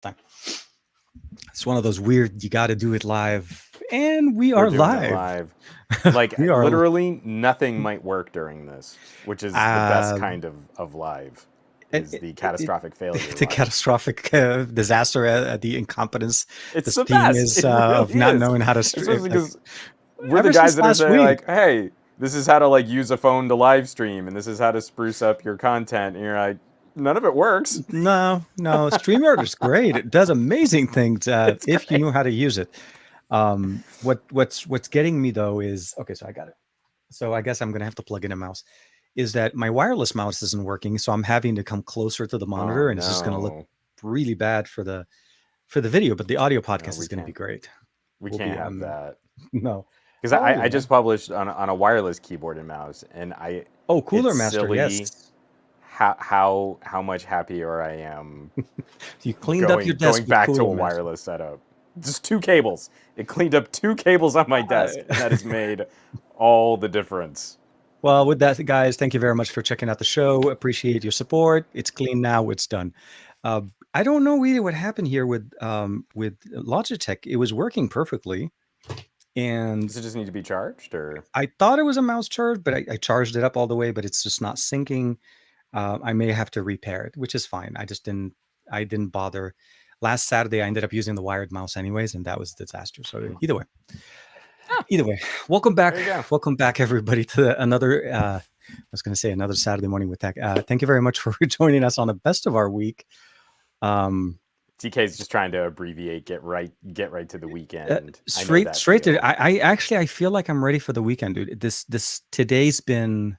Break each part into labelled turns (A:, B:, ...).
A: Time. It's one of those weird, you got to do it live. And we
B: We're
A: are
B: doing it
A: live.
B: live. Like
A: We are
B: literally nothing might work during this, which is the best
A: uh,
B: kind of live,
A: it,
B: is
A: it,
B: the
A: it,
B: catastrophic failure
A: the
B: live.
A: catastrophic disaster, the incompetence, the
B: It's the
A: stream
B: best.
A: is
B: It
A: of
B: really
A: not
B: is.
A: knowing how to stream.
B: Especially
A: Like,
B: because we're the
A: ever
B: guys
A: since
B: that are
A: last
B: saying
A: week.
B: like, hey, this is how to like use a phone to live stream and this is how to spruce up your content. And you're like, none of it works.
A: No, StreamYard is great. It does amazing things
B: It's
A: if you
B: great.
A: know how to use it. What's getting me though is okay. So I got it. So I guess I'm gonna have to plug in a mouse. Is that my wireless mouse isn't working? So I'm having to come closer to the
B: Oh
A: monitor, and it's just gonna look
B: no.
A: really bad for the video. But the audio
B: No,
A: podcast is gonna be great.
B: we
A: Will
B: can't
A: be
B: have that.
A: no.
B: Because
A: Oh
B: I
A: yeah.
B: just published on a wireless keyboard and mouse, and
A: Oh, Cooler
B: it's
A: Master.
B: silly
A: Yes,
B: how much happier I am
A: you cleaned up your
B: going
A: desk with
B: back to a
A: Cooler Master.
B: wireless setup. Just two cables. It cleaned up two cables on my
A: Uh,
B: desk, and that has made all the difference.
A: Well, with that, guys, thank you very much for checking out the show. Appreciate your support. It's clean now. It's done. Uh, I don't know really what happened here with Logitech. It was working perfectly, and
B: Does it just need to be charged, or
A: I thought it was a mouse charge, but I charged it up all the way, but it's just not syncing. I may have to repair it, which is fine. I didn't bother. Last Saturday, I ended up using the wired mouse anyways, and that was a disaster. So either way, welcome back,
B: there you go.
A: everybody, to another. I was going to say another Saturday morning with tech. Thank you very much for joining us on the best of our week. Um,
B: TK's just trying to abbreviate. Get right to the weekend. I know
A: straight
B: that
A: straight to.
B: feel.
A: I feel like I'm ready for the weekend, dude. This today's been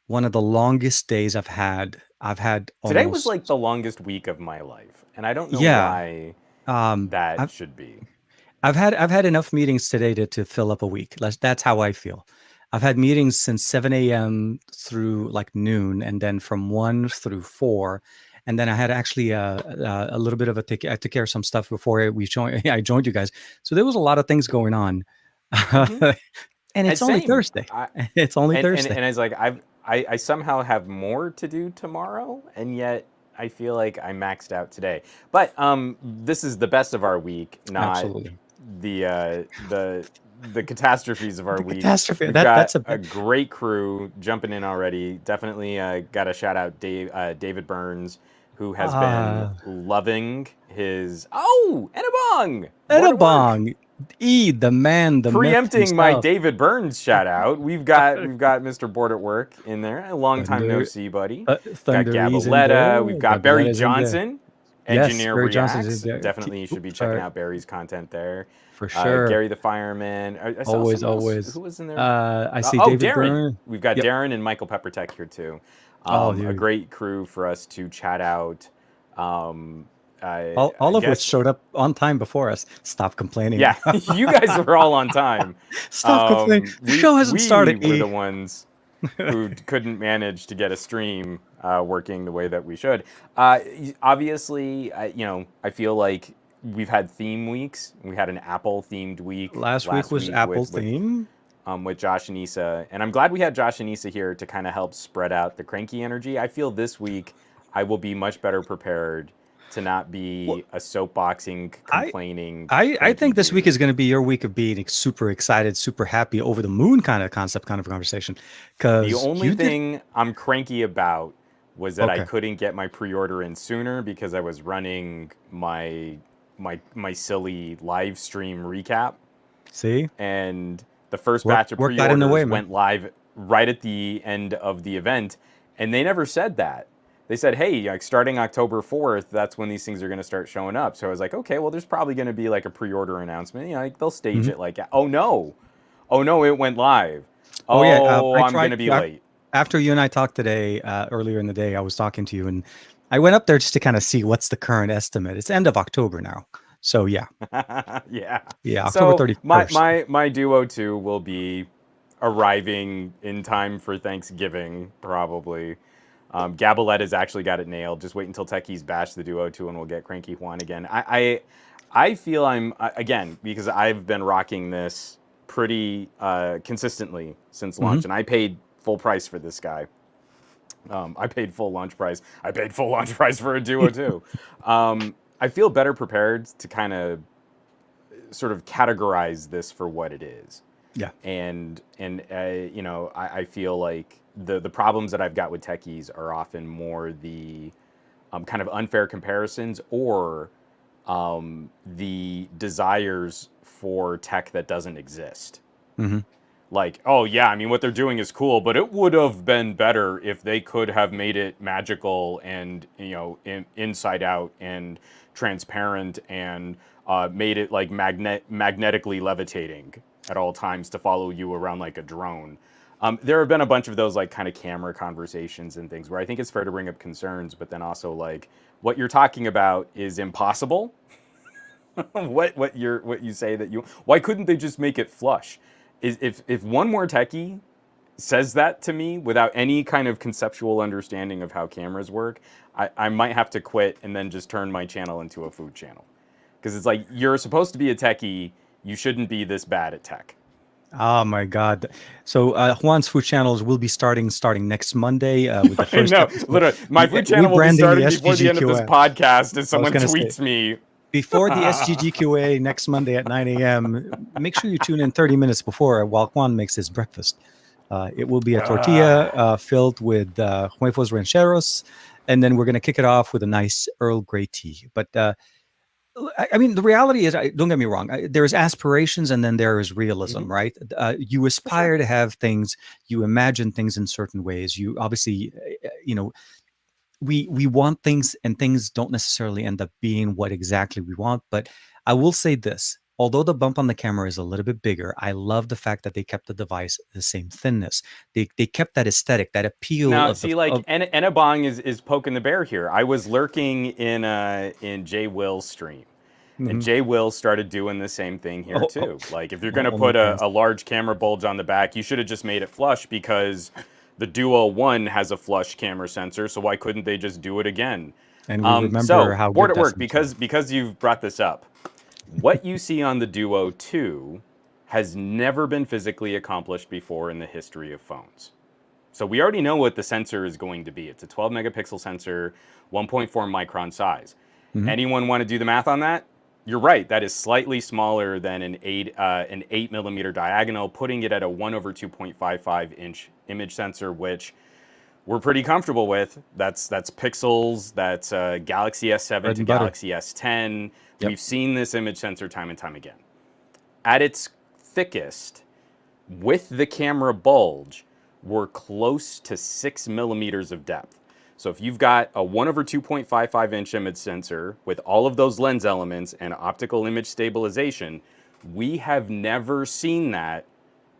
A: one of the longest days I've had. I've had
B: Today was
A: almost
B: like the longest week of my life, and I don't know
A: yeah.
B: why
A: Um,
B: that
A: I've
B: should be.
A: I've had enough meetings today to fill up a week. That's how I feel. I've had meetings since 7 a.m. through like noon, and then from 1 through 4, and then I had actually a little bit of I took care of some stuff before we joined. I joined you guys, so there was a lot of things going on,
B: Mm-hmm.
A: and
B: And
A: it's only
B: same.
A: Thursday. It's only Thursday.
B: And it's like I somehow have more to do tomorrow, and yet I feel like I maxed out today. But this is the best of our week, not
A: Absolutely,
B: the uh, the the catastrophes of our
A: the
B: week.
A: catastrophe.
B: We've got
A: That's a
B: a
A: bit.
B: great crew jumping in already. Definitely got to shout out David Burns, who has been
A: Uh,
B: loving his and a bong bored at work.
A: Edabong, the man, the myth
B: Preempting my
A: himself.
B: David Burns shout out, we've got Mr. Board at Work in there. A long time no
A: Thunder,
B: see, buddy. Got
A: Thundery's in
B: Gabaletta. We've
A: there.
B: got Barry
A: Gaballetta's in there.
B: Johnson.
A: Yes,
B: Engineer
A: Barry Johnson's in
B: Reacts.
A: there.
B: Definitely you should be checking out Barry's content there.
A: For sure.
B: Gary the Fireman. I saw
A: Always,
B: someone else.
A: always.
B: Who was in there?
A: I see David
B: Darren.
A: Byrne.
B: We've got
A: Yep.
B: Darren and Michael Peppertech here too.
A: Oh,
B: A
A: dude.
B: great crew for us to chat out.
A: All
B: I
A: of which
B: guess.
A: showed up on time before us. Stop complaining.
B: Yeah, you guys were all on time.
A: Stop complaining. The show hasn't started.
B: We were the ones who couldn't manage to get a stream working the way that we should. Obviously, I feel like we've had theme weeks. We had an Apple themed week
A: Last week was Apple theme.
B: with Josh and Issa, and I'm glad we had Josh and Issa here to kind of help spread out the cranky energy. I feel this week I will be much better prepared to not be a soapboxing, complaining.
A: I think this
B: dude.
A: week is going to be your week of being super excited, super happy, over the moon kind of concept, kind of conversation. Because
B: The only thing I'm cranky about was that I
A: Okay.
B: couldn't get my pre-order in sooner because I was running my silly live stream recap,
A: See,
B: and the first
A: Work-
B: batch of
A: work that in the
B: pre-orders
A: way, man.
B: went live right at the end of the event, and they never said that. They said, hey, like starting October 4th, that's when these things are going to start showing up. So I was like, okay, well, there's probably going to be like a pre-order announcement. Like they'll stage
A: Mhm.
B: it like, oh no, it went live.
A: Oh yeah, I
B: I'm going
A: tried
B: to be late.
A: after you and I talked today. Earlier in the day, I was talking to you, and I went up there just to kind of see what's the current estimate. It's end of October now, so yeah,
B: Yeah.
A: October
B: So
A: 31st.
B: my Duo 2 will be arriving in time for Thanksgiving, probably. Gabalette's actually got it nailed. Just wait until Techies bash the Duo 2 and we'll get Cranky Juan again. I feel again, because I've been rocking this pretty consistently since launch, and I paid full price for this guy. I paid full launch price. I paid full launch price for a Duo too. I feel better prepared to kind of sort of categorize this for what it is.
A: Yeah.
B: I feel like the problems that I've got with techies are often more the kind of unfair comparisons or the desires for tech that doesn't exist.
A: Hmm.
B: Like, oh yeah, I mean, what they're doing is cool, but it would have been better if they could have made it magical and inside out and transparent and made it like magnetically levitating at all times to follow you around like a drone. There have been a bunch of those like kind of camera conversations and things where I think it's fair to bring up concerns, but then also like what you're talking about is impossible. what you say that you why couldn't they just make it flush? If one more techie says that to me without any kind of conceptual understanding of how cameras work, I might have to quit and then just turn my channel into a food channel. Because it's like, you're supposed to be a techie, you shouldn't be this bad at tech.
A: Oh my God! So Juan's food channels will be starting next Monday with the
B: I
A: first
B: know,
A: episode.
B: literally, my food channel will be
A: Rebranding the
B: starting before the end of this
A: SGGQA.
B: podcast if
A: I was
B: someone
A: going to say,
B: tweets me.
A: before the SGGQA next Monday at 9 a.m., make sure you tune in 30 minutes before while Juan makes his breakfast. It will be a tortilla filled with huevos rancheros, and then we're going to kick it off with a nice Earl Grey tea. But I mean, the reality is, don't get me wrong. There's aspirations, and then there is realism,
B: Mhm.
A: right? You
B: For sure.
A: aspire to have things, you imagine things in certain ways. You obviously, we want things, and things don't necessarily end up being what exactly we want. But I will say this: although the bump on the camera is a little bit bigger, I love the fact that they kept the device the same thinness. They kept that aesthetic, that appeal
B: Now,
A: of the
B: see, like
A: of.
B: Enabong is poking the bear here. I was lurking in Jay Will's stream, and
A: Mhm.
B: Jay Will started doing the same thing here
A: Oh, oh,
B: too. Like, if you're
A: oh,
B: gonna put
A: OnlyFans.
B: a large camera bulge on the back, you should have just made it flush because the Duo One has a flush camera sensor. So why couldn't they just do it again?
A: And we remember
B: So,
A: how
B: bored
A: good
B: at
A: that
B: work,
A: sensor is.
B: because you've brought this up. What you see on the Duo 2 has never been physically accomplished before in the history of phones. So we already know what the sensor is going to be. It's a 12 megapixel sensor, 1.4 micron size.
A: Mhm.
B: Anyone want to do the math on that? You're right. That is slightly smaller than an 8 millimeter diagonal, putting it at a 1 over 2.55 inch image sensor, which we're pretty comfortable with. That's pixels. That's Galaxy S7
A: Bread
B: to
A: and butter.
B: Galaxy S10.
A: Yep.
B: We've seen this image sensor time and time again. At its thickest, with the camera bulge, we're close to 6 millimeters of depth. So if you've got a 1 over 2.55 inch image sensor with all of those lens elements and optical image stabilization, we have never seen that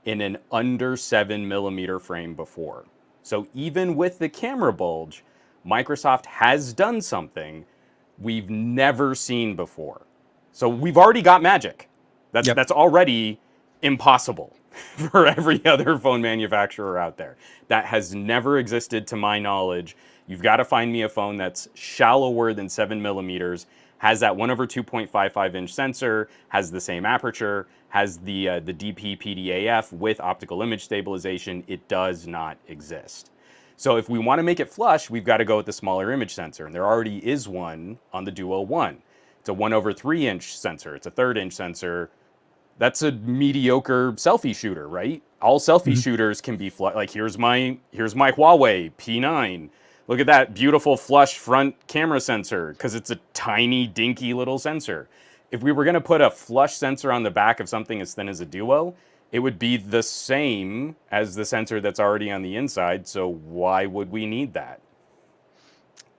B: in an under 7 millimeter frame before. So even with the camera bulge, Microsoft has done something we've never seen before. So we've already got magic.
A: Yep.
B: That's already impossible for every other phone manufacturer out there. That has never existed to my knowledge. You've got to find me a phone that's shallower than 7 millimeters, has that 1 over 2.55 inch sensor, has the same aperture, has the DP PDAF with optical image stabilization. It does not exist. So if we want to make it flush, we've got to go with the smaller image sensor. And there already is one on the Duo 1. It's a 1 over 3 inch sensor. It's a 1/3 inch sensor. That's a mediocre selfie shooter, right? All selfie
A: Mhm.
B: shooters can be flush. Like, here's my Huawei P9. Look at that beautiful flush front camera sensor because it's a tiny, dinky little sensor. If we were going to put a flush sensor on the back of something as thin as a Duo, it would be the same as the sensor that's already on the inside. So why would we need that?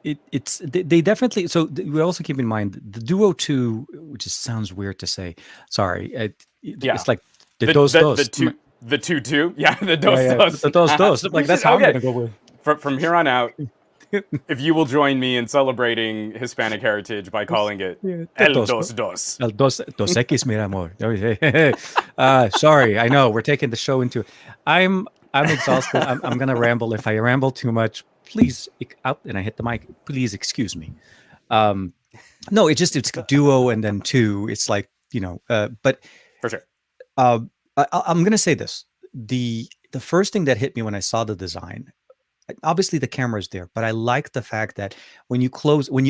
A: It's they definitely. So we also keep in mind the Duo 2, which just sounds weird to say. Sorry,
B: Yeah,
A: it's like the
B: the
A: dos
B: the the
A: dos.
B: two the two two. Yeah, the
A: Yeah,
B: dos
A: yeah,
B: dos.
A: the dos dos. Like that's how I'm
B: Okay,
A: gonna go with.
B: from here on out, if you will join me in celebrating Hispanic heritage by calling it
A: Yeah, the
B: El
A: dos
B: Dos
A: dos.
B: Dos.
A: El dos X, mi amor. Oh, yeah. Sorry, I know we're taking the show into. I'm exhausted. I'm gonna ramble. If I ramble too much, please out and I hit the mic. Please excuse me. Um, no, it's Duo and then two. It's like but
B: For sure.
A: I'm gonna say this: the first thing that hit me when I saw the design, obviously the camera is there, but I like the fact that when you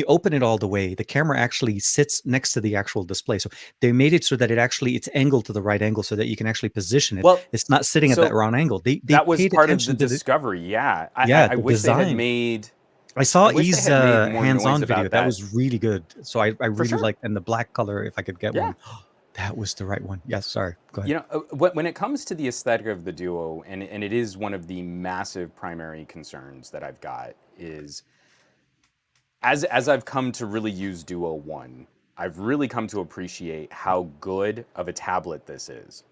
A: open it all the way, the camera actually sits next to the actual display. So they made it so that it's angled to the right angle so that you can actually position it.
B: Well,
A: It's not sitting at that
B: so
A: wrong angle. They
B: that was
A: paid
B: part of the
A: attention to the
B: discovery. Yeah,
A: yeah,
B: I
A: the
B: wish they had
A: design.
B: made.
A: I saw
B: I wish they
A: E's
B: had made more noise
A: hands-on video.
B: about
A: That
B: that.
A: was really good. So I
B: For
A: really
B: sure.
A: like, and the black color, if I could get
B: Yeah.
A: one, that was the right one. Yes, sorry. Go ahead.
B: You know, when it comes to the aesthetic of the Duo, and it is one of the massive primary concerns that I've got is as I've come to really use Duo One, I've really come to appreciate how good of a tablet this is,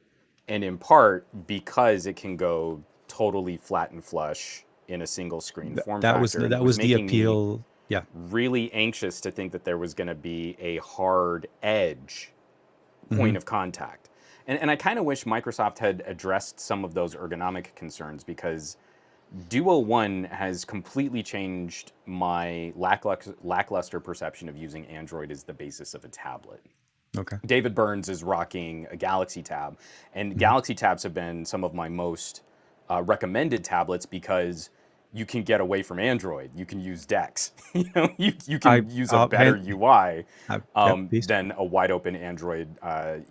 B: and in part because it can go totally flat and flush in a single screen form factor, and it
A: That
B: was
A: was the
B: making me
A: appeal. Yeah.
B: really anxious to think that there was going to be a hard edge
A: Hmm.
B: point of contact. And I kind of wish Microsoft had addressed some of those ergonomic concerns because Duo One has completely changed my lackluster perception of using Android as the basis of a tablet.
A: Okay.
B: David Burns is rocking a Galaxy Tab, and
A: Hmm.
B: Galaxy Tabs have been some of my most recommended tablets because you can get away from Android. You can use DeX. You
A: I
B: can use a better
A: and
B: UI
A: yep, peace.
B: than a wide open Android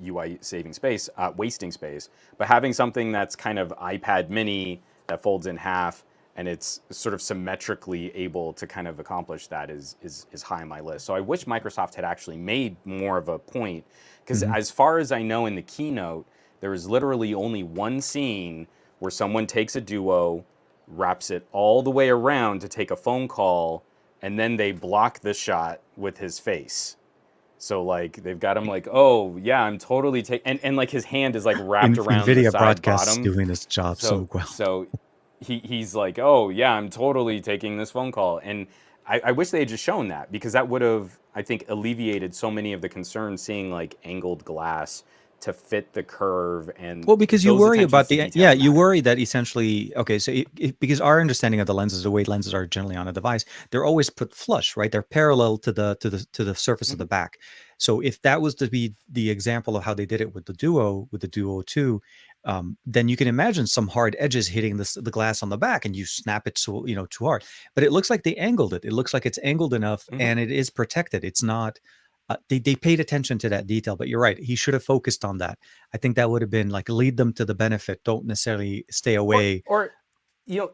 B: UI saving space, wasting space. But having something that's kind of iPad Mini that folds in half and it's sort of symmetrically able to kind of accomplish that is high on my list. So I wish Microsoft had actually made more of a point, because
A: Hmm.
B: as far as I know in the keynote, there is literally only one scene where someone takes a Duo, wraps it all the way around to take a phone call, and then they block the shot with his face. So like they've got him like, oh yeah, I'm totally taking, and like his hand is like wrapped around the
A: NVIDIA
B: side
A: broadcasts
B: bottom.
A: doing its job
B: So
A: so well.
B: so he's like, oh yeah, I'm totally taking this phone call, and I wish they had just shown that, because that would have, I think, alleviated so many of the concerns seeing like angled glass to fit the curve, and
A: Well, because you
B: those
A: worry
B: attentions
A: about
B: to
A: yeah,
B: details
A: you
B: matter.
A: worry that essentially, okay, so because our understanding of the lenses, the way lenses are generally on a device, they're always put flush, right? They're parallel to the surface of the
B: Hmm.
A: back. So if that was to be the example of how they did it with the Duo 2, then you can imagine some hard edges hitting the glass on the back, and you snap it so too hard. But it looks like they angled it. It looks like it's angled enough,
B: Hmm.
A: and it is protected. It's not. They paid attention to that detail, but you're right. He should have focused on that. I think that would have been like lead them to the benefit. Don't necessarily stay away.
B: Or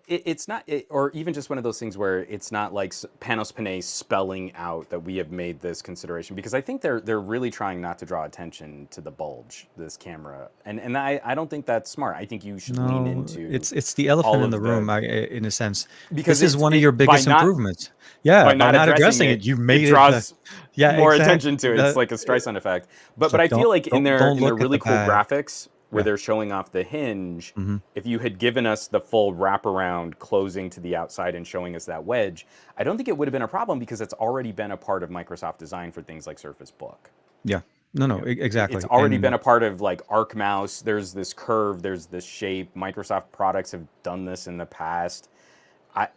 B: it's not, or even just one of those things where it's not like Panos Panay spelling out that we have made this consideration, because I think they're really trying not to draw attention to the bulge, this camera, and I don't think that's smart. I think you should lean
A: No,
B: into
A: it's the elephant
B: all
A: in the
B: of
A: room.
B: the,
A: In a sense,
B: because
A: this is one of
B: it
A: your
B: by
A: biggest
B: not
A: improvements. Yeah, by not
B: addressing
A: addressing it,
B: it,
A: you
B: it
A: made it.
B: draws
A: Yeah,
B: more
A: exactly.
B: attention to it. It's like a Streisand effect.
A: It's
B: But
A: like
B: I feel like
A: don't
B: in their
A: look at
B: really
A: the
B: cool
A: back.
B: graphics where
A: Yeah.
B: they're showing off the hinge,
A: Hmm.
B: if you had given us the full wraparound closing to the outside and showing us that wedge, I don't think it would have been a problem, because it's already been a part of Microsoft design for things like Surface Book.
A: Yeah. No,
B: You
A: no,
B: know, it's
A: exactly.
B: already been
A: And
B: a part of like Arc Mouse. There's this curve, there's this shape. Microsoft products have done this in the past.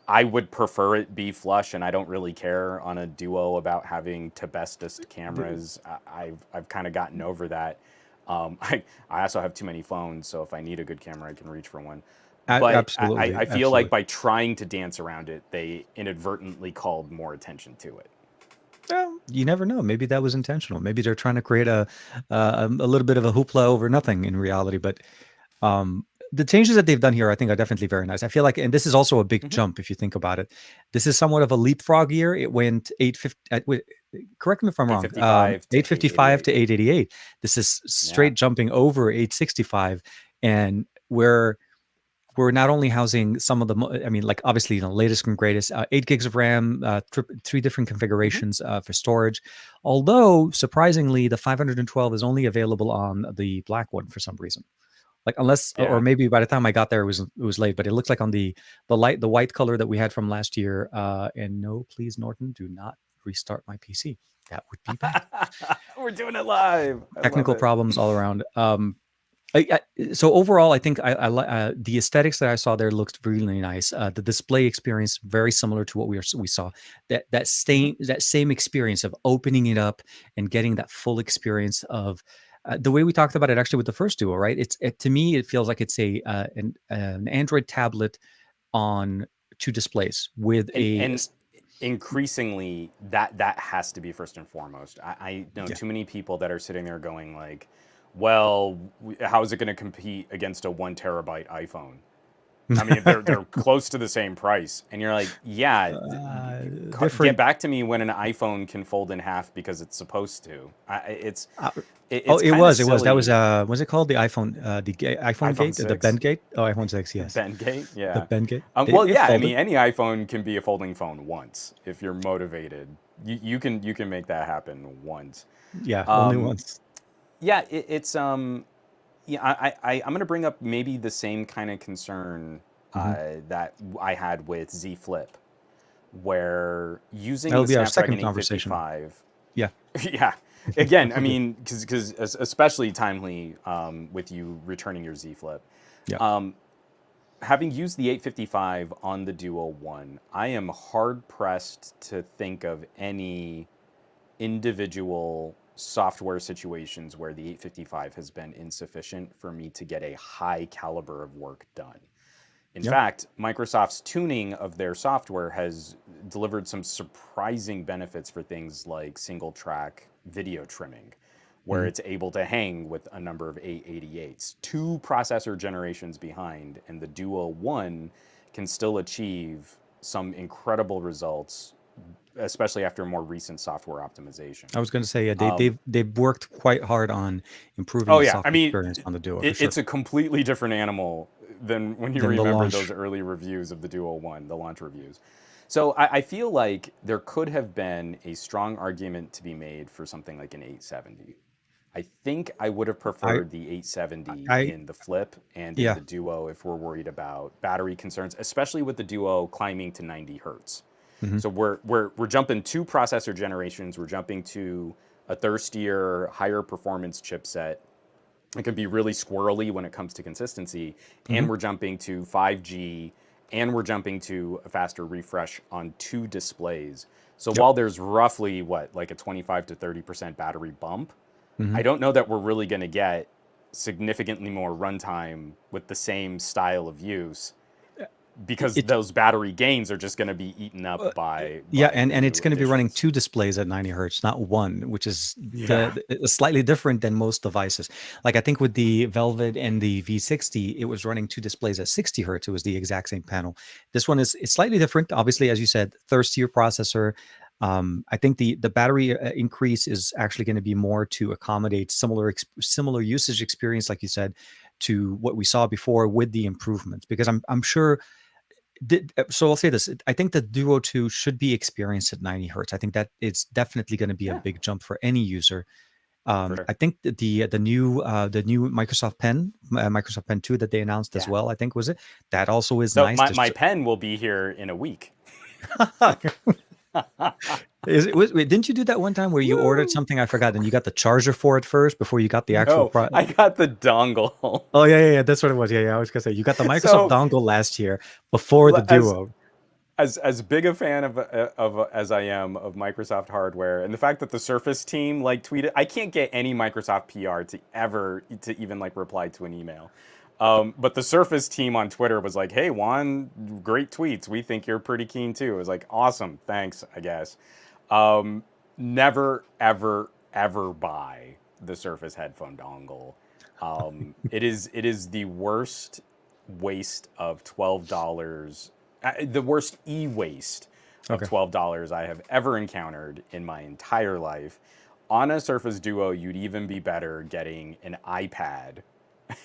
B: I would prefer it be flush, and I don't really care on a Duo about having to bestest
A: the,
B: cameras. I've kind of gotten over that. I also have too many phones, so if I need a good camera, I can reach for one. But
A: absolutely,
B: I feel like
A: absolutely.
B: by trying to dance around it, they inadvertently called more attention to it.
A: Well, you never know. Maybe that was intentional. Maybe they're trying to create a little bit of a hoopla over nothing in reality. But um, the changes that they've done here, I think, are definitely very nice. I feel like, and this is also a big
B: Hmm.
A: jump if you think about it. This is somewhat of a leapfrog year. It went 850. Wait, correct me if I'm wrong.
B: 855 to
A: 855
B: 888.
A: to 888. This is
B: Yeah.
A: straight jumping over 865, and we're not only housing some of the, I mean, like obviously, latest and greatest, 8 gigs of RAM, three different
B: Hmm.
A: configurations for storage. Although surprisingly, the 512 is only available on the black one for some reason. Like unless, or
B: Yeah.
A: maybe by the time I got there, it was late. But it looks like on the white color that we had from last year. And no, please, Norton, do not restart my PC. That would be bad.
B: We're doing it live. I love
A: Technical
B: it.
A: problems all around. So overall, I think the aesthetics that I saw there looked really nice. The display experience very similar to what we saw.
B: Hmm.
A: That same experience of opening it up and getting that full experience of the way we talked about it actually with the first Duo, right? To me it feels like it's an Android tablet on two displays with
B: And increasingly that has to be first and foremost. I know
A: yeah.
B: too many people that are sitting there going like, well, how is it going to compete against a 1 terabyte iPhone? I mean, they're close to the same price, and you're like, yeah, get
A: Different.
B: back to me when an iPhone can fold in half because it's supposed to.
A: Uh, oh,
B: It's
A: it
B: kind of
A: was. It was. That was
B: silly.
A: was it called the iPhone? iPhone
B: iPhone
A: Gate, the
B: 6,
A: Bend Gate. Oh, iPhone 6. Yes,
B: Bendgate,
A: the
B: yeah.
A: Bend Gate.
B: Well,
A: It
B: yeah. I
A: folded.
B: mean, any iPhone can be a folding phone once if you're motivated. You can make that happen once.
A: Yeah, only
B: Um,
A: once.
B: yeah, it's yeah. I'm gonna bring up maybe the same kind of concern
A: Hmm.
B: that I had with Z Flip, where using
A: That'll
B: the
A: be our
B: Snapdragon
A: second conversation.
B: 855.
A: Yeah.
B: Yeah, again, I mean, because especially timely with you returning your Z Flip.
A: Yeah.
B: Um, Having used the 855 on the Duo 1, I am hard pressed to think of any individual software situations where the 855 has been insufficient for me to get a high caliber of work done. In
A: Yeah.
B: fact, Microsoft's tuning of their software has delivered some surprising benefits for things like single track video trimming, where
A: Hmm.
B: it's able to hang with a number of 888s, two processor generations behind, and the Duo 1 can still achieve some incredible results, especially after more recent software optimization.
A: I was going to say, yeah,
B: Um,
A: they've worked quite hard on improving
B: oh
A: the
B: yeah, I
A: software
B: mean,
A: experience on the Duo for sure.
B: it's a completely different animal than when you
A: Than the
B: remember those
A: launch.
B: early reviews of the Duo 1, the launch reviews. So I feel like there could have been a strong argument to be made for something like an 870. I think I would have
A: I
B: preferred the 870
A: I
B: in the Flip and in
A: yeah.
B: the Duo if we're worried about battery concerns, especially with the Duo climbing to 90 hertz.
A: Hmm.
B: So we're jumping two processor generations. We're jumping to a thirstier, higher performance chipset. It can be really squirrely when it comes to consistency,
A: Hmm.
B: and we're jumping to 5G, and we're jumping to a faster refresh on two displays. So
A: Yep.
B: while there's roughly what, like a 25 to 30% battery bump,
A: Hmm.
B: I don't know that we're really going to get significantly more runtime with the same style of use because
A: It
B: those battery gains are just going to be eaten up
A: uh, yeah,
B: by the
A: and it's
B: new
A: going to be running
B: additions.
A: two displays at 90 hertz, not one, which is
B: Yeah,
A: slightly different than most devices. Like I think with the Velvet and the V60, it was running two displays at 60 hertz. It was the exact same panel. This one is it's slightly different. Obviously, as you said, thirstier processor. I think the battery increase is actually going to be more to accommodate similar usage experience, like you said, to what we saw before with the improvements. Because I'm sure so I'll say this. I think the Duo 2 should be experienced at 90 hertz. I think that it's definitely going to be a
B: yeah,
A: big jump for any user.
B: for sure.
A: I think that the new Microsoft Pen 2 that they announced as
B: Yeah.
A: well, I think was it. That also is
B: So
A: nice
B: my,
A: to
B: my pen will be here in a week.
A: wait, didn't you do that one time where you ordered
B: Woo!
A: something I forgot and you got the charger for it first before you got the actual
B: No,
A: pro?
B: I got the dongle.
A: Oh yeah, that's what it was. Yeah, I was gonna say you got the Microsoft
B: So
A: dongle last year before the
B: as
A: Duo.
B: as big a fan of as I am of Microsoft hardware, and the fact that the Surface team like tweeted, I can't get any Microsoft PR to even like reply to an email. But the Surface team on Twitter was like, "Hey Juan, great tweets. We think you're pretty keen too." It was like, "Awesome, thanks, I guess." Um, Never, ever, ever buy the Surface headphone dongle. It is the worst waste of $12, the worst e-waste of
A: Okay.
B: $12 I have ever encountered in my entire life. On a Surface Duo, you'd even be better getting an iPad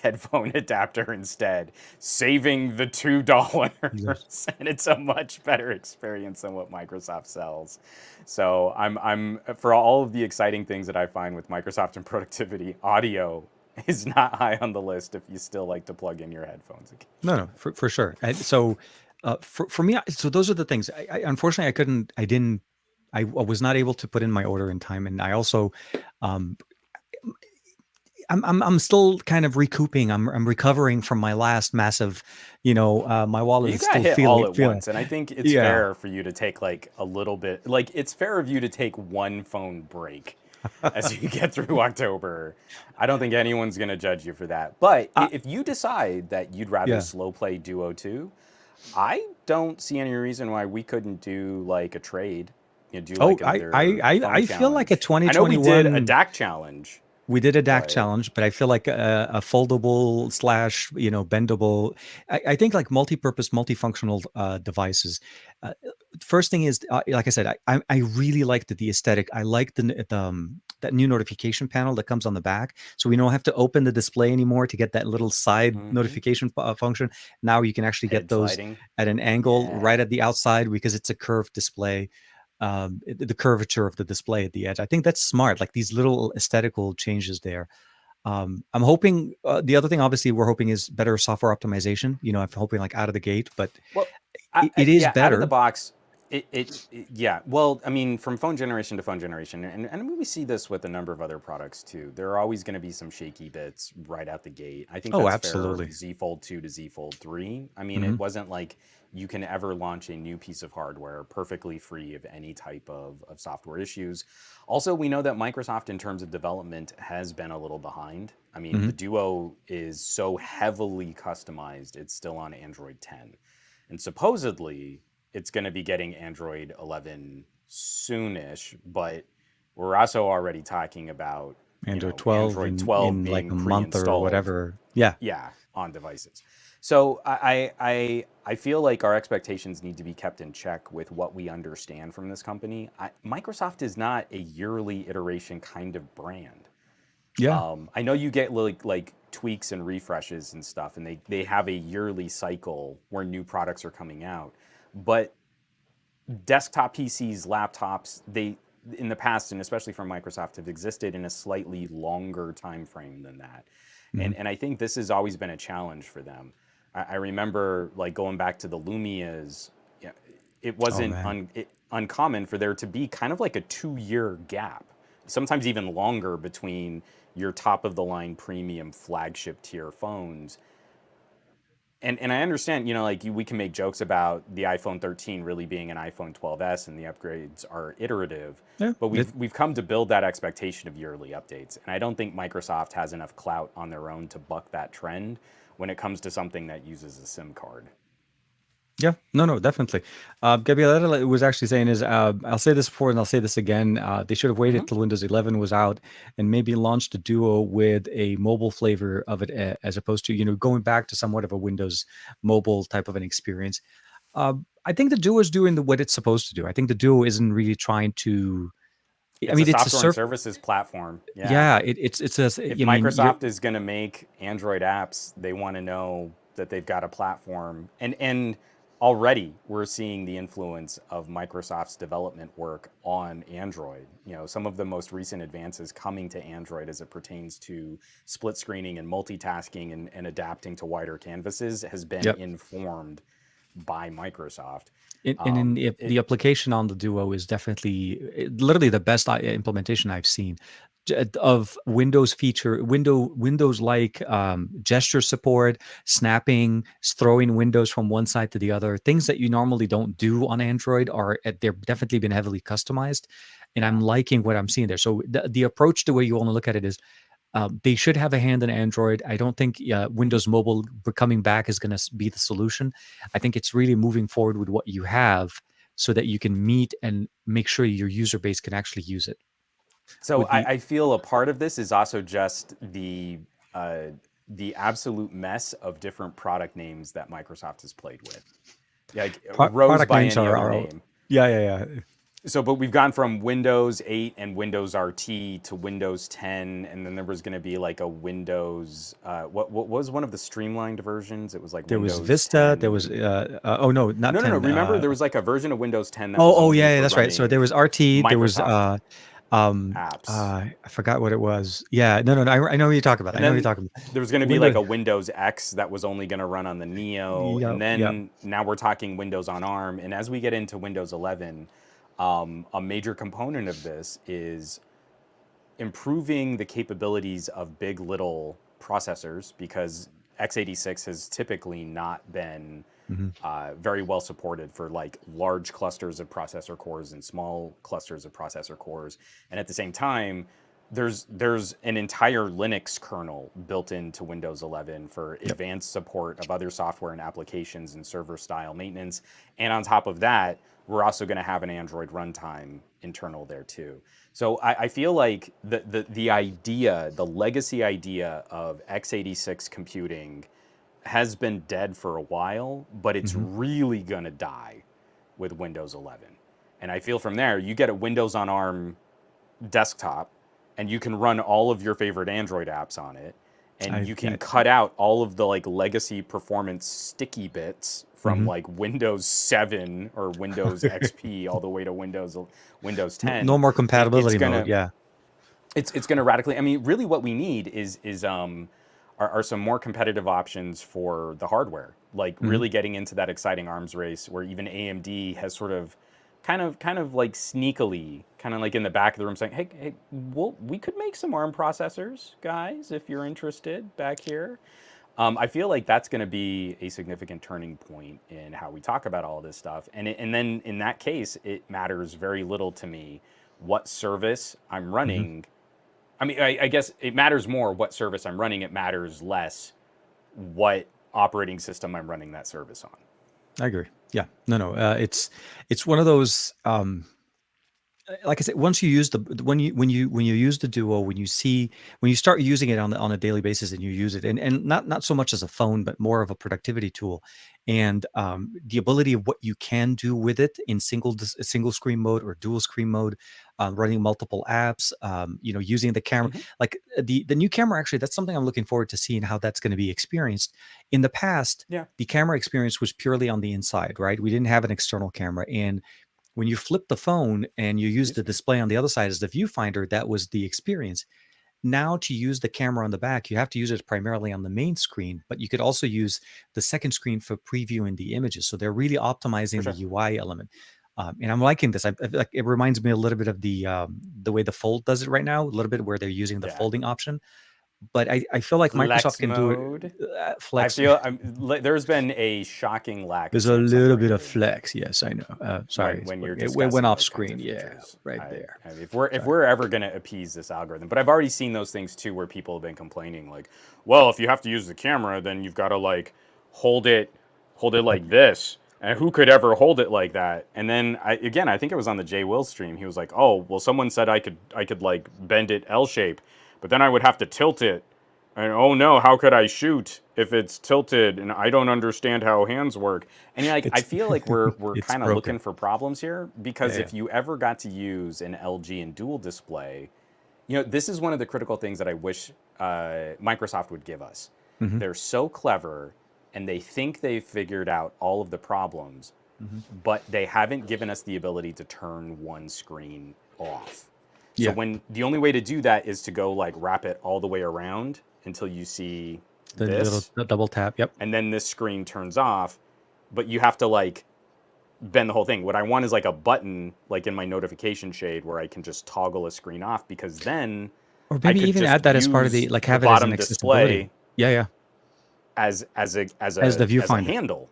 B: headphone adapter instead, saving the $2,
A: Yes.
B: and it's a much better experience than what Microsoft sells. So I'm for all of the exciting things that I find with Microsoft and productivity, audio is not high on the list if you still like to plug in your headphones again.
A: No, for sure. And so, for me, so those are the things. Unfortunately, I couldn't. I didn't. I was not able to put in my order in time, and I also, um, I'm still kind of recouping. I'm recovering from my last massive, my wallet
B: You
A: is
B: got
A: still
B: hit all at
A: feeling.
B: once, and I think it's
A: Yeah.
B: fair for you to take like a little bit, like it's fair of you to take one phone break as you get through October. I don't think anyone's going to judge you for that. But
A: uh,
B: if you decide that you'd rather
A: yeah.
B: slow play Duo 2, I don't see any reason why we couldn't do like a trade, do
A: Oh,
B: like another phone
A: I feel like a
B: challenge. I know we did a
A: 2021.
B: DAC challenge,
A: We did a DAC
B: but
A: challenge, but I feel like a foldable slash, bendable. I think like multi-purpose, multifunctional devices. Uh, First thing is, like I said, I really liked the aesthetic. I like that new notification panel that comes on the back, so we don't have to open the display anymore to get that little side
B: hmm
A: notification function. Now you can actually get
B: head
A: those
B: sliding.
A: at an angle right
B: Yeah.
A: at the outside because it's a curved display. The curvature of the display at the edge. I think that's smart. Like these little aesthetical changes there. I'm hoping the other thing, obviously, we're hoping is better software optimization. I'm hoping like out of the gate, but
B: Well,
A: it is
B: yeah, out of the
A: better.
B: box, yeah. Well, I mean, from phone generation to phone generation, and I mean, we see this with a number of other products too. There are always going to be some shaky bits right out the gate. I think
A: Oh,
B: that's fair.
A: absolutely.
B: Z Fold 2 to Z Fold 3. I mean,
A: Hmm.
B: it wasn't like you can ever launch a new piece of hardware perfectly free of any type of software issues. Also, we know that Microsoft, in terms of development, has been a little behind. I mean,
A: Hmm.
B: the Duo is so heavily customized; it's still on Android 10. And supposedly it's going to be getting Android 11 soonish, but we're also already talking about,
A: Android 12
B: Android 12
A: in like
B: being
A: a month or
B: pre-installed,
A: whatever. Yeah,
B: yeah, on devices. So I feel like our expectations need to be kept in check with what we understand from this company. Microsoft is not a yearly iteration kind of brand.
A: yeah.
B: I know you get like tweaks and refreshes and stuff, and they have a yearly cycle where new products are coming out. But desktop PCs, laptops, they in the past, and especially from Microsoft, have existed in a slightly longer time frame than that.
A: Hmm.
B: And I think this has always been a challenge for them. I remember like going back to the Lumias, yeah, it
A: Oh
B: wasn't
A: man.
B: uncommon for there to be kind of like a 2 year gap, sometimes even longer between your top of the line premium flagship tier phones. And I understand, like we can make jokes about the iPhone 13 really being an iPhone 12s and the upgrades are iterative,
A: Yeah.
B: but we've come to build that expectation of yearly updates. And I don't think Microsoft has enough clout on their own to buck that trend when it comes to something that uses a SIM card.
A: Yeah, no, no, definitely. Gabriella was actually saying is, I'll say this before and I'll say this again. They should have
B: hmm
A: waited till Windows 11 was out and maybe launched a Duo with a mobile flavor of it, as opposed to going back to somewhat of a Windows mobile type of an experience. I think the Duo is doing what it's supposed to do. I think the Duo isn't really trying to. I
B: It's a
A: mean, it's a
B: software and
A: surf.
B: services platform. Yeah.
A: Yeah, it's a.
B: If
A: I mean, you're.
B: Microsoft is going to make Android apps, they want to know that they've got a platform. And already we're seeing the influence of Microsoft's development work on Android. Some of the most recent advances coming to Android as it pertains to split screening and multitasking and adapting to wider canvases has been
A: Yep.
B: informed by Microsoft.
A: And in
B: It
A: the application on the Duo is definitely literally the best implementation I've seen of Windows Windows like gesture support, snapping, throwing windows from one side to the other, things that you normally don't do on Android are they're definitely been heavily customized, and I'm
B: yeah.
A: liking what I'm seeing there. So the approach, the way you want to look at it is they should have a hand in Android. I don't think
B: Mhm.
A: Windows Mobile coming back is going to be the solution. I think it's really moving forward with what you have so that you can meet and make sure your user base can actually use it.
B: So
A: With the
B: I feel a part of this is also just uh, the absolute mess of different product names that Microsoft has played with. Yeah, like Rose
A: product
B: by
A: names
B: any other
A: are
B: name.
A: yeah, yeah, yeah.
B: So, but we've gone from Windows 8 and Windows RT to Windows 10, and then there was going to be like a Windows. What was one of the streamlined versions? It was like
A: There was
B: Windows
A: Vista. There was
B: 10.
A: oh no, not
B: No, no, no.
A: 10.
B: Remember, there was like a version of Windows 10 that was
A: Oh,
B: only
A: yeah, yeah,
B: for
A: that's right. So
B: running
A: there was RT. There was
B: Microsoft
A: um
B: apps.
A: I forgot what it was. Yeah, no, no, no. I know what you're talking about.
B: And
A: I know what you're
B: then
A: talking about.
B: there was going to be like
A: Windows.
B: a Windows X that was only going to run on the Neo. And
A: Yep, yep.
B: then now we're talking Windows on ARM. And as we get into Windows 11, a major component of this is improving the capabilities of big little processors because x86 has typically not been
A: Hmm.
B: very well supported for like large clusters of processor cores and small clusters of processor cores. And at the same time, there's an entire Linux kernel built into Windows 11 for
A: Yep.
B: advanced support of other software and applications and server style maintenance. And on top of that, we're also going to have an Android runtime internal there too. So I feel like the idea, the legacy idea of x86 computing has been dead for a while, but it's
A: Hmm.
B: really going to die with Windows 11. And I feel from there, you get a Windows on ARM desktop and you can run all of your favorite Android apps on it, and you can cut out all of the like legacy performance sticky bits from
A: Hmm.
B: like Windows 7 or Windows XP all the way to Windows
A: No,
B: 10.
A: no more
B: It's
A: compatibility mode.
B: gonna
A: Yeah.
B: it's gonna radically. I mean, really, what we need are some more competitive options for the hardware, like
A: Hmm.
B: really getting into that exciting arms race where even AMD has sort of kind of like sneakily, kind of like in the back of the room saying, hey, we could make some ARM processors, guys, if you're interested back here. I feel like that's going to be a significant turning point in how we talk about all this stuff. And then in that case, it matters very little to me what service I'm
A: Hmm.
B: running. I mean, I guess it matters more what service I'm running. It matters less what operating system I'm running that service on.
A: I agree. Yeah. No, no. It's one of those. Like I said, once you use the when you use the Duo, when you start using it on a daily basis, and you use it, and not so much as a phone, but more of a productivity tool, and the ability of what you can do with it in single screen mode or dual screen mode, running multiple apps, using the camera,
B: Mm-hmm.
A: like the new camera. Actually, that's something I'm looking forward to seeing how that's going to be experienced. In the past,
B: Yeah.
A: the camera experience was purely on the inside, right? We didn't have an external camera, and when you flip the phone and you use the
B: Excuse me.
A: display on the other side as the viewfinder, that was the experience. Now, to use the camera on the back, you have to use it primarily on the main screen, but you could also use the second screen for previewing the images. So they're really
B: For
A: optimizing the
B: sure.
A: UI element. And I'm liking this. I feel like it reminds me a little bit of the way the Fold does it right now, a little bit where they're using the
B: Yeah.
A: folding option. But I feel like Microsoft
B: Flex
A: can do it.
B: mode. I
A: Flex.
B: feel there's been a shocking lack of
A: There's a
B: Samsung
A: little bit of
B: branding
A: flex. Yes, I know. Sorry,
B: when you're
A: it went
B: discussing
A: off
B: those kinds
A: screen.
B: of
A: Yeah,
B: features.
A: right there.
B: If
A: Sorry.
B: we're ever going to appease this algorithm, but I've already seen those things too, where people have been complaining like, well, if you have to use the camera, then you've got to like hold it, hold it like this. And who could ever hold it like that? And then I think it was on the Jay Will stream. He was like, "Oh, well, someone said I could like bend it L shape, but then I would have to tilt it. And oh no, how could I shoot if it's tilted? And I don't understand how hands work." And you're like, I
A: It's
B: feel like we're
A: it's
B: kind of
A: broken.
B: looking for problems here, because
A: Yeah, yeah.
B: if you ever got to use an LG and dual display, this is one of the critical things that I wish Microsoft would give us.
A: Hmm.
B: They're so clever, and they think they've figured out all of the problems,
A: Hmm.
B: but they haven't given us the ability to turn one screen off. So
A: Yeah,
B: when the only way to do that is to go like wrap it all the way around until you see this,
A: the double tap. Yep.
B: and then this screen turns off, but you have to like bend the whole thing. What I want is like a button, like in my notification shade, where I can just toggle a screen off, because then
A: Or
B: I
A: maybe
B: could
A: even
B: just
A: add that as part of
B: use
A: the, like,
B: the
A: have it as an
B: bottom
A: accessibility.
B: display
A: Yeah, yeah. As the
B: as a
A: viewfinder.
B: handle.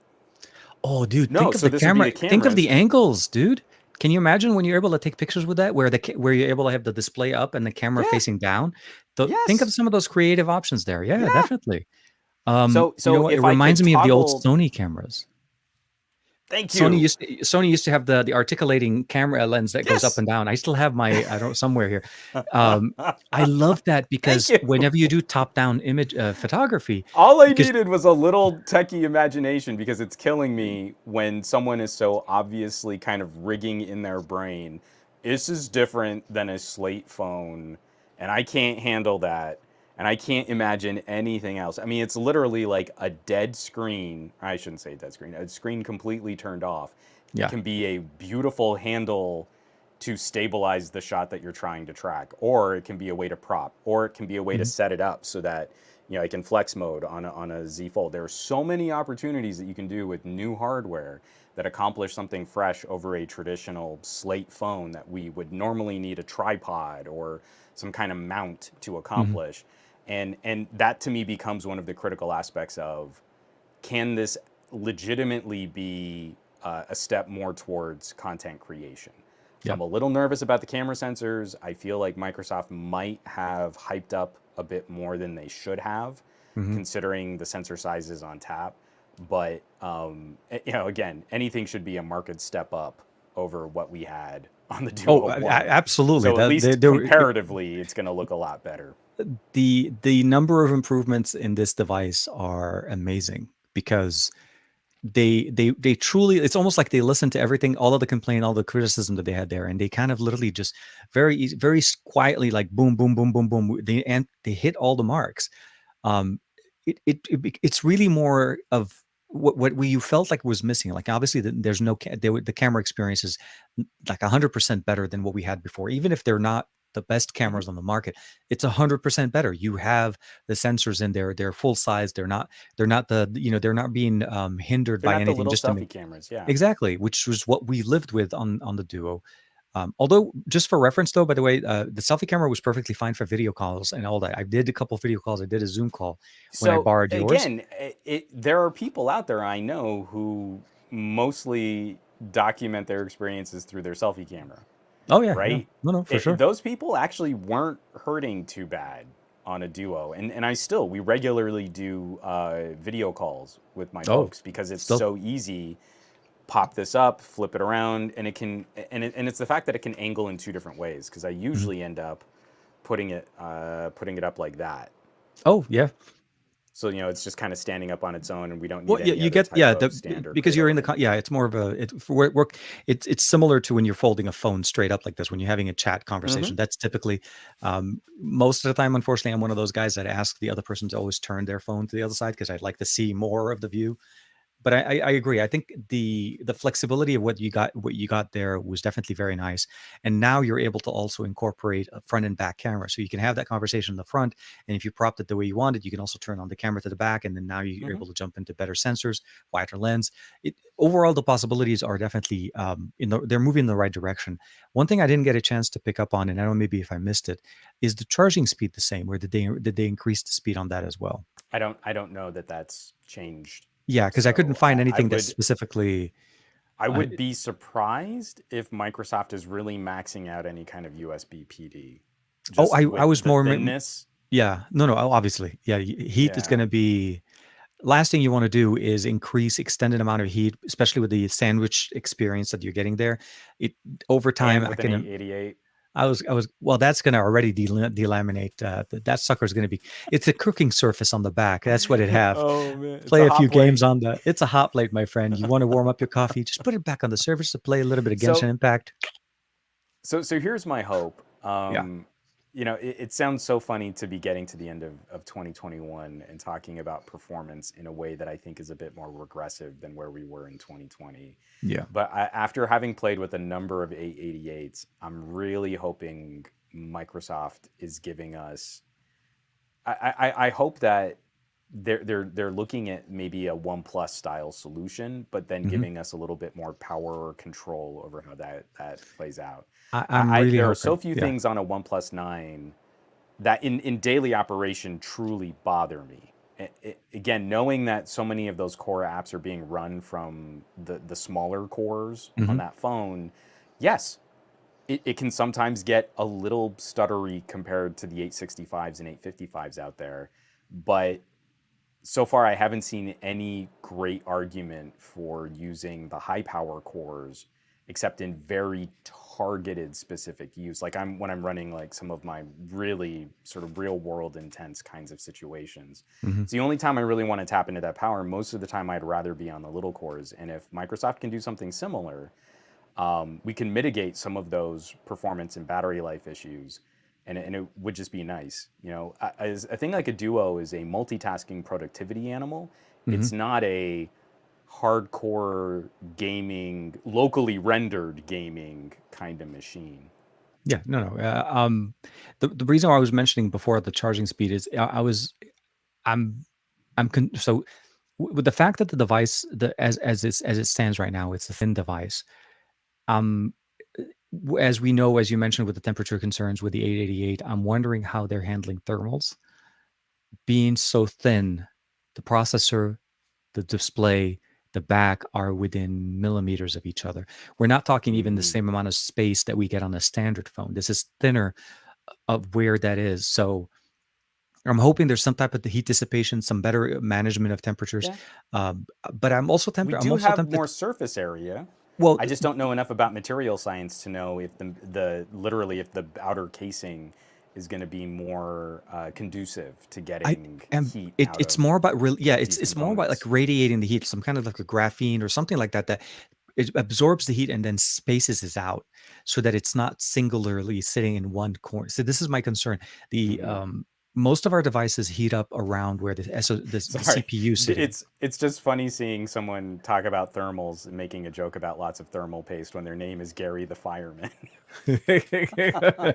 A: Oh, dude,
B: No,
A: think of
B: so
A: the
B: this would be
A: camera.
B: the
A: Think of the
B: cameras.
A: angles, dude. Can you imagine when you're able to take pictures with that, where where you're able to have the display up and the camera
B: Yeah.
A: facing down? Think of
B: Yes.
A: some of those creative options there. Yeah,
B: Yeah.
A: definitely. You know
B: So
A: what? It
B: if I
A: reminds
B: could
A: me of the old
B: toggle,
A: Sony cameras.
B: thank
A: Sony
B: you.
A: used to, Sony used to have the articulating camera lens that goes up
B: Yes.
A: and down. I still have my, I don't, somewhere here. Um, I love that
B: Thank
A: because
B: you.
A: whenever you do top down image photography,
B: All I
A: because
B: needed was a little techie imagination, because it's killing me when someone is so obviously kind of rigging in their brain. This is different than a slate phone, and I can't handle that. And I can't imagine anything else. I mean, it's literally like a dead screen. I shouldn't say dead screen, a screen completely turned off.
A: yeah.
B: Can be a beautiful handle to stabilize the shot that you're trying to track, or it can be a way to prop, or it can be a way to
A: Mhm.
B: set it up so that I can flex mode on a Z Fold. There are so many opportunities that you can do with new hardware that accomplish something fresh over a traditional slate phone that we would normally need a tripod or some kind of mount to
A: Mhm.
B: accomplish. And that to me becomes one of the critical aspects of, can this legitimately be a step more towards content creation?
A: Yeah.
B: I'm a little nervous about the camera sensors. I feel like Microsoft might have hyped up a bit more than they should have,
A: Hmm.
B: considering the sensor sizes on tap. But you know, again, anything should be a market step up over what we had on the
A: Oh,
B: Duo One.
A: absolutely.
B: So at
A: That
B: least
A: there were
B: comparatively, it's going to look a lot better.
A: the number of improvements in this device are amazing because they truly, it's almost like they listened to everything, all of the complaint, all the criticism that they had there, and they kind of literally just very easy, quietly, like boom boom boom boom boom, they hit all the marks. um it's really more of what you felt like was missing. Like obviously there's no the camera experience is like 100% better than what we had before, even if they're not the best
B: Hmm.
A: cameras on the market. It's 100% better. You have the sensors in there, they're full size, they're not they're not being hindered
B: They're
A: by
B: not the
A: anything
B: little
A: just to
B: selfie
A: make.
B: cameras, yeah.
A: Exactly, which was what we lived with on the Duo. Although, just for reference, though, by the way, the selfie camera was perfectly fine for video calls and all that. I did a couple video calls. I did a Zoom call when I
B: So
A: borrowed yours.
B: again, there are people out there I know who mostly document their experiences through their selfie camera,
A: Oh yeah, yeah,
B: right?
A: no, no, for sure.
B: Those people actually weren't hurting too bad on a Duo, and we regularly do video calls with my
A: Oh,
B: folks because it's
A: still,
B: so easy. Pop this up, flip it around, and it can, and it's the fact that it can angle in two different ways because I
A: mhm.
B: usually end up putting it up like that.
A: Oh yeah.
B: So, you know, it's just kind of standing up on its own, and we don't
A: Well,
B: need
A: yeah,
B: any
A: you
B: other
A: get,
B: type
A: yeah,
B: of standard
A: because you're in the
B: cradling.
A: yeah, it's more of a for work. It's similar to when you're folding a phone straight up like this when you're having a chat
B: Hmm.
A: conversation. That's typically, most of the time. Unfortunately, I'm one of those guys that ask the other person to always turn their phone to the other side because I'd like to see more of the view. But I agree. I think the flexibility of what you got there was definitely very nice. And now you're able to also incorporate a front and back camera, so you can have that conversation in the front. And if you propped it the way you wanted, you can also turn on the camera to the back, and then now you're
B: Hmm.
A: able to jump into better sensors, wider lens. Overall, the possibilities are definitely they're moving in the right direction. One thing I didn't get a chance to pick up on, and I don't know maybe if I missed it, is the charging speed the same, or did they increase the speed on that as well?
B: I don't know that that's changed.
A: Yeah, because I couldn't
B: So
A: find anything that specifically.
B: I
A: Uh,
B: would be surprised if Microsoft is really maxing out any kind of USB PD,
A: Oh,
B: just
A: I
B: with
A: was
B: the
A: more
B: thinness.
A: yeah. No, no, obviously. Yeah, heat is
B: Yeah,
A: gonna be last thing you wanna do is increase extended amount of heat, especially with the sandwich experience that you're getting there. It over time,
B: and
A: I
B: with an
A: can
B: 888.
A: well, that's gonna already delaminate, that sucker's gonna be it's a cooking surface on the back, that's what it have.
B: Oh man, it's
A: Play
B: a
A: a few
B: hot
A: games
B: plate.
A: on the it's a hot plate, my friend. You wanna warm up your coffee, just put it back on the surface to play a little bit of Genshin
B: So
A: Impact.
B: so here's my hope.
A: Yeah.
B: You know, it sounds so funny to be getting to the end of 2021 and talking about performance in a way that I think is a bit more regressive than where we were in 2020.
A: Yeah.
B: But after having played with a number of 888s, I'm really hoping Microsoft is giving us. I hope that they're looking at maybe a OnePlus style solution, but then
A: Mhm.
B: giving us a little bit more power or control over how that plays out.
A: I'm really
B: There are so
A: hoping.
B: few
A: Yeah.
B: things on a OnePlus 9 that in daily operation truly bother me. Again, knowing that so many of those core apps are being run from the smaller cores on
A: Mhm.
B: that phone, yes, it can sometimes get a little stuttery compared to the 865s and 855s out there. But so far, I haven't seen any great argument for using the high power cores, except in very targeted specific use. Like when I'm running like some of my really sort of real world intense kinds of situations.
A: Mhm.
B: It's the only time I really want to tap into that power. Most of the time, I'd rather be on the little cores. And if Microsoft can do something similar, we can mitigate some of those performance and battery life issues, and it would just be nice. You know, I think like a Duo is a multitasking productivity animal. It's
A: Mhm.
B: not a hardcore gaming, locally rendered gaming kind of machine.
A: Yeah, no, no. The reason why I was mentioning before the charging speed is I'm so with the fact that the device as it stands right now, it's a thin device. Um, as we know, as you mentioned, with the temperature concerns with the 888, I'm wondering how they're handling thermals being so thin. The processor, the display, the back are within millimeters of each other. We're not talking even the
B: Mm,
A: same amount of space that we get on a standard phone. This is thinner of where that is. So I'm hoping there's some type of the heat dissipation, some better management of temperatures.
B: yeah.
A: But I'm also
B: We
A: tempted. I'm
B: do
A: also
B: have
A: tempted.
B: more surface area.
A: Well,
B: I just don't know enough about material science to know if the literally if the outer casing is going to be more conducive to
A: I
B: getting
A: am.
B: heat out
A: It's
B: of
A: more about yeah.
B: these
A: It's more about like
B: components.
A: radiating the heat. Some kind of like a graphene or something like that that it absorbs the heat and then spaces it out so that it's not singularly sitting in one corner. So this is my concern. The
B: Hmm.
A: most of our devices heat up around where the
B: Sorry,
A: CPU is sitting.
B: it's just funny seeing someone talk about thermals and making a joke about lots of thermal paste when their name is Gary the Fireman.
A: Yeah.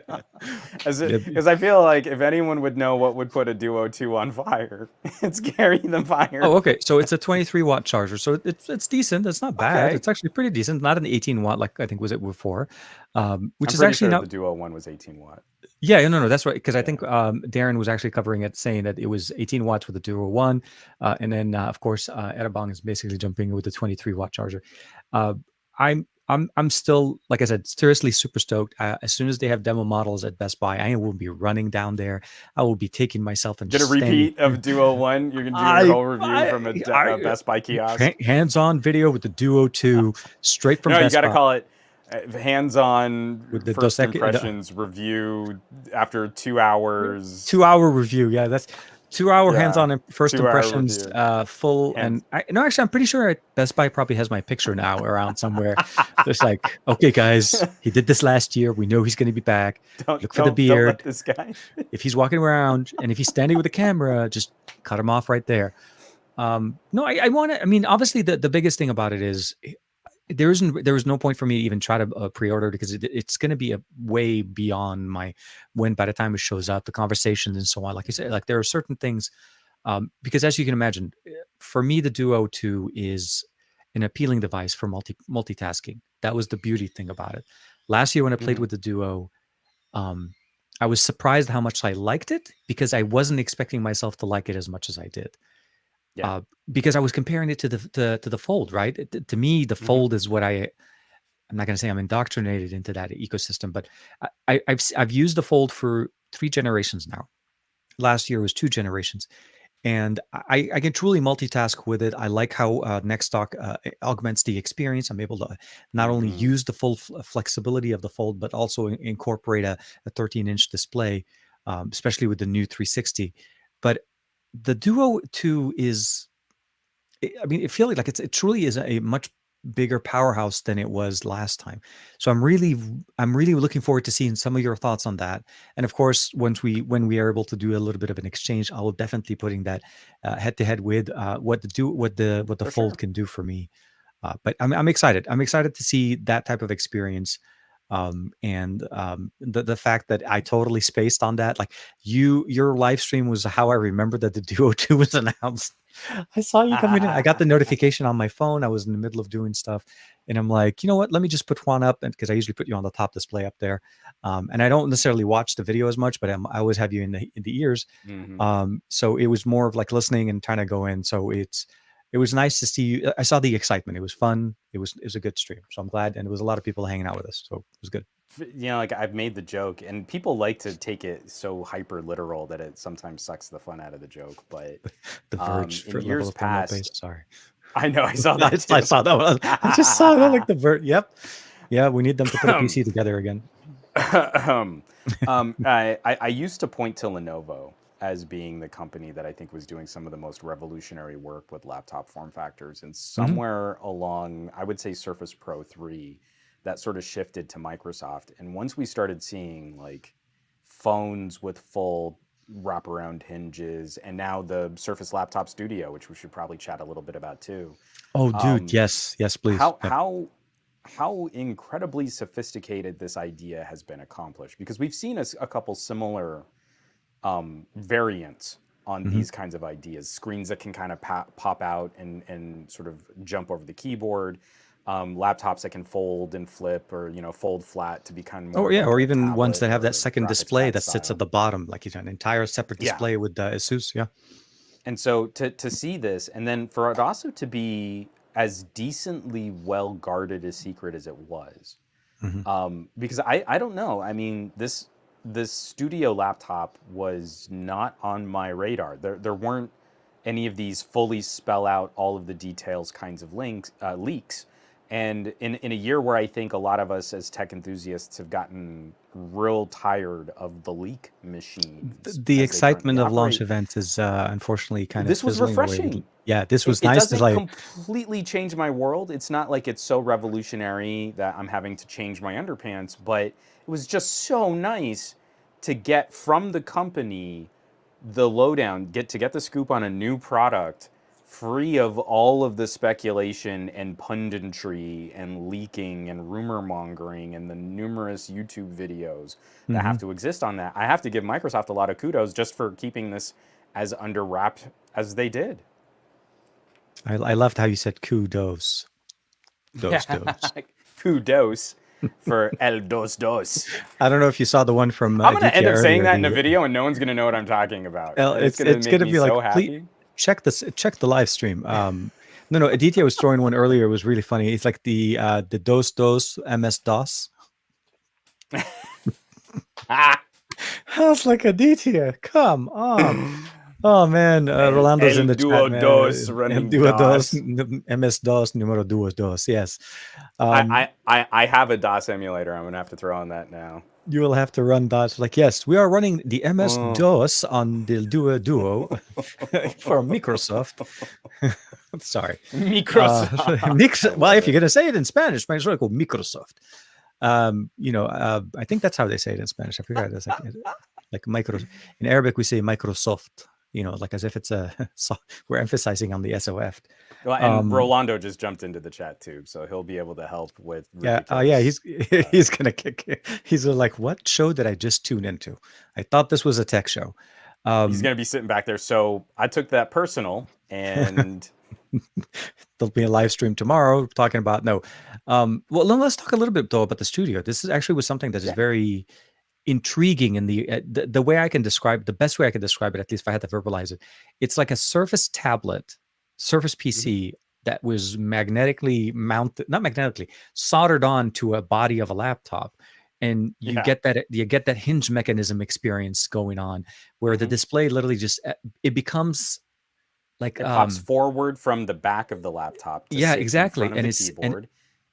B: Because I feel like if anyone would know what would put a Duo 2 on fire, it's Gary the
A: Oh,
B: Fireman.
A: okay. So it's a 23-watt charger. So it's decent. It's not bad.
B: Okay.
A: It's actually pretty decent. Not an 18-watt like I think was it before, which
B: I'm
A: is
B: pretty
A: actually
B: sure
A: not.
B: the Duo 1 was 18 watt.
A: Yeah, no, that's right. Because I think
B: Yeah.
A: Darren was actually covering it, saying that it was 18 watts with the Duo One, and then of course Etabong is basically jumping with the 23-watt charger. Uh, I'm still, like I said, seriously super stoked. As soon as they have demo models at Best Buy, I will be running down there. I will be taking myself and
B: Get a
A: just standing.
B: repeat of Duo 1. You're doing your
A: I
B: whole review
A: I
B: from a
A: I
B: Best Buy kiosk.
A: hands-on video with the Duo Two straight from
B: No, you
A: Best
B: got to
A: Buy
B: call it hands-on
A: with the
B: first impressions review after 2 hours.
A: 2 hour review. Yeah, that's 2 hour
B: Yeah,
A: hands-on first
B: 2 hour
A: impressions,
B: review.
A: full.
B: Hands.
A: And I no, actually, I'm pretty sure Best Buy probably has my picture now around somewhere. It's like, okay, guys, he did this last year. We know he's going to be back.
B: Don't
A: Look for the
B: don't don't let
A: beard.
B: this guy.
A: If he's walking around and if he's standing with a camera, just cut him off right there. No, I want to. I mean, obviously, the biggest thing about it is there was no point for me to even try to pre-order because it's going to be a way beyond my when by the time it shows up the conversations and so on. Like I said, like there are certain things because as you can imagine, for me the Duo 2 is an appealing device for multitasking. That was the beauty thing about it. Last year when I played
B: Mhm.
A: with the Duo, um, I was surprised how much I liked it because I wasn't expecting myself to like it as much as I did.
B: Yeah.
A: uh, because I was comparing it to the Fold, right? To me, the
B: Hmm.
A: Fold is what I'm not going to say I'm indoctrinated into that ecosystem, but I've used the Fold for 3 generations now. Last year was 2 generations, and I can truly multitask with it. I like how Nextdock augments the experience. I'm able to not only
B: Hmm.
A: use the full flexibility of the Fold, but also incorporate a 13-inch display, especially with the new 360. But the Duo 2 is I mean, it feels like it truly is a much bigger powerhouse than it was last time. So I'm really looking forward to seeing some of your thoughts on that. And of course, when we are able to do a little bit of an exchange, I will definitely putting that head to head with what the
B: For
A: Fold
B: sure.
A: can do for me. But I'm excited. I'm excited to see that type of experience. And the fact that I totally spaced on that, like your live stream was how I remember that the Duo 2 was announced. I saw you coming in. I got the notification on my phone. I was in the middle of doing stuff, and I'm like, you know what? Let me just put Juan up, and because I usually put you on the top display up there, and I don't necessarily watch the video as much, but I always have you in the ears.
B: Hmm.
A: So it was more of like listening and trying to go in. So it was nice to see you. I saw the excitement. It was fun. It was a good stream. So I'm glad, and there was a lot of people hanging out with us. So it was good.
B: Like I've made the joke, and people like to take it so hyper literal that it sometimes sucks the fun out of the joke. But
A: The Verge
B: in
A: for level
B: years
A: of thermal
B: past,
A: paste. Sorry.
B: I know I saw that
A: I
B: too.
A: saw that one. I just saw that like the Verge. Yep. Yeah, we need them to put a PC together again.
B: I used to point to Lenovo as being the company that I think was doing some of the most revolutionary work with laptop form factors. And
A: Hmm.
B: somewhere along, I would say Surface Pro 3, that sort of shifted to Microsoft. And once we started seeing like phones with full wraparound hinges, and now the Surface Laptop Studio, which we should probably chat a little bit about too.
A: Oh, dude.
B: Um,
A: Yes. Yes, please.
B: how
A: Yep.
B: how how incredibly sophisticated this idea has been accomplished, because we've seen a couple similar variants on
A: Hmm.
B: these kinds of ideas, screens that can kind of pop out and sort of jump over the keyboard, laptops that can fold and flip, or fold flat to become more
A: Oh,
B: of
A: yeah.
B: like
A: Or
B: a
A: even ones
B: tablet
A: that have that
B: or
A: second
B: graphics
A: display
B: pad
A: that sits at
B: style.
A: the bottom, like you an entire separate
B: Yeah.
A: display with Asus. Yeah.
B: And so to see this, and then for it also to be, as decently well guarded a secret as it was.
A: Hmm.
B: Because I don't know. I mean, this studio laptop was not on my radar. There weren't any of these fully spell out all of the details kinds of leaks. And in a year where I think a lot of us as tech enthusiasts have gotten real tired of the leak machines
A: The
B: as they currently
A: excitement of launch
B: operate,
A: events is unfortunately kind of
B: this was
A: fizzling away.
B: refreshing.
A: Yeah, this was
B: It
A: nice. It's
B: doesn't
A: like,
B: completely change my world. It's not like it's so revolutionary that I'm having to change my underpants, but it was just so nice to get from the company the lowdown, get the scoop on a new product, free of all of the speculation and punditry and leaking and rumor mongering and the numerous YouTube videos that
A: hmm.
B: have to exist on that. I have to give Microsoft a lot of kudos just for keeping this as under wrap as they did.
A: I loved how you said kudos,
B: Yeah,
A: dos.
B: kudos for el dos dos.
A: I don't know if you saw the one from
B: I'm gonna end
A: Aditya
B: up saying
A: earlier.
B: that in a
A: The
B: video, and no one's gonna know what I'm talking about, and it's gonna
A: it's
B: make
A: gonna
B: me
A: be like,
B: so
A: please
B: happy.
A: check the live stream. No, Aditya was throwing one earlier. It was really funny. It's like the dos MS DOS.
B: Ah,
A: I was like, Aditya, come on. Oh man, Rolando's in
B: el
A: the chat,
B: duo dos
A: man. El
B: running
A: Duo dos,
B: DOS.
A: MS DOS, número dos. Yes. Um,
B: I have a DOS emulator. I'm gonna have to throw on that now.
A: you will have to run DOS. Like, yes, we are running the MS
B: Oh.
A: DOS on the Duo for Microsoft. Sorry.
B: Microsoft.
A: Well, if you're gonna say it in Spanish, might as well go Microsoft. I think that's how they say it in Spanish. I forgot. It's like micro. In Arabic, we say Microsoft. Like as if it's we're emphasizing on the SOF.
B: Well, and Rolando just jumped into the chat too, so he'll be able to help with ridiculous.
A: Yeah. He's gonna kick it. He's like, what show did I just tune into? I thought this was a tech show.
B: He's gonna be sitting back there. So I took that personal, and
A: there'll be a live stream tomorrow talking about no. Well, let's talk a little bit though about the studio. This is actually was something that is very intriguing in the way I can describe the best way I can describe it, at least if I had to verbalize it. It's like a Surface tablet, Surface PC that was magnetically mounted, not magnetically, soldered on to a body of a laptop. And you get that hinge mechanism experience going on where the display literally just it becomes like
B: it pops forward from the back of the laptop to sit
A: exactly.
B: in front of the keyboard.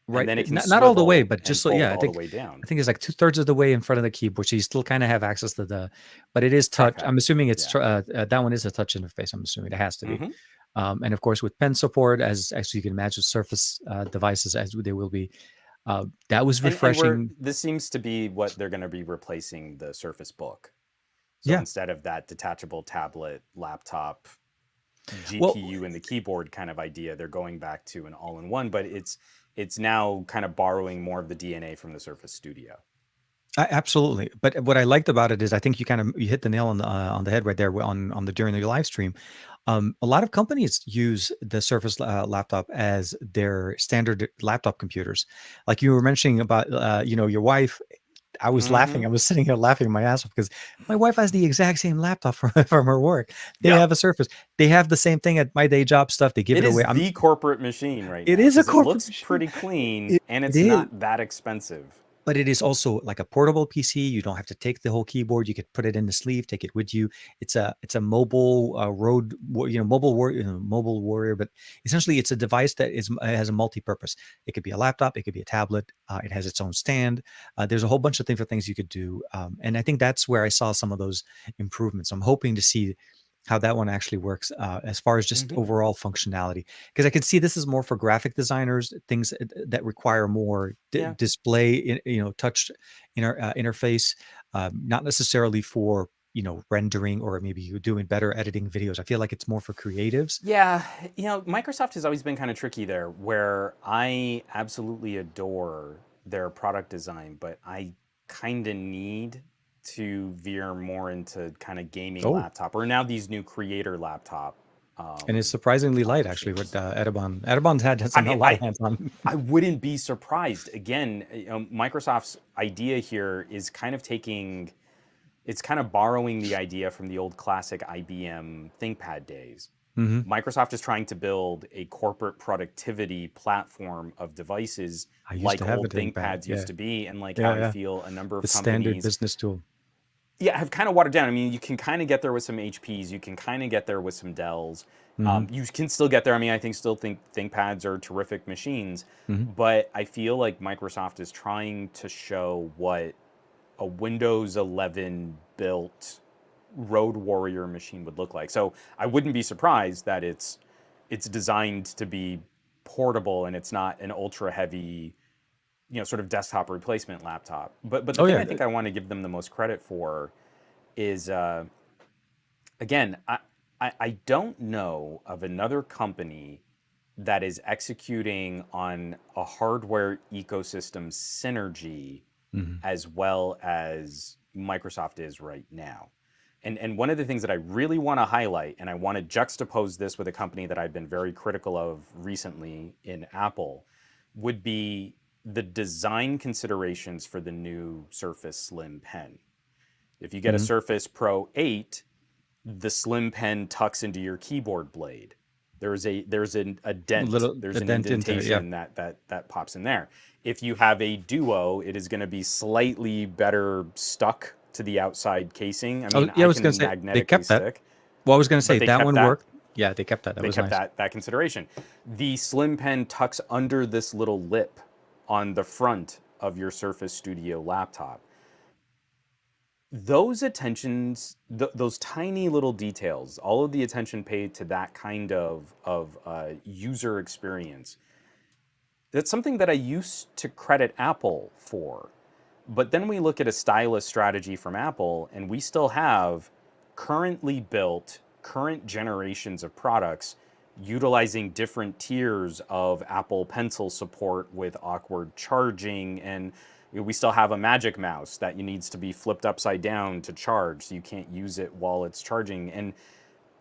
A: Right,
B: and then it can
A: not all the way,
B: swivel
A: but just so
B: and
A: yeah,
B: fold all the way down.
A: I think it's like 2/3 of the way in front of the keyboard, so you still kind of have access to but it is touch.
B: Trackpad.
A: I'm assuming it's that one is a touch interface. I'm assuming it has to be, and of course with pen support, as you can imagine, Surface devices as they will be. That was refreshing.
B: And this seems to be what they're going to be replacing the Surface Book. So instead of that detachable tablet, laptop, GPU, and the keyboard kind of idea, they're going back to an all-in-one, but it's now kind of borrowing more of the DNA from the Surface Studio.
A: Absolutely, but what I liked about it is I think you hit the nail on the head right there on the during the live stream. A lot of companies use the Surface laptop as their standard laptop computers. Like you were mentioning about your wife. I was laughing. I was sitting here laughing my ass off because my wife has the exact same laptop from her work. They have a Surface. They have the same thing at my day job stuff. They give it away.
B: It is the corporate machine right now.
A: It is a corporate
B: machine. It looks
A: machine.
B: pretty clean, and it's not that expensive.
A: But it is also like a portable PC. You don't have to take the whole keyboard. You could put it in the sleeve, take it with you. It's a mobile mobile warrior. But essentially, it's a device that has a multi-purpose. It could be a laptop. It could be a tablet. It has its own stand. There's a whole bunch of different things you could do. And I think that's where I saw some of those improvements. I'm hoping to see how that one actually works as far as just overall functionality, because I can see this is more for graphic designers, things that require more display, touch interface, not necessarily for rendering or maybe you doing better editing videos. I feel like it's more for creatives.
B: Yeah, Microsoft has always been kind of tricky there, where I absolutely adore their product design, but I kind of need to veer more into kind of gaming laptop, or now these new creator laptop.
A: And it's surprisingly light, actually, with Edibon. Edibon's had a lot of hands on.
B: I wouldn't be surprised. Again, Microsoft's idea here is kind of it's kind of borrowing the idea from the old classic IBM ThinkPad days,
A: Hmm.
B: Microsoft is trying to build a corporate productivity platform of devices
A: I used to
B: like
A: have a
B: old
A: ThinkPad.
B: ThinkPads used
A: Yeah,
B: to be, and like how
A: yeah,
B: I
A: yeah.
B: feel a number
A: The
B: of
A: standard
B: companies,
A: business tool.
B: yeah, have kind of watered down. I mean, you can kind of get there with some HPs, you can kind of get there with some Dells.
A: Hmm.
B: You can still get there. I mean, I think still think ThinkPads are terrific machines,
A: Hmm.
B: but I feel like Microsoft is trying to show what a Windows 11 built Road Warrior machine would look like. So I wouldn't be surprised that it's designed to be portable and it's not an ultra heavy, sort of desktop replacement laptop. But the
A: Oh
B: thing
A: yeah.
B: I think I want to give them the most credit for is again, I don't know of another company that is executing on a hardware ecosystem synergy
A: Hmm.
B: as well as Microsoft is right now. And one of the things that I really want to highlight, and I want to juxtapose this with a company that I've been very critical of recently in Apple, would be the design considerations for the new Surface Slim Pen. If you get a
A: Hmm.
B: Surface Pro 8, the Slim Pen tucks into your keyboard blade. There's a dent.
A: Little a
B: There's an
A: dent into it. Yeah.
B: indentation that pops in there. If you have a Duo, it is going to be slightly better stuck to the outside casing. I
A: Oh
B: mean,
A: yeah. I
B: I
A: was gonna
B: can
A: say they
B: magnetically
A: kept that.
B: stick,
A: Well, I was gonna say
B: but they
A: that
B: kept
A: one
B: that.
A: worked. Yeah, they kept that. That
B: They
A: was
B: kept
A: nice.
B: that consideration. The Slim Pen tucks under this little lip on the front of your Surface Studio laptop. Those attentions, those tiny little details, all of the attention paid to that kind of user experience, that's something that I used to credit Apple for. But then we look at a stylus strategy from Apple, and we still have currently built, current generations of products utilizing different tiers of Apple Pencil support with awkward charging. And we still have a Magic Mouse that needs to be flipped upside down to charge, so you can't use it while it's charging. And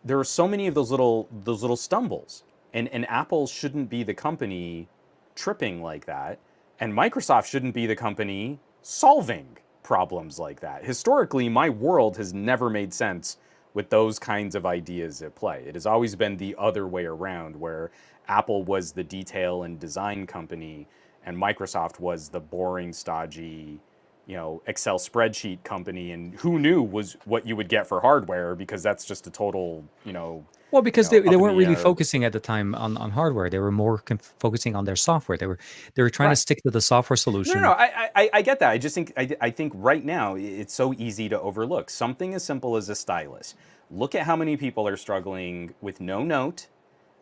B: there are so many of those little stumbles, and Apple shouldn't be the company tripping like that, and Microsoft shouldn't be the company solving problems like that. Historically, my world has never made sense with those kinds of ideas at play. It has always been the other way around, where Apple was the detail and design company and Microsoft was the boring, stodgy, Excel spreadsheet company, and who knew was what you would get for hardware, because that's just a total,
A: Well, because they
B: up in
A: weren't
B: the
A: really
B: air.
A: focusing at the time on hardware. They were more focusing on their software. They were trying to
B: Right.
A: stick to the software
B: No,
A: solution.
B: I get that. I just think I think right now it's so easy to overlook something as simple as a stylus. Look at how many people are struggling with no note,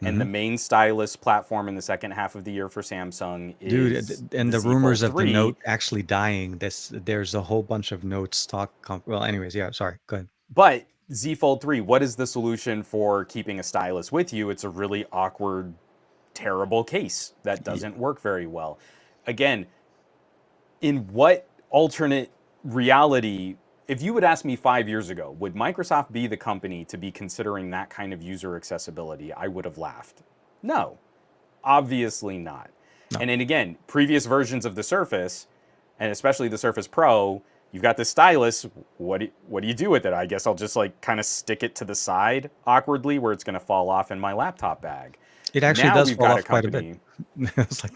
B: and the
A: Hmm.
B: main stylus platform in the second half of the year for Samsung
A: Dude,
B: is
A: and
B: the
A: the
B: Z Fold
A: rumors of the
B: 3.
A: Note actually dying. There's a whole bunch of Note stock. Well, anyways, yeah. Sorry. Go ahead.
B: But Z Fold 3, what is the solution for keeping a stylus with you? It's a really awkward, terrible case that
A: Y-
B: doesn't work very well. Again, in what alternate reality, if you would ask me 5 years ago, would Microsoft be the company to be considering that kind of user accessibility? I would have laughed. No, obviously not.
A: No.
B: And then again, previous versions of the Surface, and especially the Surface Pro, you've got the stylus. What do you do with it? I guess I'll just like kind of stick it to the side awkwardly where it's going to fall off in my laptop bag.
A: It actually
B: Now
A: does
B: we've
A: fall
B: got a
A: off quite a bit.
B: company.
A: It's like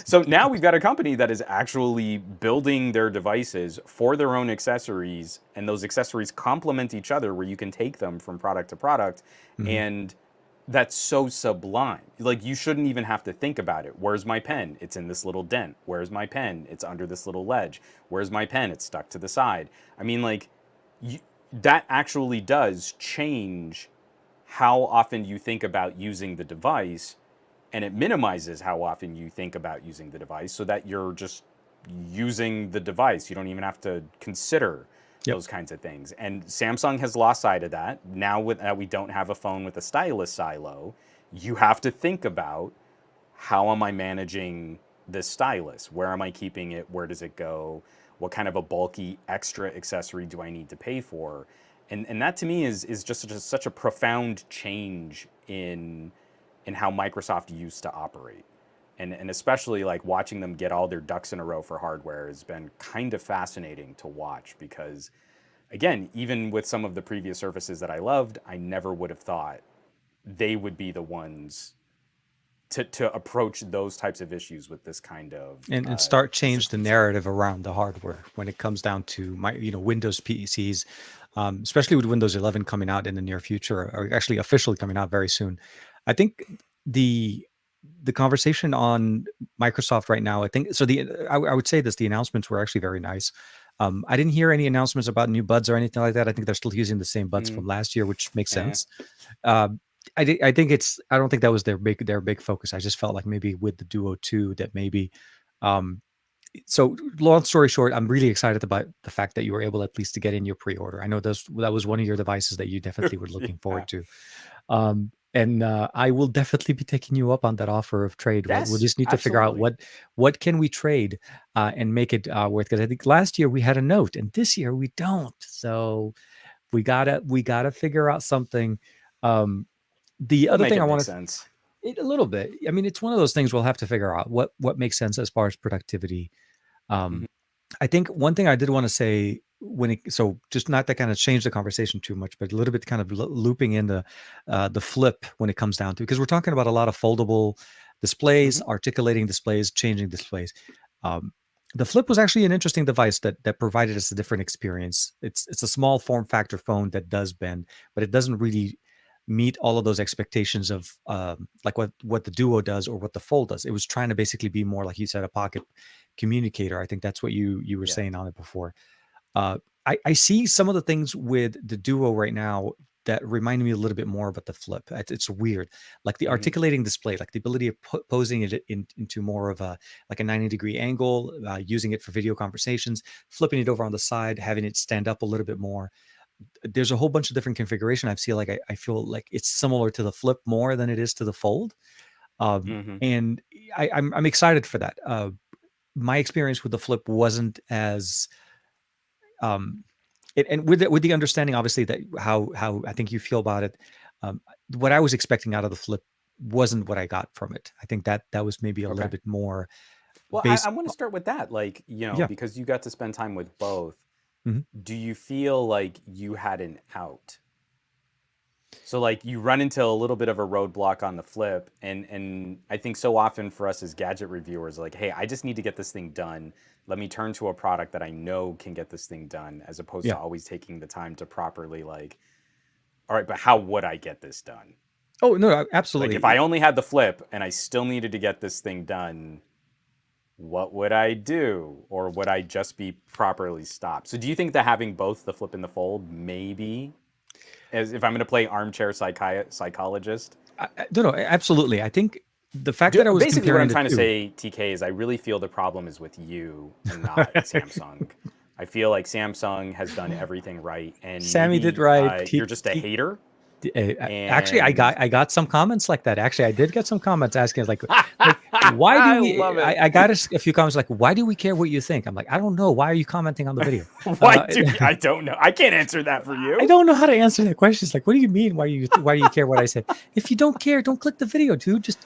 B: So now we've got a company that is actually building their devices for their own accessories, and those accessories complement each other where you can take them from product to product.
A: Mhm.
B: And that's so sublime. Like, you shouldn't even have to think about it. Where's my pen? It's in this little dent. Where's my pen? It's under this little ledge. Where's my pen? It's stuck to the side. I mean, like, you, that actually does change how often you think about using the device, and it minimizes how often you think about using the device, so that you're just using the device. You don't even have to consider
A: Yep.
B: those kinds of things. And Samsung has lost sight of that. Now with that we don't have a phone with a stylus silo, you have to think about, how am I managing this stylus? Where am I keeping it? Where does it go? What kind of a bulky extra accessory do I need to pay for? And that to me is just such a profound change in how Microsoft used to operate. And especially like watching them get all their ducks in a row for hardware has been kind of fascinating to watch, because again, even with some of the previous Surfaces that I loved, I never would have thought they would be the ones to approach those types of issues with this kind of
A: and start change the
B: consistency.
A: narrative around the hardware when it comes down to my Windows PCs, especially with Windows 11 coming out in the near future, or actually officially coming out very soon. I think the the conversation on Microsoft right now, I think so. I would say this: the announcements were actually very nice. I didn't hear any announcements about new buds or anything like that. I think they're still using the same buds
B: Mm,
A: from last year, which makes
B: eh.
A: sense. Um, I think it's. I don't think that was their big focus. I just felt like maybe with the Duo 2 that maybe. Um, so long story short, I'm really excited about the fact that you were able at least to get in your pre-order. I know that was one of your devices that you definitely were looking
B: Yeah.
A: forward to. And I will definitely be taking you up on that offer of trade. We'll
B: Yes,
A: just need to figure out
B: absolutely.
A: what can we trade and make it worth. Because I think last year we had a note, and this year we don't. So we gotta figure out something. Um, the
B: We'll
A: other
B: make
A: thing I
B: it make
A: want to
B: sense.
A: a little bit. I mean, it's one of those things we'll have to figure out what makes sense as far as productivity.
B: Mhm,
A: Um, I think one thing I did want to say so just not to kind of change the conversation too much, but a little bit kind of looping in the flip when it comes down to, because we're talking about a lot of foldable displays,
B: mhm,
A: articulating displays, changing displays. Um, the flip was actually an interesting device that provided us a different experience. It's a small form factor phone that does bend, but it doesn't really meet all of those expectations of like what the Duo does or what the Fold does. It was trying to basically be more like you said, a pocket communicator. I think that's what you were
B: yeah,
A: saying on it before. I see some of the things with the Duo right now that remind me a little bit more about the Flip. It's weird, like the
B: mhm,
A: articulating display, like the ability of posing it into more of a like a 90-degree angle, using it for video conversations, flipping it over on the side, having it stand up a little bit more. There's a whole bunch of different configuration. I feel like it's similar to the Flip more than it is to the Fold,
B: mhm,
A: and I'm excited for that. My experience with the Flip wasn't as um, and with the understanding, obviously, that how I think you feel about it. Um, what I was expecting out of the Flip wasn't what I got from it. I think that was maybe a little
B: okay.
A: bit more
B: Well, I
A: based.
B: want to start with that. Like,
A: Yeah.
B: because you got to spend time with both,
A: Mhm.
B: do you feel like you had an out? So like you run into a little bit of a roadblock on the flip, and I think so often for us as gadget reviewers, like, hey, I just need to get this thing done. Let me turn to a product that I know can get this thing done, as opposed to
A: Yeah.
B: always taking the time to properly like, all right, but how would I get this done?
A: Oh no,
B: Like if I
A: absolutely.
B: only had the flip and I still needed to get this thing done, what would I do? Or would I just be properly stopped? So do you think that having both the flip and the fold, maybe, as if I'm going to play armchair psychologist,
A: No, no, absolutely. I think the fact that I was
B: basically what
A: comparing
B: I'm
A: the
B: trying to
A: two.
B: say, TK, is I really feel the problem is with you and not Samsung. I feel like Samsung has done everything right, and
A: Sammy did
B: maybe
A: right.
B: you're just a hater.
A: Actually, I
B: And
A: got some comments like that. Actually, I did get some comments asking like why do
B: I
A: we?
B: love it.
A: I got a few comments like, why do we care what you think? I'm like, I don't know. Why are you commenting on the video?
B: Why
A: Uh,
B: do I don't know? I can't answer that for
A: I
B: you.
A: don't know how to answer that question. It's like, what do you mean? Why do you care what I say? If you don't care, don't click the video, dude. Just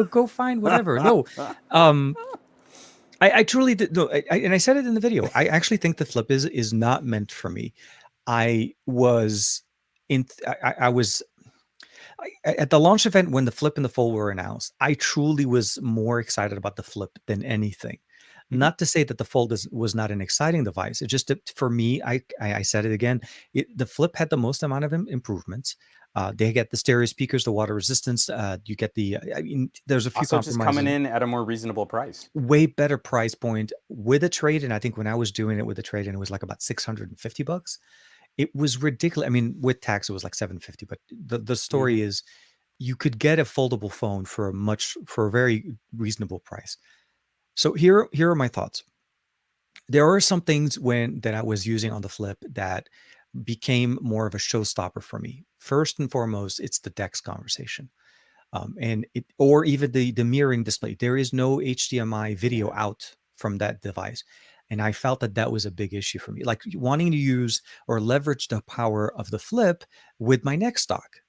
A: go find whatever. No, um, I truly did. No, and I said it in the video. I actually think the flip is not meant for me. I was in. I was at the launch event when the flip and the fold were announced. I truly was more excited about the flip than anything.
B: Mhm.
A: Not to say that the fold was not an exciting device. It just that for me, I said it again. The flip had the most amount of improvements. They get the stereo speakers, the water resistance. You get the. I mean, there's a few
B: Also, just coming
A: compromises.
B: in at a more reasonable price.
A: Way better price point with a trade, and I think when I was doing it with a trade, and it was like about $650. It was ridiculous. I mean, with tax, it was like 750. But the
B: Hmm.
A: story is you could get a foldable phone for a very reasonable price. So here are my thoughts. There are some things when that I was using on the flip that became more of a showstopper for me. First and foremost, it's the DeX conversation. And it or even the mirroring display. There is no HDMI video
B: Yeah.
A: out from that device. And I felt that that was a big issue for me, like wanting to use or leverage the power of the flip with my neck stock,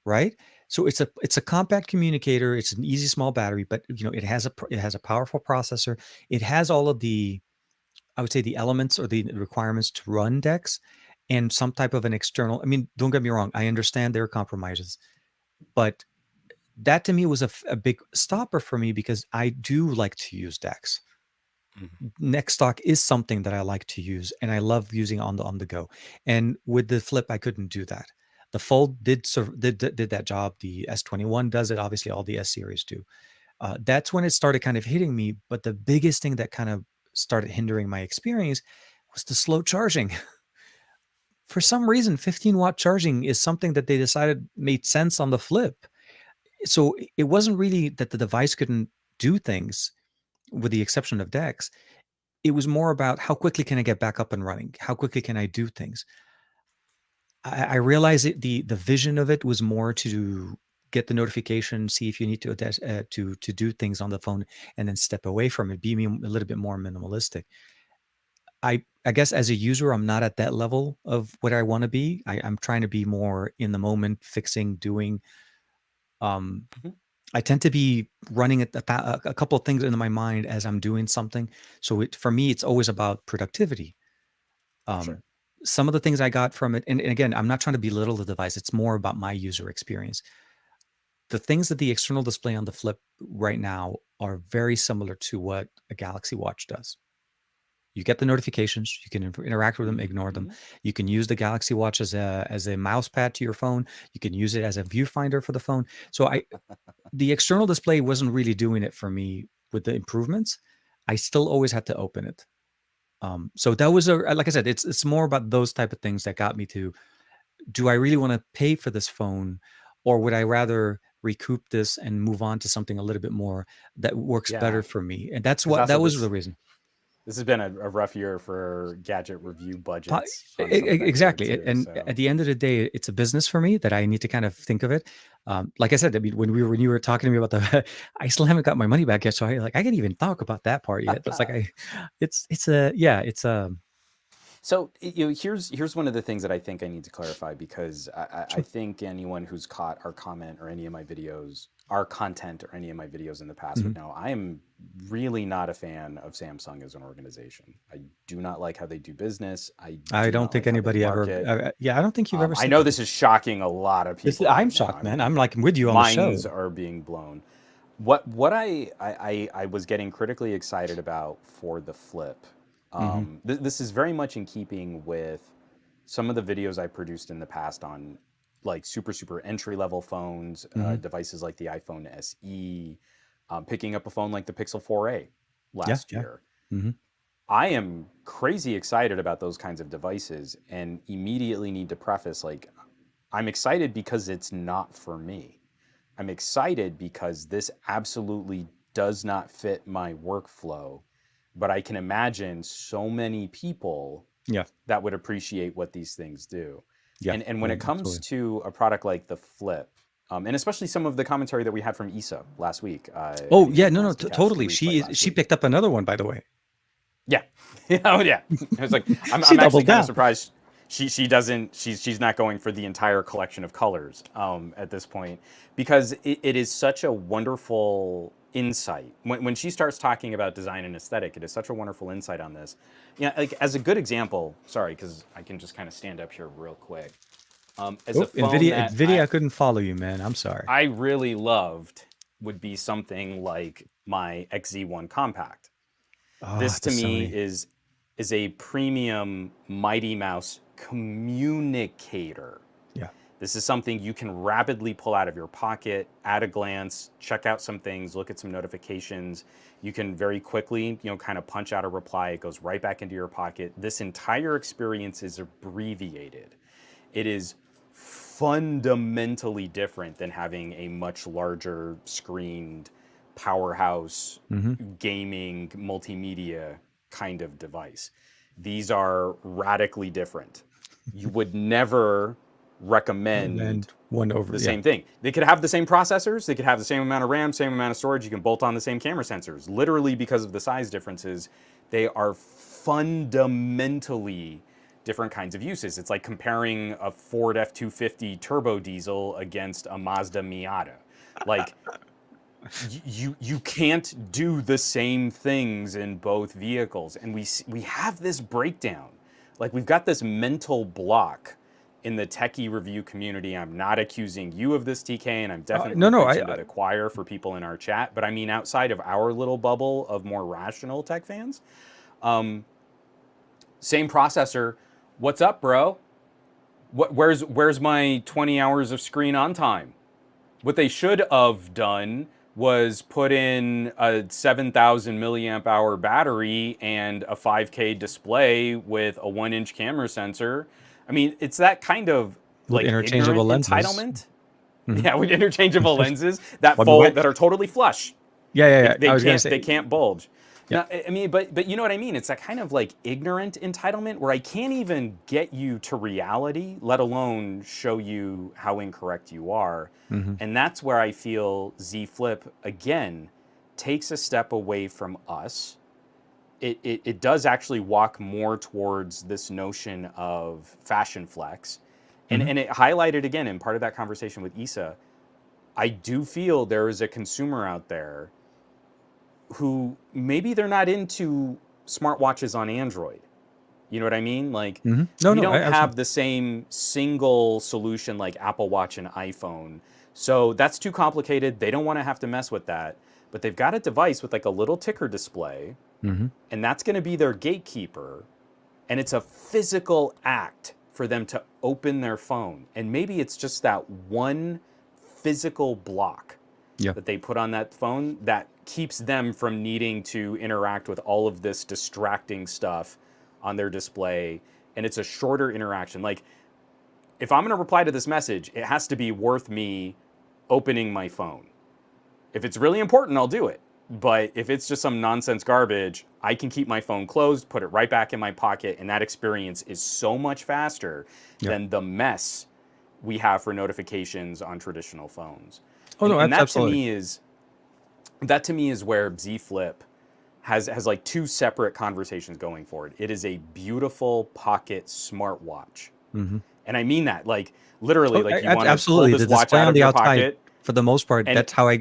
A: right? So it's a compact communicator. It's an easy small battery, but it has a powerful processor. It has all of the, I would say, the elements or the requirements to run DeX and some type of an external. I mean, don't get me wrong. I understand there are compromises. But that to me was a big stopper for me because I do like to use DeX.
B: Mhm.
A: Next stock is something that I like to use, and I love using on the go. And with the Flip, I couldn't do that. The Fold did that job. The S21 does it. Obviously, all the S series do. That's when it started kind of hitting me. But the biggest thing that kind of started hindering my experience was the slow charging. For some reason, 15-watt charging is something that they decided made sense on the Flip. So it wasn't really that the device couldn't do things, with the exception of DeX. It was more about how quickly can I get back up and running? How quickly can I do things? I realized the vision of it was more to get the notification, see if you need to to do things on the phone, and then step away from it, be a little bit more minimalistic. I guess as a user, I'm not at that level of what I want to be. I'm trying to be more in the moment, fixing, doing. Um,
B: Mhm.
A: I tend to be running a couple of things into my mind as I'm doing something. So for me, it's always about productivity.
B: Sure.
A: Um, some of the things I got from it, and again, I'm not trying to belittle the device. It's more about my user experience. The things that the external display on the Flip right now are very similar to what a Galaxy Watch does. You get the notifications, you can interact with them, ignore them.
B: Mhm.
A: You can use the Galaxy Watch as a mouse pad to your phone. You can use it as a viewfinder for the phone. So the external display wasn't really doing it for me with the improvements. I still always had to open it. So that was like I said, it's more about those type of things that got me to, do I really want to pay for this phone, or would I rather recoup this and move on to something a little bit more that works better
B: Yeah,
A: for me? And
B: because also
A: that was the
B: this
A: reason.
B: this has been a rough year for gadget review
A: Po-
B: budgets on some things here
A: Exactly.
B: too.
A: And
B: So
A: at the end of the day, it's a business for me that I need to kind of think of it. Like I said, I mean, when you were talking to me about the, I still haven't got my money back yet. So I can't even talk about that part yet. It's like, it's a, yeah, it's a,
B: here's one of the things that I think I need to clarify because I
A: sure.
B: think anyone who's caught our comment or any of my videos, our content or any of my videos in the past would
A: Mhm.
B: know I am really not a fan of Samsung as an organization. I do not like how they do business. I
A: I
B: do
A: don't
B: not
A: think
B: like how they
A: anybody ever,
B: market.
A: yeah, I don't think you've ever
B: I
A: said
B: know
A: that.
B: this is shocking a lot of people
A: I'm
B: right now.
A: shocked, man. I'm like with you on the show.
B: Minds are being blown. What I was getting critically excited about for the Flip.
A: Hmm.
B: This is very much in keeping with some of the videos I produced in the past on like super entry level phones,
A: Hmm.
B: devices like the iPhone SE, picking up a phone like the Pixel 4a
A: Yeah.
B: last
A: Yeah.
B: year.
A: Hmm.
B: I am crazy excited about those kinds of devices and immediately need to preface like I'm excited because it's not for me. I'm excited because this absolutely does not fit my workflow, but I can imagine so many people
A: Yeah.
B: that would appreciate what these things do.
A: Yeah.
B: And when
A: Yeah.
B: it comes
A: Absolutely.
B: to a product like the Flip, and especially some of the commentary that we had from Isa last week,
A: Oh yeah.
B: anyone who
A: No, no,
B: wants to catch the
A: totally.
B: replay last
A: She
B: week.
A: picked up another one, by the way.
B: Yeah, oh yeah. I was like,
A: She
B: I'm actually
A: doubled
B: kind of
A: down.
B: surprised she doesn't she's not going for the entire collection of colors at this point because it is such a wonderful insight when she starts talking about design and aesthetic. It is such a wonderful insight on this. Yeah, like as a good example. Sorry, because I can just kind of stand up here real quick. As a
A: Oh,
B: phone that
A: Nvidia, I couldn't follow you, man. I'm sorry.
B: I really loved would be something like my XZ1 Compact.
A: Oh,
B: This
A: the
B: to me
A: Sony.
B: is a premium Mighty Mouse communicator.
A: Yeah.
B: This is something you can rapidly pull out of your pocket at a glance, check out some things, look at some notifications. You can very quickly, kind of punch out a reply. It goes right back into your pocket. This entire experience is abbreviated. It is fundamentally different than having a much larger screened powerhouse
A: Hmm.
B: gaming multimedia kind of device. These are radically different. You would never recommend
A: And one over.
B: the
A: Yeah.
B: same thing. They could have the same processors, they could have the same amount of RAM, same amount of storage. You can bolt on the same camera sensors. Literally, because of the size differences, they are fundamentally different kinds of uses. It's like comparing a Ford F-250 turbo diesel against a Mazda Miata. Like you can't do the same things in both vehicles, and we have this breakdown. Like we've got this mental block in the techie review community. I'm not accusing you of this, TK, and I'm
A: No,
B: definitely
A: no,
B: preaching to the choir for people in our chat. But I mean, outside of our little bubble of more rational tech fans, same processor. What's up, bro? Where's my 20 hours of screen on time? What they should have done was put in a 7,000 milliamp hour battery and a 5K display with a 1-inch camera sensor. I mean, it's that kind of
A: with
B: like
A: interchangeable
B: ignorant
A: lenses.
B: entitlement.
A: Mhm.
B: Yeah, with interchangeable lenses that
A: I mean,
B: fold that are totally flush.
A: yeah, yeah,
B: They,
A: yeah.
B: they
A: I was gonna
B: can't they
A: say,
B: can't bulge.
A: yeah.
B: Now, I mean, but you know what I mean? It's that kind of like ignorant entitlement where I can't even get you to reality, let alone show you how incorrect you are.
A: Hmm.
B: And that's where I feel Z Flip again takes a step away from us. It does actually walk more towards this notion of fashion flex.
A: Hmm.
B: And it highlighted again in part of that conversation with Issa. I do feel there is a consumer out there who maybe they're not into smartwatches on Android. You know what I mean? Like,
A: Hmm. No,
B: we
A: no,
B: don't
A: absolutely.
B: have the same single solution like Apple Watch and iPhone. So that's too complicated. They don't want to have to mess with that. But they've got a device with like a little ticker display,
A: Hmm.
B: and that's going to be their gatekeeper. And it's a physical act for them to open their phone. And maybe it's just that one physical block
A: Yeah.
B: that they put on that phone that keeps them from needing to interact with all of this distracting stuff on their display. And it's a shorter interaction. Like, if I'm going to reply to this message, it has to be worth me opening my phone. If it's really important, I'll do it. But if it's just some nonsense garbage, I can keep my phone closed, put it right back in my pocket, and that experience is so much faster
A: Yeah.
B: than the mess we have for notifications on traditional phones.
A: Oh no,
B: And
A: absolutely.
B: that to me is where Z Flip has like two separate conversations going forward. It is a beautiful pocket smartwatch.
A: Hmm.
B: And I mean that, like literally,
A: Oh,
B: like you want to pull
A: absolutely.
B: this
A: The
B: watch
A: display
B: out
A: on
B: of
A: the
B: your
A: outside,
B: pocket
A: for the most part,
B: and
A: that's how I.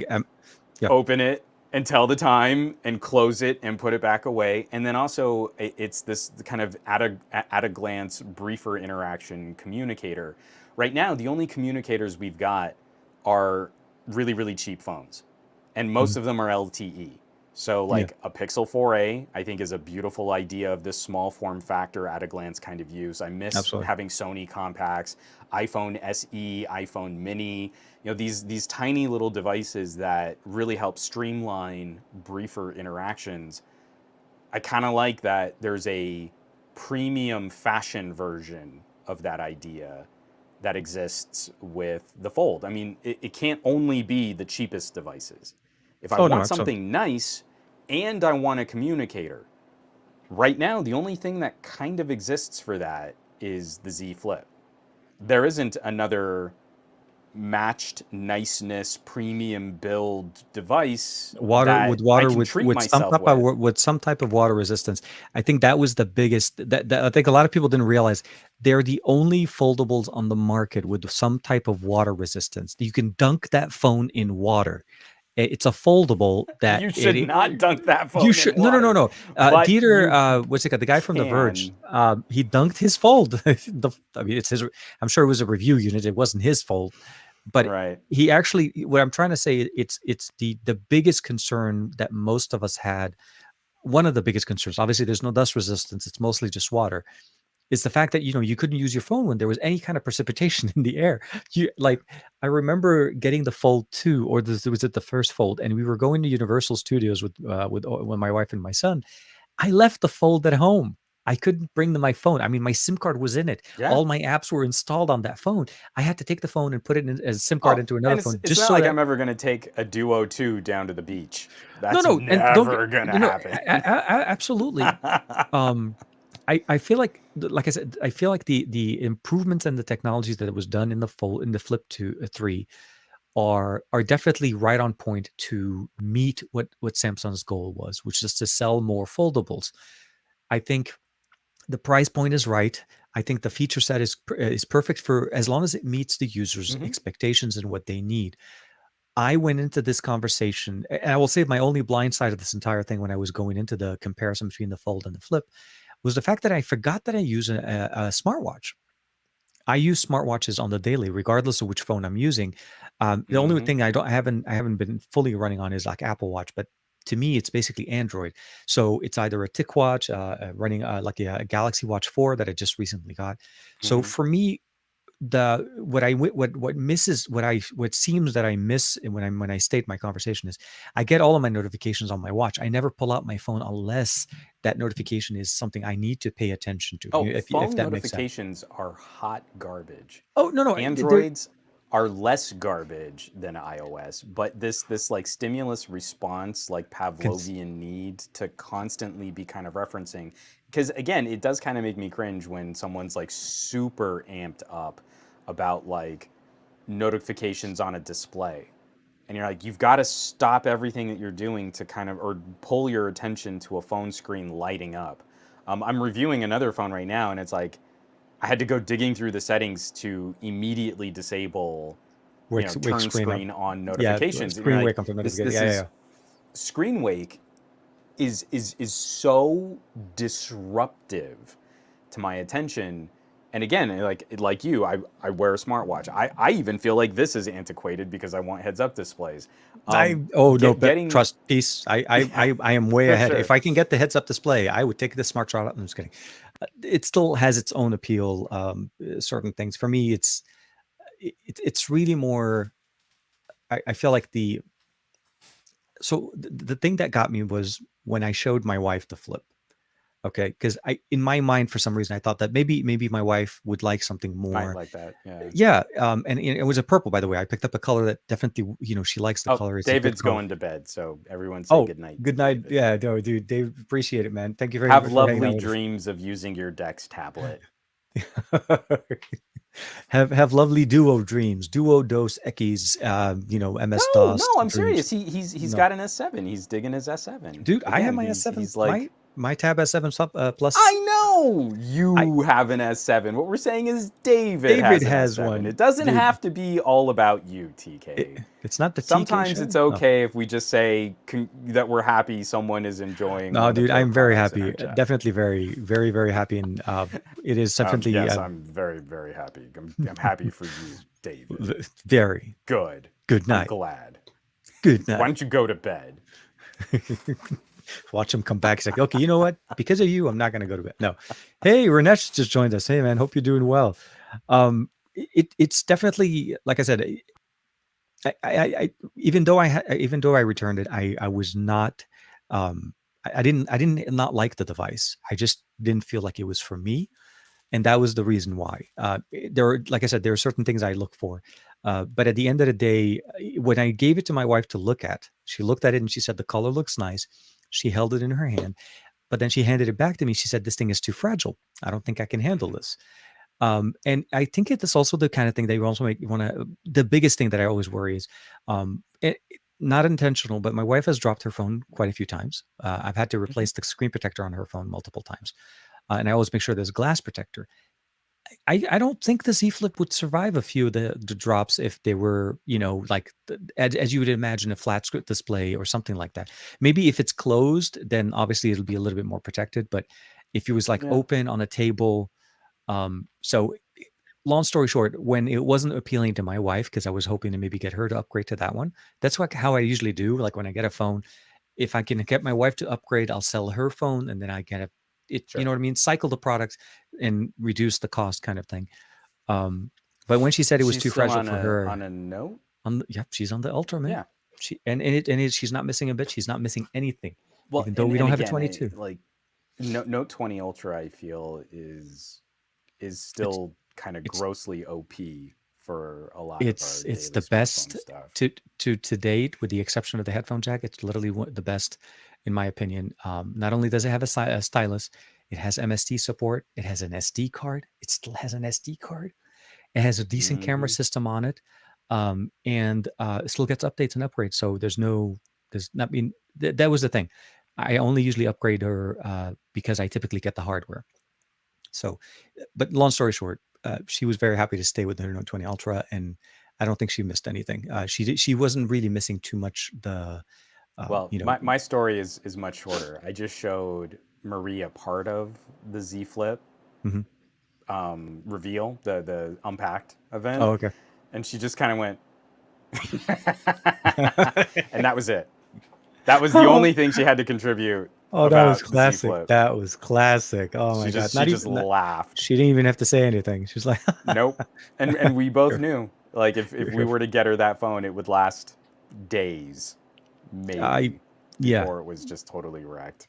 A: Yeah.
B: open it and tell the time and close it and put it back away. And then also it's this kind of at a glance briefer interaction communicator. Right now, the only communicators we've got are really, really cheap phones. And most
A: Mhm.
B: of them are LTE. So
A: Yeah.
B: like a Pixel 4a, I think is a beautiful idea of this small form factor at a glance kind of use. I miss
A: Absolutely.
B: having Sony compacts, iPhone SE, iPhone mini, these tiny little devices that really help streamline briefer interactions. I kind of like that there's a premium fashion version of that idea that exists with the Fold. I mean, it can't only be the cheapest devices. If I
A: Oh no,
B: want
A: absolutely.
B: something nice and I want a communicator, right now the only thing that kind of exists for that is the Z Flip. There isn't another matched niceness premium build device
A: Water
B: that
A: with
B: I
A: water
B: can
A: with
B: treat
A: some
B: myself
A: type of
B: with.
A: with some type of water resistance. I think that was the biggest that I think a lot of people didn't realize they're the only foldables on the market with some type of water resistance. You can dunk that phone in water. It's a foldable that
B: You should not dunk that
A: you
B: phone in
A: should. No, no, no,
B: water,
A: no.
B: but
A: Dieter,
B: you
A: what's it called? The guy from The Verge.
B: can.
A: He dunked his fold. I mean, it's his. I'm sure it was a review unit. It wasn't his fold, but
B: Right.
A: he actually. What I'm trying to say, it's the biggest concern that most of us had. One of the biggest concerns. Obviously, there's no dust resistance. It's mostly just water. Is the fact that you couldn't use your phone when there was any kind of precipitation in the air. You like I remember getting the Fold 2 or was it the first Fold, and we were going to Universal Studios with my wife and my son. I left the Fold at home. I couldn't bring my phone. I mean, my SIM card was in it.
B: Yeah.
A: All my apps were installed on that phone. I had to take the phone and put it in as a SIM card
B: Oh,
A: into another
B: and
A: phone
B: it's
A: just
B: not
A: so
B: like
A: that
B: I'm ever going to take a Duo 2 down to the beach.
A: no,
B: That's
A: no, and don't get
B: never going to
A: no,
B: happen.
A: absolutely. Um, I feel like I said, I feel like the improvements and the technologies that was done in the Flip 2 3 are definitely right on point to meet what Samsung's goal was, which is to sell more foldables. I think the price point is right. I think the feature set is perfect for as long as it meets the user's
B: Hmm.
A: expectations and what they need. I went into this conversation, and I will say my only blind side of this entire thing when I was going into the comparison between the Fold and the Flip was the fact that I forgot that I use a smartwatch. I use smartwatches on the daily, regardless of which phone I'm using. The only
B: Hmm.
A: thing I haven't been fully running on is like Apple Watch, but to me, it's basically Android. So it's either a TicWatch, running like a Galaxy Watch 4 that I just recently got. So
B: Hmm.
A: for me, the what misses what seems that I miss when I state my conversation is I get all of my notifications on my watch. I never pull out my phone unless that notification is something I need to pay attention to.
B: Oh,
A: If
B: phone
A: that makes sense.
B: notifications are hot garbage.
A: Oh no, no, they're
B: Androids are less garbage than iOS, but this like stimulus response, like
A: cons-
B: Pavlovian need to constantly be kind of referencing, because again, it does kind of make me cringe when someone's like super amped up about like notifications on a display. And you're like, you've got to stop everything that you're doing to kind of, or pull your attention to a phone screen lighting up. I'm reviewing another phone right now, and it's like, I had to go digging through the settings to immediately disable,
A: wake
B: turn
A: screen up.
B: screen on
A: Yeah,
B: notifications. And you're
A: screen
B: like,
A: wake on for
B: this
A: notification.
B: this
A: Yeah, yeah,
B: is
A: yeah.
B: screen wake is so disruptive to my attention. And again, like you, I wear a smartwatch. I even feel like this is antiquated because I want heads up displays.
A: I oh no, but
B: Getting
A: trust peace. I am way
B: for
A: ahead.
B: sure.
A: If I can get the heads up display, I would take the smart shot. I'm just kidding. It still has its own appeal. Certain things for me, it's really more. I feel like the thing that got me was when I showed my wife the flip. Okay, because I in my mind for some reason I thought that maybe my wife would like something
B: Might
A: more.
B: like that. Yeah.
A: Yeah, and it was a purple, by the way. I picked up a color that definitely, she likes the
B: Oh,
A: color. It's a good
B: David's
A: color.
B: going to bed, so everyone say
A: Oh,
B: good night to
A: good night.
B: David.
A: Yeah, no, dude, Dave, appreciate it, man. Thank you very
B: Have
A: much for hanging
B: lovely
A: out with us.
B: dreams of using your Dex tablet.
A: Have lovely duo dreams, duo dos equis, MS
B: No,
A: DOS
B: no, I'm serious.
A: dreams.
B: He's
A: No,
B: got an S7. He's digging his S7.
A: dude, I have
B: Again,
A: my
B: he's
A: S7,
B: he's like,
A: my Tab S7
B: I
A: plus.
B: know
A: I
B: you have an S7. What we're saying is David
A: David
B: has an
A: has
B: S7.
A: one,
B: It doesn't
A: dude.
B: have to be all about you, TK.
A: It's not the TK
B: Sometimes it's
A: show. No,
B: okay if we just say that we're happy someone is enjoying
A: no,
B: one of
A: dude,
B: their
A: I'm very
B: products in
A: happy.
B: our chat.
A: Definitely very, very, very happy, and it is definitely
B: Yes, I'm very, very happy. I'm happy for you, David.
A: very
B: Good.
A: good
B: I'm
A: night.
B: glad.
A: Good
B: Why
A: night.
B: don't you go to bed?
A: Watch him come back. He's like, okay, you know what? Because of you, I'm not going to go to bed. No. Hey, Ranesh just joined us. Hey, man, hope you're doing well. It's definitely, like I said, even though I returned it, I was not, I didn't not like the device. I just didn't feel like it was for me, and that was the reason why. There are, like I said, there are certain things I look for, but at the end of the day, when I gave it to my wife to look at, she looked at it and she said the color looks nice. She held it in her hand, but then she handed it back to me. She said, "This thing is too fragile. I don't think I can handle this." And I think it is also the kind of thing that you also make you want to. The biggest thing that I always worry is, not intentional, but my wife has dropped her phone quite a few times. I've had to
B: Mhm.
A: replace the screen protector on her phone multiple times, and I always make sure there's glass protector. I don't think the Z Flip would survive a few of the drops if they were, like as you would imagine a flat script display or something like that. Maybe if it's closed, then obviously it'll be a little bit more protected. But if it was like
B: Yeah.
A: open on a table, so long story short, when it wasn't appealing to my wife, because I was hoping to maybe get her to upgrade to that one, that's like how I usually do. Like when I get a phone, if I can get my wife to upgrade, I'll sell her phone and then I get it, you know
B: Sure.
A: what I mean? Cycle the products and reduce the cost kind of thing. Um, but when she said it was
B: She's
A: too
B: still
A: fragile
B: on
A: for
B: a
A: her,
B: note.
A: yep, she's on the Ultra, man.
B: Yeah.
A: She she's not missing a bit. She's not missing anything,
B: Well,
A: even though
B: and
A: we
B: and
A: don't have a
B: again,
A: 22.
B: like Note 20 Ultra, I feel is
A: It's
B: still kind of
A: it's
B: grossly OP for a lot of our
A: it's
B: daily
A: the
B: smartphone
A: best
B: stuff.
A: to date, with the exception of the headphone jack. It's literally the best, in my opinion. Not only does it have a stylus, it has MST support. It has an SD card. It still has an SD card. It has a decent camera
B: Hmm.
A: system on it, and it still gets updates and upgrades. So there's not. I mean, that was the thing. I only usually upgrade her because I typically get the hardware. So, but long story short, she was very happy to stay with her Note 20 Ultra, and I don't think she missed anything. She wasn't really missing too much.
B: Well,
A: You know,
B: my story is much shorter. I just showed Maria part of the Z Flip.
A: mhm.
B: reveal, the Unpacked event,
A: Oh, okay.
B: and she just kind of went, and that was it. That was the only thing she had to contribute
A: Oh, that was
B: about the Z
A: classic.
B: Flip.
A: That was classic. Oh my God.
B: She
A: Not
B: just
A: even not,
B: laughed.
A: she didn't even have to say anything. She was like,
B: Nope. And we both knew, like, if we were to get her that phone, it would last days,
A: I
B: maybe,
A: yeah.
B: before it was just totally wrecked.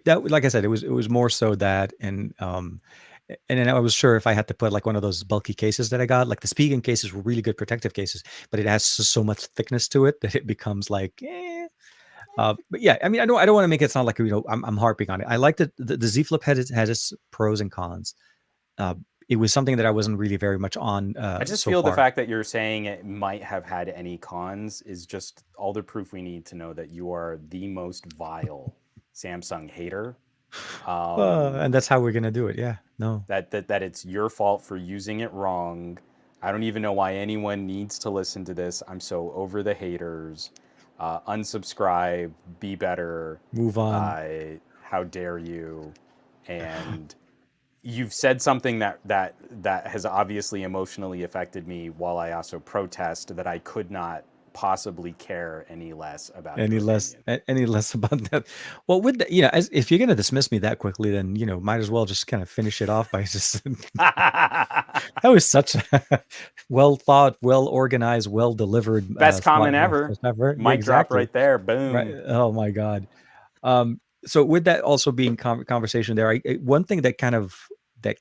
A: That, like I said, it was more so that, and then I was sure if I had to put like one of those bulky cases that I got, like the Spigen cases were really good protective cases, but it has so much thickness to it that it becomes like, but yeah, I mean, I don't want to make it sound like, I'm harping on it. I like that the Z Flip had its pros and cons. Uh, it was something that I wasn't really very much on
B: I just
A: so
B: feel the
A: far.
B: fact that you're saying it might have had any cons is just all the proof we need to know that you are the most vile Samsung hater.
A: And that's how we're gonna do it. Yeah, no,
B: That it's your fault for using it wrong. I don't even know why anyone needs to listen to this. I'm so over the haters. Unsubscribe, be better.
A: move on.
B: How dare you? And you've said something that has obviously emotionally affected me, while I also protest that I could not possibly care any less about your opinion.
A: Any less about that. Well, with the, as if you're gonna dismiss me that quickly, then might as well just kind of finish it off by just that was such a well thought, well organized, well delivered
B: Best
A: thought
B: comment ever.
A: process ever. Yeah,
B: Mic drop
A: exactly.
B: right there.
A: Right.
B: Boom.
A: Oh my God. So with that also being conversation there, one thing that kind of that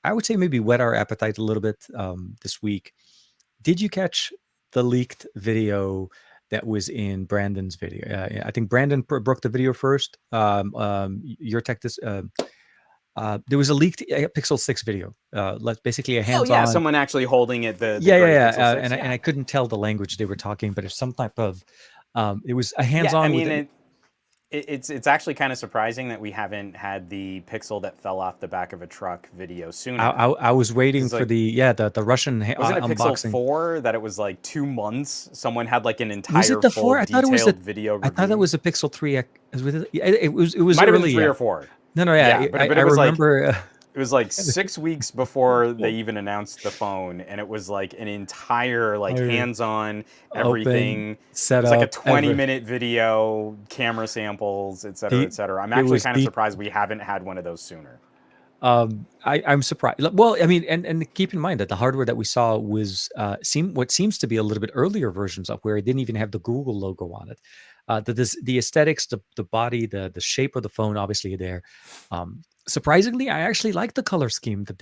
A: I would say maybe whet our appetite a little bit this week. Did you catch the leaked video that was in Brandon's video? I think Brandon broke the video first. Your tech this. There was a leaked Pixel 6 video. Basically a
B: Oh yeah,
A: hands-on.
B: someone actually holding it. The
A: Yeah, yeah,
B: gray
A: yeah.
B: Pixel Six.
A: And
B: Yeah,
A: I couldn't tell the language they were talking, but it's some type of. It was a
B: yeah. I
A: hands-on with
B: mean,
A: an.
B: it's actually kind of surprising that we haven't had the Pixel that fell off the back of a truck video sooner.
A: I was waiting
B: Because
A: for
B: like,
A: the Russian
B: wasn't it Pixel
A: unboxing.
B: 4 that it was like 2 months? Someone had like an
A: Was it
B: entire
A: the
B: full
A: 4? I thought it was the.
B: detailed video
A: I thought that
B: review.
A: was a Pixel 3. It
B: It
A: was
B: might have been
A: early.
B: 3
A: Yeah.
B: or 4.
A: No,
B: Yeah,
A: yeah.
B: but
A: I
B: it was like
A: remember.
B: it was like 6 weeks before they even announced the phone, and it was like an entire like
A: I
B: hands-on
A: open,
B: everything. It
A: set
B: was like a
A: up, ever.
B: 20-minute video, camera samples, et cetera, et
A: The
B: cetera. I'm
A: it
B: actually
A: was
B: kind of
A: the
B: surprised we haven't had one of those sooner.
A: I'm surprised. Well, I mean, and keep in mind that the hardware that we saw was what seems to be a little bit earlier versions of where it didn't even have the Google logo on it. The aesthetics, the body, the shape of the phone, obviously there. Surprisingly, I actually like the color scheme that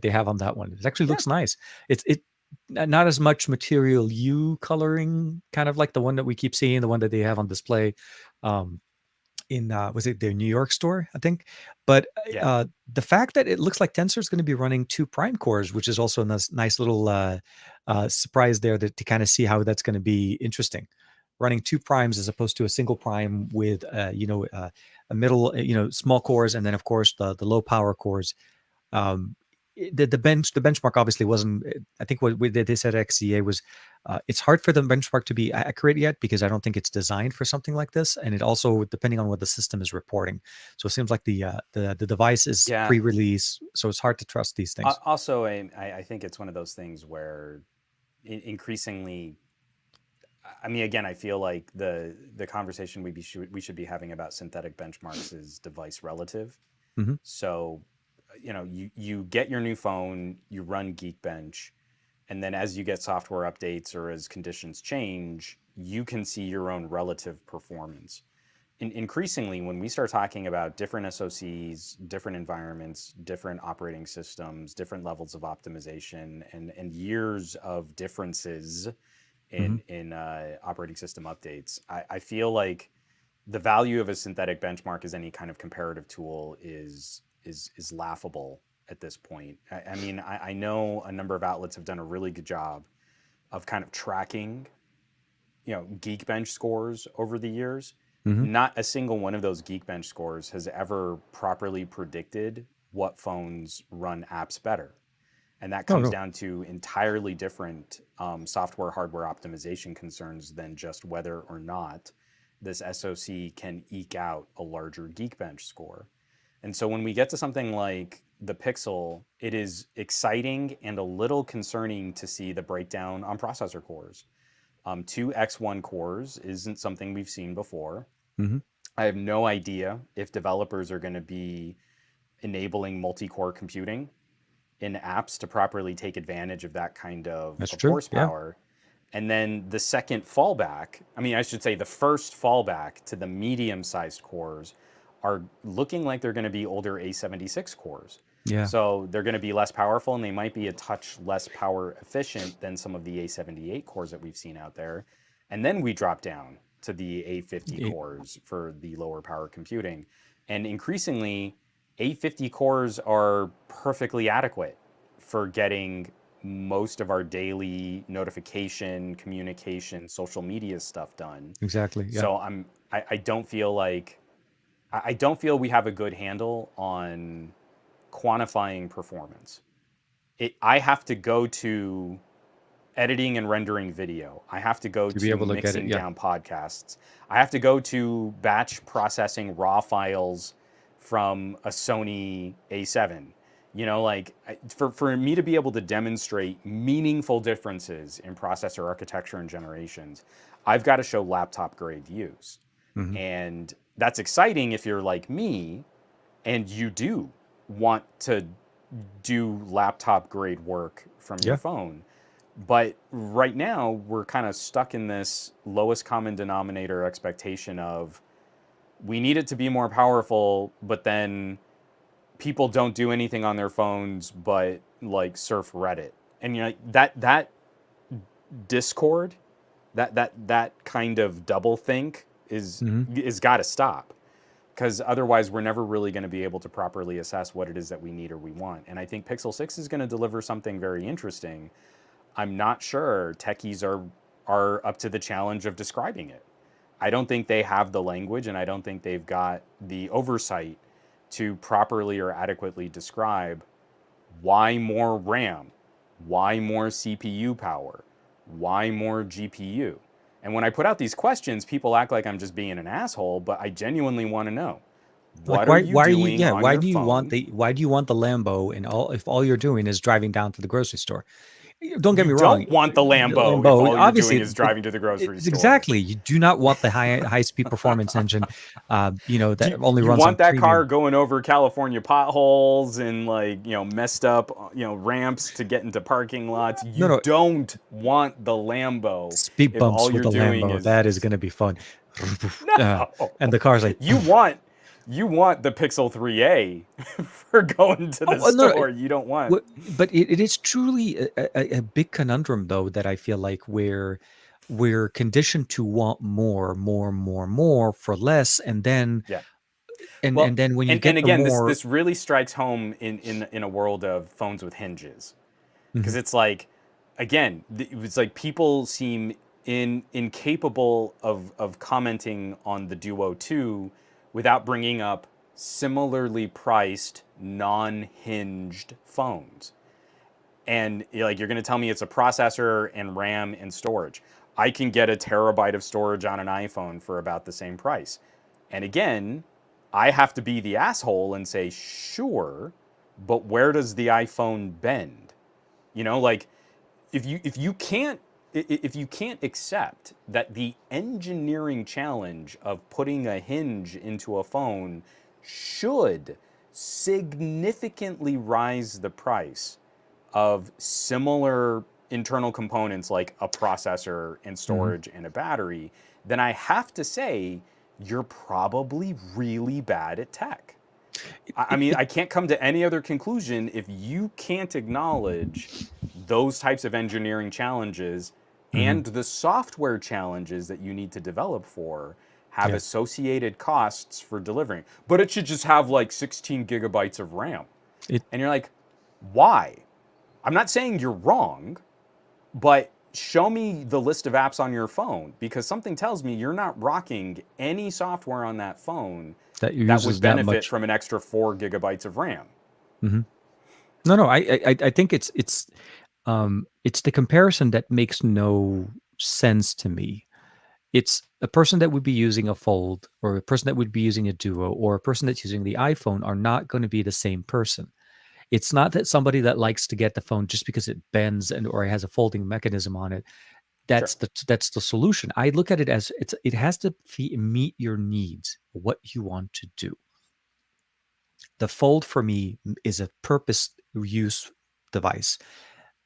A: they have on that one. It actually
B: Yeah,
A: looks nice. It not as much material U coloring, kind of like the one that we keep seeing, the one that they have on display. Um, in was it their New York store, I think. But
B: yeah.
A: the fact that it looks like Tensor is going to be running 2 prime cores, which is also a nice little surprise there to kind of see how that's going to be interesting. Running 2 primes as opposed to a single prime with a middle, small cores, and then of course the low power cores. um, the benchmark obviously wasn't. I think what they said at XCA was it's hard for the benchmark to be accurate yet because I don't think it's designed for something like this, and it also depending on what the system is reporting. So it seems like the device is
B: Yeah.
A: pre-release, so it's hard to trust these things.
B: Also, I think it's one of those things where increasingly, I mean, again, I feel like the conversation we should be having about synthetic benchmarks is device relative.
A: Mm-hmm.
B: So, you get your new phone, you run Geekbench, and then as you get software updates or as conditions change, you can see your own relative performance. Increasingly, when we start talking about different SoCs, different environments, different operating systems, different levels of optimization, and years of differences
A: Mm-hmm.
B: in operating system updates, I feel like the value of a synthetic benchmark as any kind of comparative tool is laughable at this point. I mean, I know a number of outlets have done a really good job of kind of tracking, Geekbench scores over the years.
A: Mm-hmm.
B: Not a single one of those Geekbench scores has ever properly predicted what phones run apps better. And that
A: Oh
B: comes
A: no.
B: down to entirely different software hardware optimization concerns than just whether or not this SoC can eke out a larger Geekbench score. And so when we get to something like the Pixel, it is exciting and a little concerning to see the breakdown on processor cores. Two X1 cores isn't something we've seen before.
A: Hmm.
B: I have no idea if developers are going to be enabling multi-core computing in apps to properly take advantage of that kind
A: That's
B: of
A: true. Yeah.
B: horsepower. And then the second fallback, I mean, I should say the first fallback to the medium sized cores are looking like they're going to be older A76 cores.
A: Yeah.
B: So they're going to be less powerful and they might be a touch less power efficient than some of the A78 cores that we've seen out there. And then we drop down to the A50
A: It-
B: cores for the lower power computing. And increasingly, A50 cores are perfectly adequate for getting most of our daily notification, communication, social media stuff done.
A: exactly. Yeah.
B: So I don't feel like I don't feel we have a good handle on quantifying performance. I have to go to editing and rendering video. I have to go
A: To be
B: to
A: able to get it.
B: mixing
A: Yeah.
B: down podcasts. I have to go to batch processing raw files from a Sony A7. Like for me to be able to demonstrate meaningful differences in processor architecture and generations, I've got to show laptop grade use.
A: Hmm.
B: And that's exciting if you're like me and you do want to do laptop grade work from your
A: Yeah.
B: phone. But right now, we're kind of stuck in this lowest common denominator expectation of we need it to be more powerful, but then people don't do anything on their phones but like surf Reddit. And that discord, that kind of doublethink
A: Hmm.
B: is got to stop, because otherwise we're never really going to be able to properly assess what it is that we need or we want. And I think Pixel 6 is going to deliver something very interesting. I'm not sure techies are up to the challenge of describing it. I don't think they have the language, and I don't think they've got the oversight to properly or adequately describe why more RAM, why more CPU power, why more GPU. And when I put out these questions, people act like I'm just being an asshole, but I genuinely want to know,
A: Like
B: what are you
A: why are you
B: doing
A: yeah,
B: on your
A: want
B: phone?
A: the Lambo and all if all you're doing is driving down to the grocery store? Don't get
B: You
A: me wrong.
B: don't want the
A: The
B: Lambo if
A: Lambo,
B: all you're doing
A: obviously,
B: is driving to the grocery store.
A: exactly. You do not want the high speed performance engine,
B: Do
A: that only
B: you
A: runs on
B: want that car
A: premium.
B: going over California potholes and messed up ramps to get into parking lots?
A: No,
B: You
A: no,
B: don't want the Lambo
A: speed
B: if
A: bumps
B: all
A: with
B: you're
A: the
B: doing
A: Lambo.
B: is
A: That is going to be fun. Uh,
B: no.
A: and the car's like,
B: You want you want the Pixel 3A for going to the
A: no,
B: store. You don't want.
A: but it is truly a big conundrum, though, that I feel like we're conditioned to want more for less, and then
B: Yeah.
A: and
B: Well,
A: then when you
B: and
A: get the
B: again, this
A: more,
B: this really strikes home in a world of phones with hinges, because
A: Mhm.
B: it's like, again, it's like people seem incapable of commenting on the Duo 2 without bringing up similarly priced non-hinged phones. And you're going to tell me it's a processor and RAM and storage. I can get a terabyte of storage on an iPhone for about the same price. And again, I have to be the asshole and say, sure, but where does the iPhone bend? Like, if you can't accept that the engineering challenge of putting a hinge into a phone should significantly rise the price of similar internal components like a processor and
A: Mhm.
B: storage and a battery, then I have to say you're probably really bad at tech. I mean,
A: It
B: I can't come to any other conclusion if you can't acknowledge those types of engineering challenges
A: Mhm.
B: and the software challenges that you need to develop for have
A: Yeah.
B: associated costs for delivering. But it should just have like 16 gigabytes of RAM.
A: It
B: And you're like, why? I'm not saying you're wrong, but show me the list of apps on your phone, because something tells me you're not rocking any software on that phone
A: that
B: that would
A: uses that
B: benefit
A: much.
B: from an extra 4 gigabytes of RAM.
A: Mhm. No, no, I think it's the comparison that makes no sense to me. It's a person that would be using a Fold, or a person that would be using a Duo, or a person that's using the iPhone are not going to be the same person. It's not that somebody that likes to get the phone just because it bends and or it has a folding mechanism on it.
B: Sure.
A: That's the solution. I look at it as it has to meet your needs, what you want to do. The Fold for me is a purpose use device.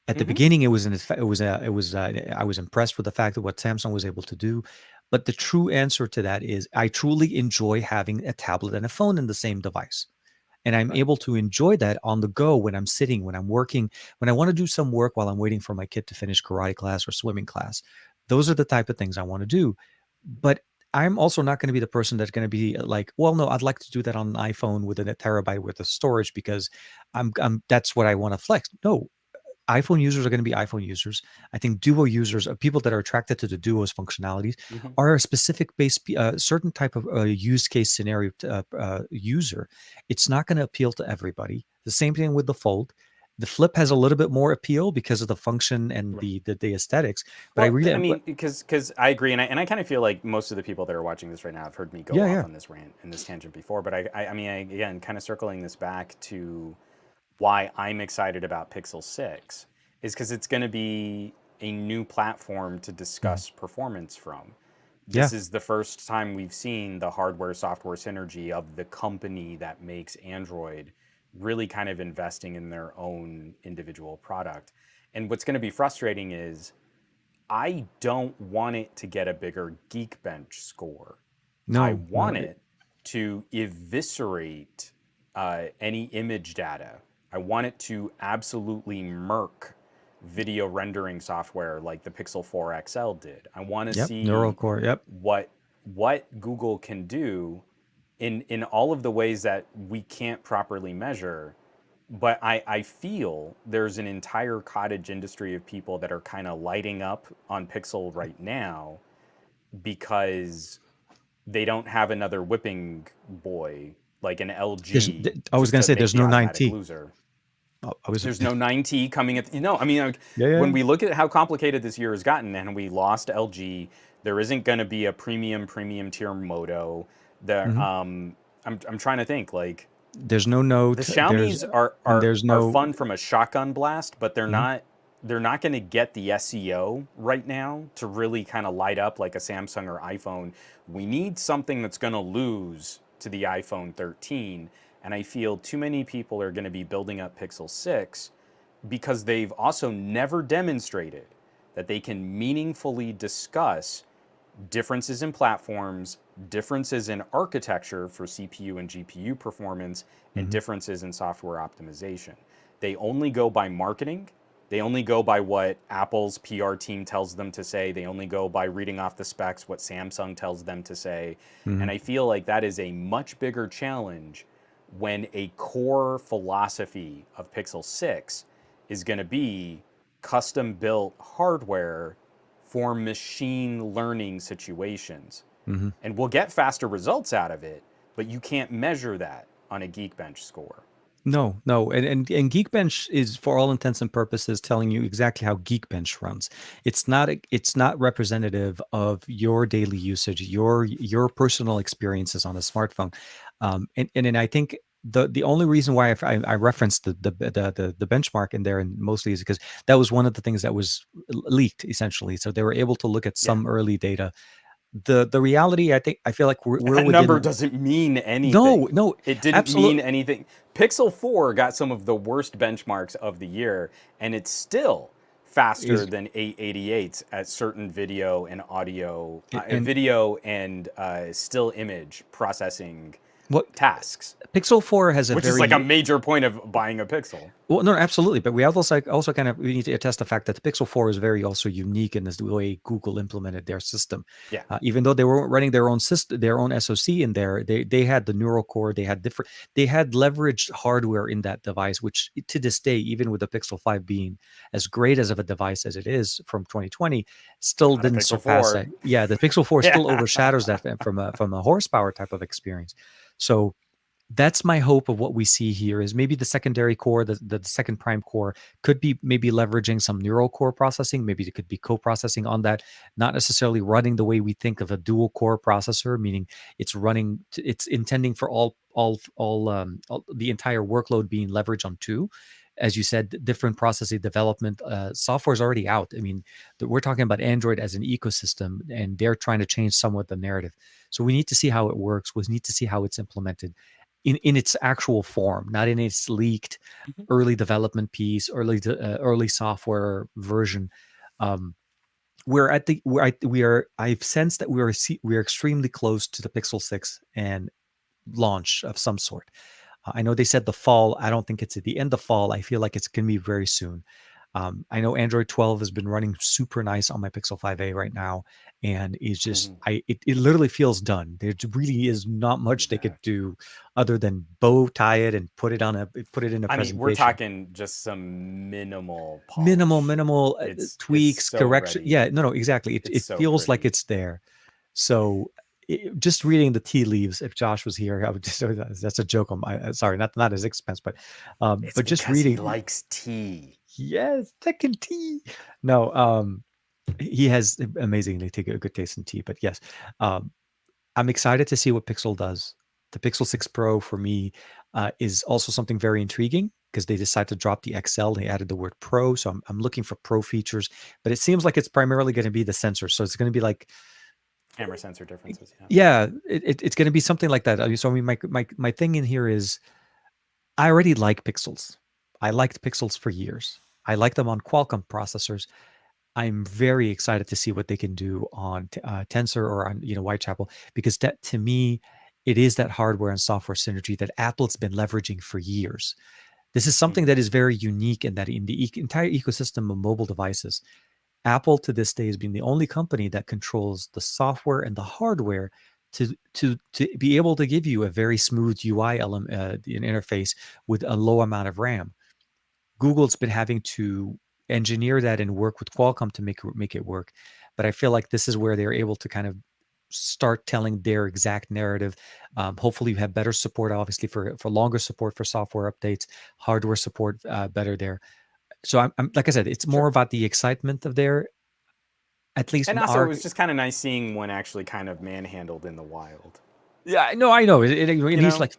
A: At the
B: Mm-hmm.
A: beginning, I was impressed with the fact that what Samsung was able to do. But the true answer to that is I truly enjoy having a tablet and a phone in the same device. And I'm
B: Right.
A: able to enjoy that on the go when I'm sitting, when I'm working, when I want to do some work while I'm waiting for my kid to finish karate class or swimming class. Those are the type of things I want to do. But I'm also not going to be the person that's going to be like, well, no, I'd like to do that on an iPhone with a terabyte worth of storage because I'm that's what I want to flex. No, iPhone users are going to be iPhone users. I think Duo users, people that are attracted to the Duo's functionalities,
B: Mm-hmm.
A: are a specific base, certain type of use case scenario user. It's not going to appeal to everybody. The same thing with the Fold. The Flip has a little bit more appeal because of the function and
B: Right.
A: the aesthetics. But I
B: Well,
A: really,
B: I mean, because I agree, and I kind of feel like most of the people that are watching this right now have heard me go
A: yeah,
B: off
A: yeah,
B: on this rant and this tangent before. But I mean, again, kind of circling this back to why I'm excited about Pixel 6 is because it's going to be a new platform to
A: mhm,
B: discuss performance from.
A: yeah,
B: This is the first time we've seen the hardware software synergy of the company that makes Android really kind of investing in their own individual product. And what's going to be frustrating is I don't want it to get a bigger Geekbench score. I
A: no, no,
B: want it to eviscerate any image data. I want it to absolutely murk video rendering software like the Pixel 4 XL did. I want to
A: yep, neural
B: see
A: core, yep,
B: what Google can do in all of the ways that we can't properly measure. But I feel there's an entire cottage industry of people that are kind of lighting up on Pixel right now because they don't have another whipping boy like an LG
A: I was
B: just
A: gonna
B: to
A: say
B: make
A: there's
B: the
A: no
B: automatic
A: 9T.
B: loser.
A: Oh, I was,
B: There's no 9T coming at, I mean, like,
A: yeah,
B: when
A: yeah,
B: we look at how complicated this year has gotten and we lost LG, there isn't going to be a premium tier Moto. There,
A: hmm
B: I'm trying to think like
A: there's no
B: the
A: Note.
B: Xiaomi's are
A: And
B: are
A: there's
B: are
A: no.
B: fun from a shotgun blast, but
A: Mhm.
B: they're not going to get the SEO right now to really kind of light up like a Samsung or iPhone. We need something that's going to lose to the iPhone 13, and I feel too many people are going to be building up Pixel 6 because they've also never demonstrated that they can meaningfully discuss differences in platforms, differences in architecture for CPU and GPU performance, and
A: Mhm.
B: differences in software optimization. They only go by marketing. They only go by what Apple's PR team tells them to say. They only go by reading off the specs, what Samsung tells them to say. And
A: Mhm.
B: I feel like that is a much bigger challenge when a core philosophy of Pixel 6 is going to be custom built hardware for machine learning situations.
A: Mhm.
B: And we'll get faster results out of it, but you can't measure that on a Geekbench score.
A: No, no, and Geekbench is, for all intents and purposes, telling you exactly how Geekbench runs. It's not representative of your daily usage, your personal experiences on a smartphone, and then I think the only reason why I referenced the benchmark in there, and mostly is because that was one of the things that was leaked essentially, so they were able to look at
B: Yeah.
A: some early data. The reality, I feel like
B: And
A: we're
B: that number
A: within.
B: doesn't mean
A: No,
B: anything.
A: no,
B: It didn't
A: absolute.
B: mean anything. Pixel 4 got some of the worst benchmarks of the year, and it's still faster
A: Is
B: than 888s at certain
A: and
B: video and still image processing
A: what
B: tasks,
A: Pixel 4 has a
B: which is like a
A: very.
B: major point of buying a Pixel.
A: Well, no, absolutely. But we have also kind of we need to attest the fact that the Pixel 4 is very also unique in this the way Google implemented their system.
B: Yeah.
A: Even though they were running their own system, their own SoC in there, they had the neural core, they had leveraged hardware in that device, which to this day, even with the Pixel 5 being as great as of a device as it is from 2020, still
B: Not a
A: didn't
B: Pixel
A: surpass
B: 4.
A: that. Yeah, the Pixel 4
B: Yeah.
A: still overshadows that from a horsepower type of experience. So that's my hope of what we see here is maybe the secondary core, the second prime core could be maybe leveraging some neural core processing. Maybe it could be co-processing on that, not necessarily running the way we think of a dual core processor, meaning it's running, it's intending for all the entire workload being leveraged on two. As you said, different processing development software is already out. I mean, we're talking about Android as an ecosystem, and they're trying to change somewhat the narrative. So we need to see how it works. We need to see how it's implemented in its actual form, not in its leaked
B: Mhm.
A: early development piece, early software version. Um, we're at the where we are. I've sensed that we are extremely close to the Pixel 6 and launch of some sort. I know they said the fall. I don't think it's at the end of fall. I feel like it's going to be very soon. I know Android 12 has been running super nice on my Pixel 5a right now, and is just
B: Mhm.
A: it literally feels done. There really is not much they
B: Yeah.
A: could do other than bow tie it and put it in a
B: I mean, we're
A: presentation.
B: talking just some minimal
A: Minimal,
B: polish.
A: minimal
B: It's
A: tweaks,
B: so
A: correction.
B: ready.
A: Yeah, no, no, exactly. It
B: It's
A: it
B: so
A: feels like
B: pretty.
A: it's there. So just reading the tea leaves, if Josh was here, I would just, that's a joke on my, sorry, not his expense,
B: It's
A: but just
B: because he
A: reading,
B: likes tea.
A: yes, taking tea. No, he has amazingly take a good taste in tea, but yes, um, I'm excited to see what Pixel does. The Pixel 6 Pro for me is also something very intriguing because they decided to drop the XL. They added the word Pro, so I'm looking for Pro features. But it seems like it's primarily going to be the sensor, so it's going to be like,
B: Camera sensor differences, yeah.
A: yeah, it's going to be something like that. So I mean, my thing in here is I already like Pixels. I liked Pixels for years. I like them on Qualcomm processors. I'm very excited to see what they can do on Tensor or on Whitechapel, because that to me, it is that hardware and software synergy that Apple's been leveraging for years. This is something
B: Mhm.
A: that is very unique in that in the entire ecosystem of mobile devices, Apple to this day has been the only company that controls the software and the hardware to be able to give you a very smooth UI element, an interface with a low amount of RAM. Google's been having to engineer that and work with Qualcomm to make it work. But I feel like this is where they're able to kind of start telling their exact narrative. Hopefully, you have better support, obviously, for longer support for software updates, hardware support better there. So I'm like I said, it's more
B: Sure.
A: about the excitement of their, at least
B: And
A: in
B: also, it
A: our.
B: was just kind of nice seeing one actually kind of manhandled in the wild.
A: Yeah, I know. And
B: You
A: he's
B: know,
A: like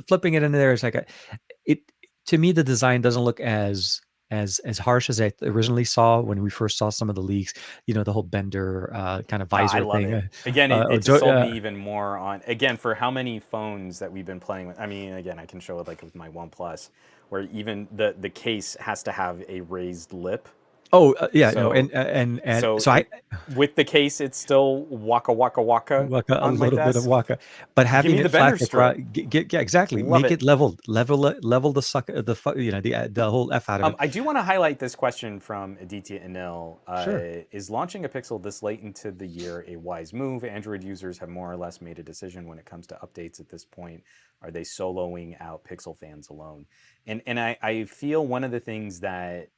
A: flipping it in there. It's like it to me. The design doesn't look as harsh as I originally saw when we first saw some of the leaks. The whole bender kind of
B: I
A: visor
B: love
A: thing.
B: it. Again,
A: Oh,
B: it just sold me even more on, again, for how many phones that we've been playing with. I mean, again, I can show it like with my OnePlus, where even the case has to have a raised lip.
A: Yeah, no,
B: So
A: and
B: so
A: so I
B: it with the case, it's still waka waka waka
A: like a
B: on my
A: little bit of
B: desk.
A: waka, but
B: Give
A: having
B: me
A: it
B: the
A: flat
B: bender
A: across,
B: strip.
A: yeah, exactly.
B: Love
A: Make
B: it.
A: it level the suck, the whole f out of it.
B: I do want to highlight this question from Aditya Anil.
A: Sure.
B: Is launching a Pixel this late into the year a wise move? Android users have more or less made a decision when it comes to updates at this point. Are they soloing out Pixel fans alone? And I feel one of the things that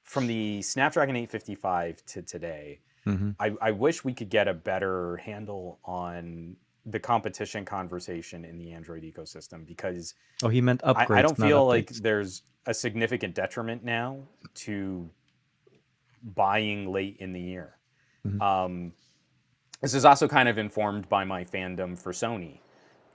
B: from the Snapdragon 855 to today,
A: Hmm.
B: I wish we could get a better handle on the competition conversation in the Android ecosystem, because
A: Oh, he meant
B: I
A: upgrades,
B: don't
A: not
B: feel like
A: updates.
B: there's a significant detriment now to buying late in the year.
A: Hmm.
B: Um, this is also kind of informed by my fandom for Sony.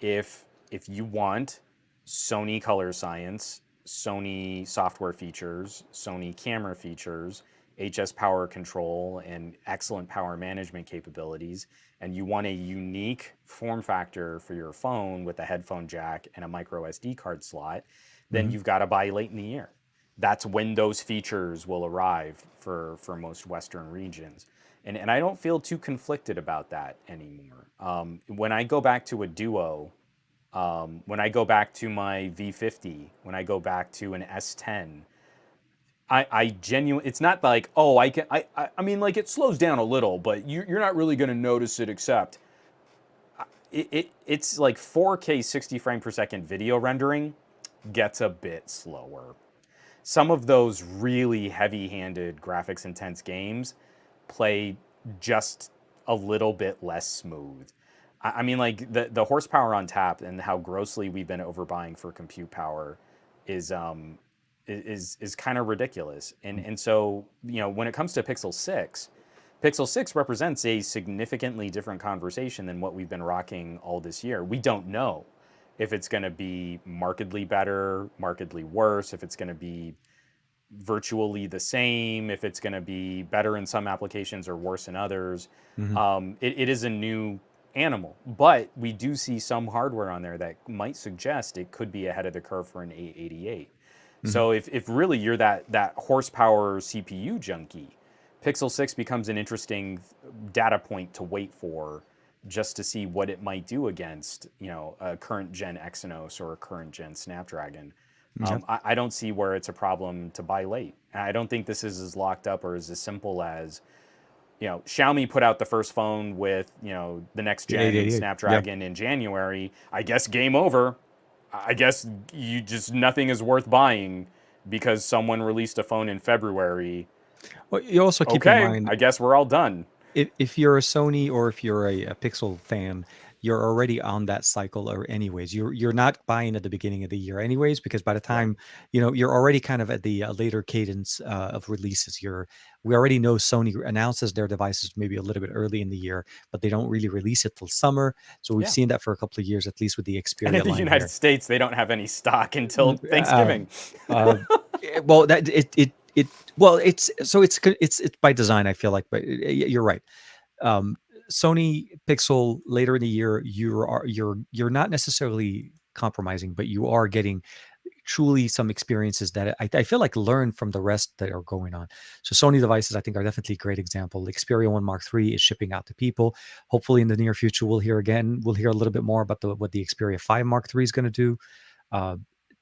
B: If you want Sony color science, Sony software features, Sony camera features, HS power control, and excellent power management capabilities, and you want a unique form factor for your phone with a headphone jack and a micro SD card slot, then
A: Hmm.
B: you've got to buy late in the year. That's when those features will arrive for most Western regions. And I don't feel too conflicted about that anymore. When I go back to a Duo, when I go back to my V50, when I go back to an S10, I genuinely, it's not like, oh, I mean, like, it slows down a little, but you're not really going to notice it, except it's like 4K 60 frame per second video rendering gets a bit slower. Some of those really heavy handed graphics intense games play just a little bit less smooth. I mean, like the horsepower on tap and how grossly we've been overbuying for compute power is is kind of ridiculous. And so when it comes to Pixel 6 represents a significantly different conversation than what we've been rocking all this year. We don't know if it's going to be markedly better, markedly worse, if it's going to be virtually the same, if it's going to be better in some applications or worse in others.
A: Hmm.
B: It is a new animal, but we do see some hardware on there that might suggest it could be ahead of the curve for an 888.
A: Hmm.
B: So if really you're that horsepower CPU junkie, Pixel 6 becomes an interesting data point to wait for just to see what it might do against, a current gen Exynos or a current gen Snapdragon.
A: Yeah.
B: I don't see where it's a problem to buy late. And I don't think this is as locked up or as simple as, Xiaomi put out the first phone with, the next
A: The
B: gen
A: 888. Yeah.
B: Snapdragon in January. I guess game over. I guess you just nothing is worth buying because someone released a phone in February.
A: Well, you also keep in
B: Okay,
A: mind,
B: I guess we're all done.
A: if you're a Sony or if you're a Pixel fan, you're already on that cycle or anyways. You're not buying at the beginning of the year anyways, because by the
B: Right.
A: time, you're already kind of at the later cadence of releases. We already know Sony announces their devices maybe a little bit early in the year, but they don't really release it till summer. So we've
B: Yeah.
A: seen that for a couple of years, at least with the
B: And in
A: Xperia
B: the
A: line
B: United
A: here.
B: States, they don't have any stock until
A: Uh,
B: Thanksgiving.
A: uh, well, that it well, it's by design. I feel like, but you're right. um, Sony Pixel later in the year, you're not necessarily compromising, but you are getting truly some experiences that I feel like learn from the rest that are going on. So Sony devices, I think, are definitely a great example. The Xperia One Mark III is shipping out to people. Hopefully, in the near future, we'll hear a little bit more about what the Xperia 5 Mark III is going to do. Uh,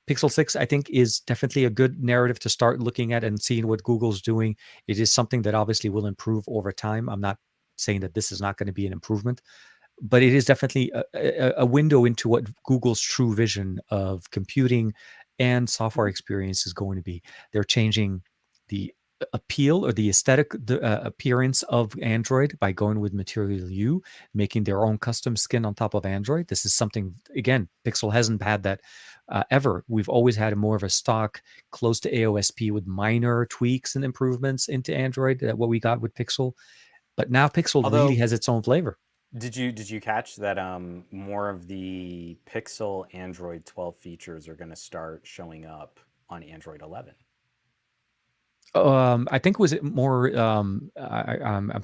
A: Pixel 6, I think, is definitely a good narrative to start looking at and seeing what Google's doing. It is something that obviously will improve over time. I'm not saying that this is not going to be an improvement, but it is definitely a window into what Google's true vision of computing and software experience is going to be. They're changing the appeal or the aesthetic, the appearance of Android by going with Material U, making their own custom skin on top of Android. This is something, again, Pixel hasn't had that ever. We've always had more of a stock close to AOSP with minor tweaks and improvements into Android, what we got with Pixel. But now Pixel really
B: Although,
A: has its own flavor.
B: did you catch that more of the Pixel Android 12 features are going to start showing up on Android 11?
A: I think was it more. I'm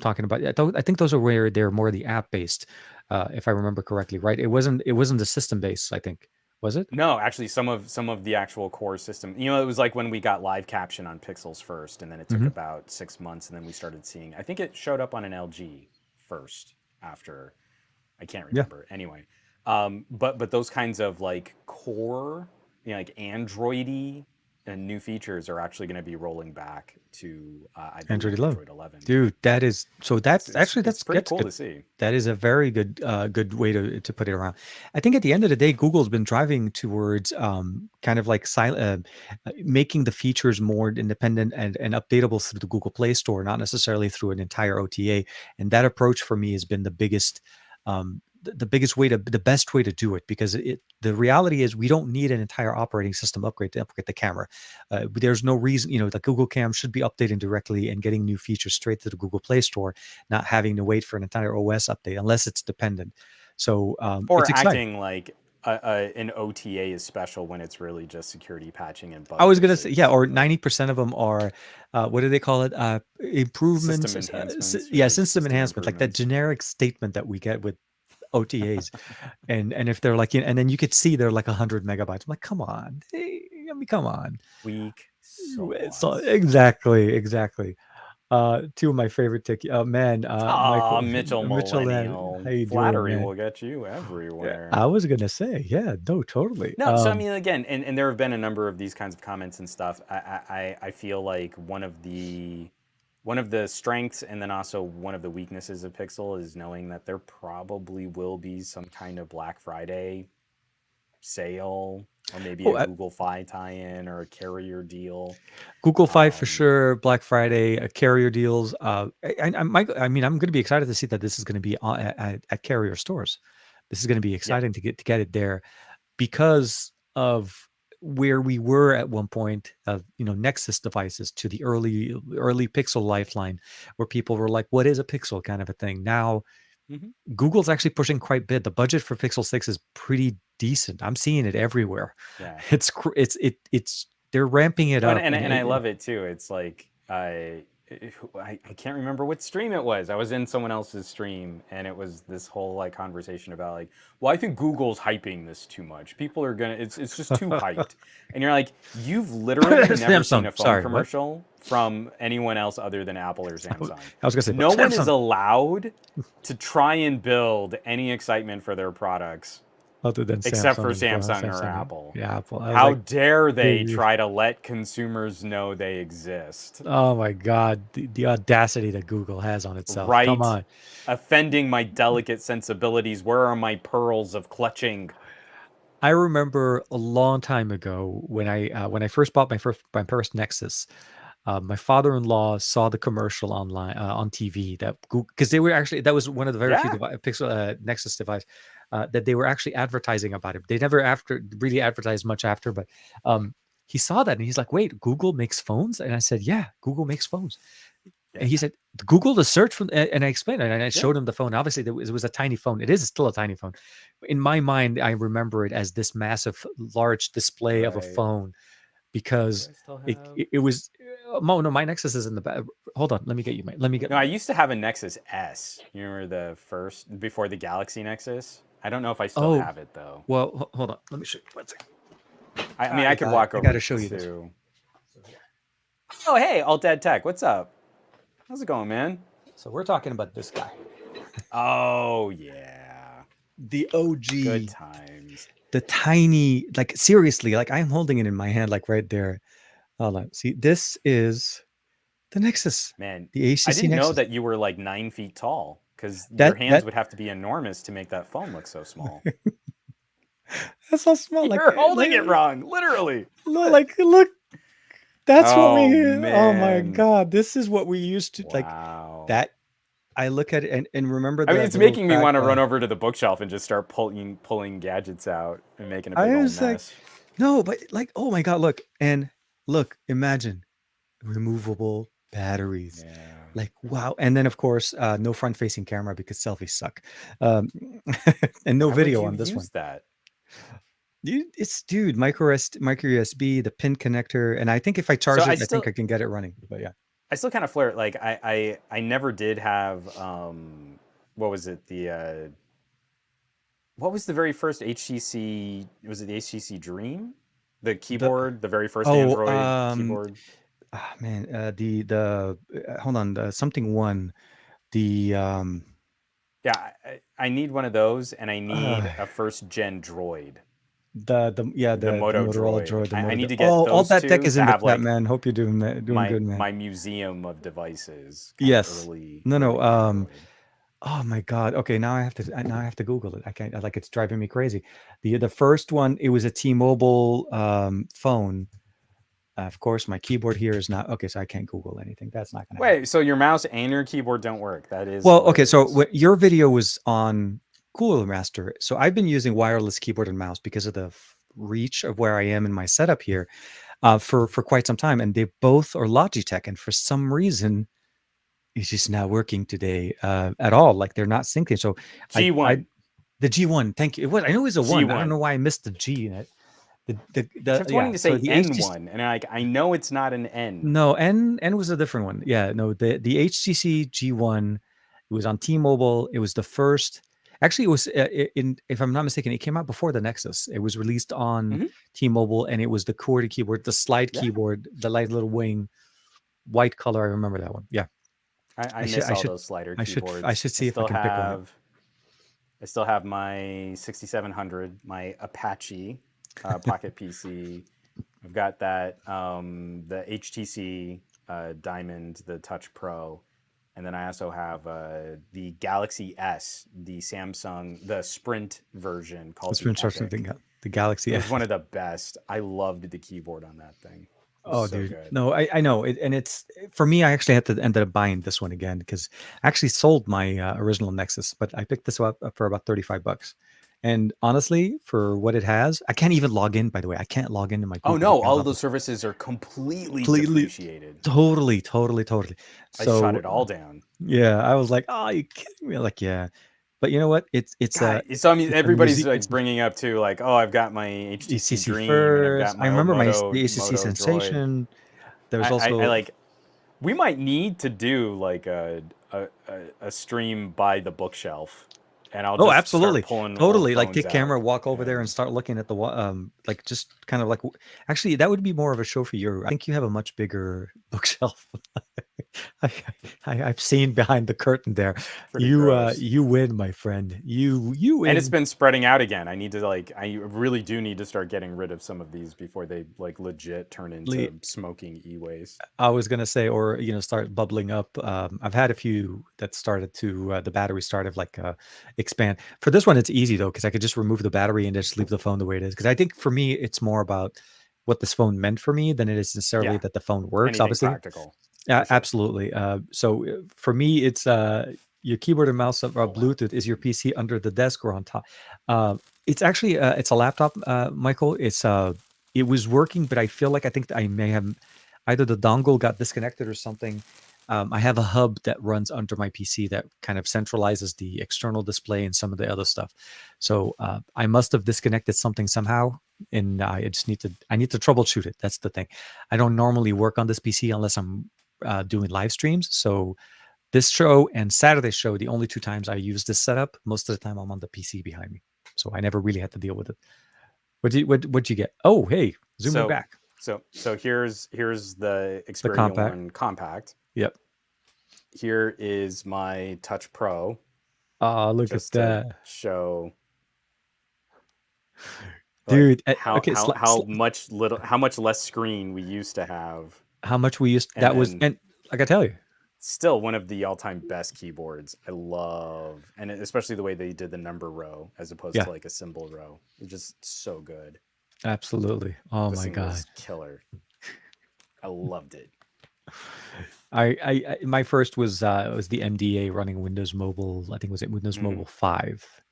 A: talking about. I think those are where they're more the app based, if I remember correctly. Right? It wasn't the system based. I think was it?
B: No, actually, some of the actual core system. It was like when we got live caption on Pixels first, and then it took
A: Hmm.
B: about 6 months, and then we started seeing. I think it showed up on an LG first after. I can't
A: Yeah.
B: remember. Anyway, but those kinds of like core, like Androidy and new features are actually going to be rolling back to, I believe,
A: Android 11.
B: Android 11.
A: Dude, that is so.
B: It's
A: That's
B: it's
A: actually
B: it's pretty
A: that's
B: cool
A: good.
B: to see.
A: That is a very good way to put it around. I think at the end of the day, Google's been driving towards kind of like making the features more independent and updatable through the Google Play Store, not necessarily through an entire OTA. And that approach for me has been the biggest way the best way to do it, because the reality is we don't need an entire operating system upgrade to upgrade the camera. There's no reason, the Google Cam should be updating directly and getting new features straight to the Google Play Store, not having to wait for an entire OS update unless it's dependent. So it's
B: Or
A: exciting.
B: acting like an OTA is special when it's really just security patching and
A: I
B: bug
A: was gonna say, yeah,
B: fixes
A: or
B: or
A: 90% of them are, what do they call it?
B: system
A: Improvements.
B: enhancements
A: Yeah,
B: or
A: system
B: system
A: enhancement, like that
B: improvements.
A: generic statement that we get with OTAs. And if they're like, and then you could see they're like 100 megabytes. I'm like, come on, I mean, come on.
B: Weak
A: So
B: sauce.
A: exactly. Two of my favorite man,
B: Ah,
A: Michael
B: Mitchell
A: Mitchell, how
B: Millennial.
A: you doing,
B: Flattery
A: man?
B: will get you
A: Yeah,
B: everywhere.
A: I was gonna say, yeah, no, totally.
B: No, so I mean, again, and there have been a number of these kinds of comments and stuff. I feel like one of the strengths and then also one of the weaknesses of Pixel is knowing that there probably will be some kind of Black Friday sale or maybe a
A: Oh,
B: Google Fi tie-in or a carrier deal.
A: Google Fi for
B: Um,
A: sure, Black Friday, carrier deals. I mean, I'm going to be excited to see that this is going to be at carrier stores. This is going to be
B: Yep.
A: exciting to get it there because of where we were at one point of Nexus devices to the early Pixel lifeline, where people were like, "What is a Pixel?" kind of a thing. Now
B: Hmm.
A: Google's actually pushing quite a bit. The budget for Pixel 6 is pretty decent. I'm seeing it everywhere.
B: Yeah.
A: It's they're ramping it
B: Oh, and,
A: up,
B: and
A: and
B: and I love it too. It's like I can't remember what stream it was. I was in someone else's stream, and it was this whole like conversation about like, well, I think Google's hyping this too much. People are gonna, it's just too hyped, and you're like, you've literally never seen a
A: Samsung.
B: phone
A: Sorry, what?
B: commercial from anyone else other than Apple or Samsung.
A: I was gonna say, but
B: No one is
A: Samsung,
B: allowed to try and build any excitement for their products
A: other than
B: except for
A: Samsung,
B: Samsung or
A: Samsung,
B: Apple.
A: yeah, Apple. I was
B: How
A: like,
B: dare they
A: dude,
B: try to let consumers know they exist?
A: oh my God, the audacity that Google has on itself. Come
B: Right?
A: on.
B: Offending my delicate sensibilities. Where are my pearls of clutching?
A: I remember a long time ago when I first bought my first Nexus. My father-in-law saw the commercial online on TV that because they were actually that was one of the very few
B: Yeah.
A: Pixel Nexus device that they were actually advertising about it. They never after really advertised much after, but he saw that and he's like, "Wait, Google makes phones?" And I said, "Yeah, Google makes phones."
B: Yeah.
A: And he said, "Google the search for," and I explained it, and I
B: Yeah.
A: showed him the phone. Obviously, it was a tiny phone. It is still a tiny phone. In my mind, I remember it as this massive, large display of a
B: Right.
A: phone
B: Do
A: because
B: I still
A: it
B: have?
A: it, it was. No, my Nexus is in the back. Hold on, let me get you. Let me get.
B: No, I used to have a Nexus S. You remember the first before the Galaxy Nexus? I don't know if I still
A: Oh,
B: have it though.
A: well, hold on. Let me show you. One second.
B: I mean, I could walk
A: I got
B: over
A: to show you this.
B: to. Oh, hey, Alt Dead Tech. What's up? How's it going, man?
A: So we're talking about this guy,
B: Oh yeah.
A: the
B: Good
A: OG,
B: times.
A: the tiny. Like seriously, like I'm holding it in my hand, like right there. Hold on. See, this is the Nexus,
B: Man,
A: the
B: I
A: HTC
B: didn't know
A: Nexus.
B: that you were like 9 feet tall because your
A: That
B: hands
A: that
B: would have to be enormous to make that phone look so small.
A: that's so small.
B: You're holding it wrong, literally.
A: Look. That's what
B: Oh
A: we. Oh my
B: man.
A: God, this is what we used to like.
B: Wow.
A: That I look at it and remember
B: I mean,
A: the
B: it's
A: little
B: making me want to run over to the bookshelf and just start pulling gadgets out and making a
A: I
B: big old
A: was like,
B: mess.
A: no, but like, oh my God, look, imagine removable batteries.
B: Yeah.
A: Like, wow. And then, of course, no front facing camera because selfies suck. Um, and no
B: Why would
A: video
B: you
A: on this one.
B: use that?
A: Dude, micro USB, the pin connector. And I think if I
B: So
A: charge it, I think I can get it running. But yeah.
B: I still kind of flirt. Like I never did have what was it what was the very first HTC? Was it the HTC Dream? The
A: The,
B: keyboard, the very first
A: oh,
B: Android keyboard.
A: man, the hold on, the something one, the
B: Yeah, I need one of those, and I
A: uh,
B: need a first gen Droid,
A: the yeah
B: the
A: the
B: Moto
A: Motorola
B: Droid.
A: Droid, the
B: I
A: Moto.
B: need to get
A: Oh, all
B: those
A: that tech
B: two
A: is
B: to
A: in the
B: have
A: chat,
B: like
A: man. Hope you're doing good, man.
B: my museum of devices, kind of
A: Yes.
B: early
A: No.
B: early Android.
A: Oh my God. Okay, now I have to Google it. I can't. Like it's driving me crazy. The first one, it was a T-Mobile phone. Of course, my keyboard here is not okay, so I can't Google anything. That's not going to happen.
B: Wait, so your mouse and your keyboard don't work? That is
A: Well, okay, so
B: hilarious.
A: your video was on Cooler Master. So I've been using wireless keyboard and mouse because of the reach of where I am in my setup here for quite some time, and they both are Logitech, and for some reason it's just not working today at all. Like they're not syncing. So I
B: G1.
A: the G1, thank you. I know it was a one. I don't know
B: G1.
A: why I missed the G in it.
B: I kept wanting
A: Yeah.
B: to
A: So
B: say
A: the HTC.
B: N1, and I know it's not an N.
A: No, N was a different one. Yeah, no, the HTC G1. It was on T-Mobile. It was the first. Actually, it was in. If I'm not mistaken, it came out before the Nexus. It was released on
B: Hmm.
A: T-Mobile, and it was the QWERTY keyboard, the slide
B: Yeah,
A: keyboard, the light little wing, white color. I remember that one. Yeah,
B: I
A: I should.
B: miss
A: I
B: all
A: should.
B: those slider
A: I
B: keyboards.
A: should see if I can pick one up.
B: I still have my 6700, my Apache Pocket PC. I've got that the HTC Diamond, the Touch Pro, and then I also have the Galaxy S, the Samsung, the Sprint version
A: The
B: called the
A: screenshot
B: Epic.
A: something. The Galaxy.
B: It was one of the best. I loved the keyboard on that thing. It was
A: Oh,
B: so
A: dude.
B: good.
A: No, I know it, and it's for me. I actually had to ended up buying this one again because I actually sold my original Nexus, but I picked this up for about $35. And honestly, for what it has, I can't even log in. By the way, I can't log into my
B: Oh
A: Google
B: no,
A: account
B: all of
A: off
B: those
A: of
B: services are completely
A: completely,
B: depreciated.
A: totally.
B: I shut
A: So
B: it all down.
A: yeah, I was like, "Oh, you kidding me?" Like, yeah, but you know what?
B: God, so I mean,
A: it's a
B: everybody's
A: music.
B: like
A: It's
B: bringing up too, like, oh, I've got my HTC
A: ACC
B: Dream and I've got
A: first. I
B: my old
A: remember
B: Moto
A: the ACC
B: Moto Droid.
A: Sensation. There's
B: I
A: also
B: like. We might need to do like a stream by the bookshelf, and I'll
A: oh,
B: just start
A: absolutely,
B: pulling old
A: totally. Like
B: phones
A: take
B: out.
A: camera, walk over there,
B: Yeah,
A: and start looking at the like just kind of like. Actually, that would be more of a show for you. I think you have a much bigger bookshelf. I, I've seen behind the curtain there.
B: pretty gross.
A: You win, my friend. You
B: And it's
A: win.
B: been spreading out again. I need to like, I really do need to start getting rid of some of these before they like legit turn into smoking e-waste.
A: I was gonna say, or start bubbling up. I've had a few that started to the battery started like expand. For this one, it's easy though because I could just remove the battery and just leave the phone the way it is. Because I think for me, it's more about what this phone meant for me than it is necessarily
B: Yeah,
A: that the phone works.
B: anything
A: Obviously,
B: practical,
A: yeah,
B: for sure.
A: absolutely. For me, it's your keyboard and mouse
B: Oh wow.
A: Bluetooth. Is your PC under the desk or on top? It's actually it's a laptop, Michael. It was working, but I think I may have either the dongle got disconnected or something. I have a hub that runs under my PC that kind of centralizes the external display and some of the other stuff. So I must have disconnected something somehow, and I need to troubleshoot it. That's the thing. I don't normally work on this PC unless I'm doing live streams. So this show and Saturday show, the only two times I use this setup, most of the time I'm on the PC behind me. So I never really had to deal with it. What'd you get? Oh, hey, zooming
B: So,
A: back.
B: here's the
A: The
B: Xperia
A: compact.
B: One Compact.
A: Yep.
B: Here is my Touch Pro,
A: Oh, look at
B: just to
A: that.
B: show like
A: Dude. Okay,
B: how much less screen we used to have,
A: how much we used
B: and
A: that was
B: then
A: and I gotta tell you.
B: still one of the all-time best keyboards. I love, and especially the way they did the number row as opposed
A: Yeah,
B: to like a symbol row. It's just so good.
A: absolutely. Oh
B: This
A: my
B: thing
A: God.
B: was killer. I loved it.
A: My first was the MDA running Windows Mobile. I think was it Windows
B: Hmm.
A: Mobile 5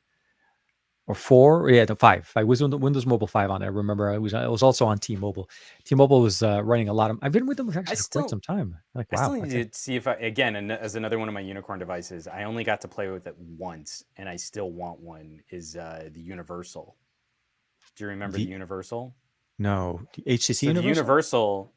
A: or 4? Yeah, the 5. I was on the Windows Mobile 5 on it. I remember I was also on T-Mobile. T-Mobile was running a lot of I've been with them
B: I
A: actually for quite
B: still
A: some time. Like,
B: I still
A: wow,
B: need
A: okay.
B: to see if I again, and as another one of my unicorn devices, I only got to play with it once, and I still want one. Is the Universal? Do you remember the
A: The
B: Universal?
A: No, the HTC
B: So the
A: Universal?
B: Universal,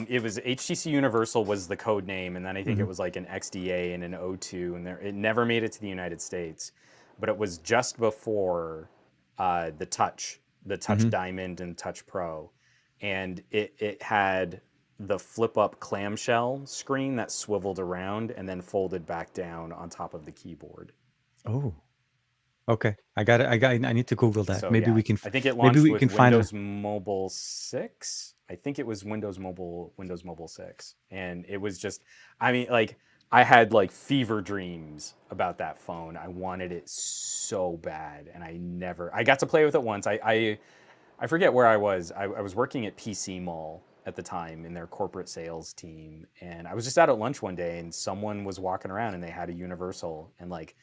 B: it was HTC Universal was the code name, and then I think it
A: Mhm.
B: was like an XDA and an O2, and it never made it to the United States, but it was just before the Touch
A: Mhm.
B: Diamond and Touch Pro, and it had the flip up clamshell screen that swiveled around and then folded back down on top of the keyboard.
A: Oh, okay. I need to Google that.
B: So yeah, I think it
A: Maybe
B: launched
A: we
B: with
A: can find a
B: Windows Mobile 6. I think it was Windows Mobile 6. And it was just I mean like I had like fever dreams about that phone. I wanted it so bad and I got to play with it once. I forget where I was. I was working at PC Mall at the time in their corporate sales team, and I was just out at lunch one day, and someone was walking around, and they had a Universal, and like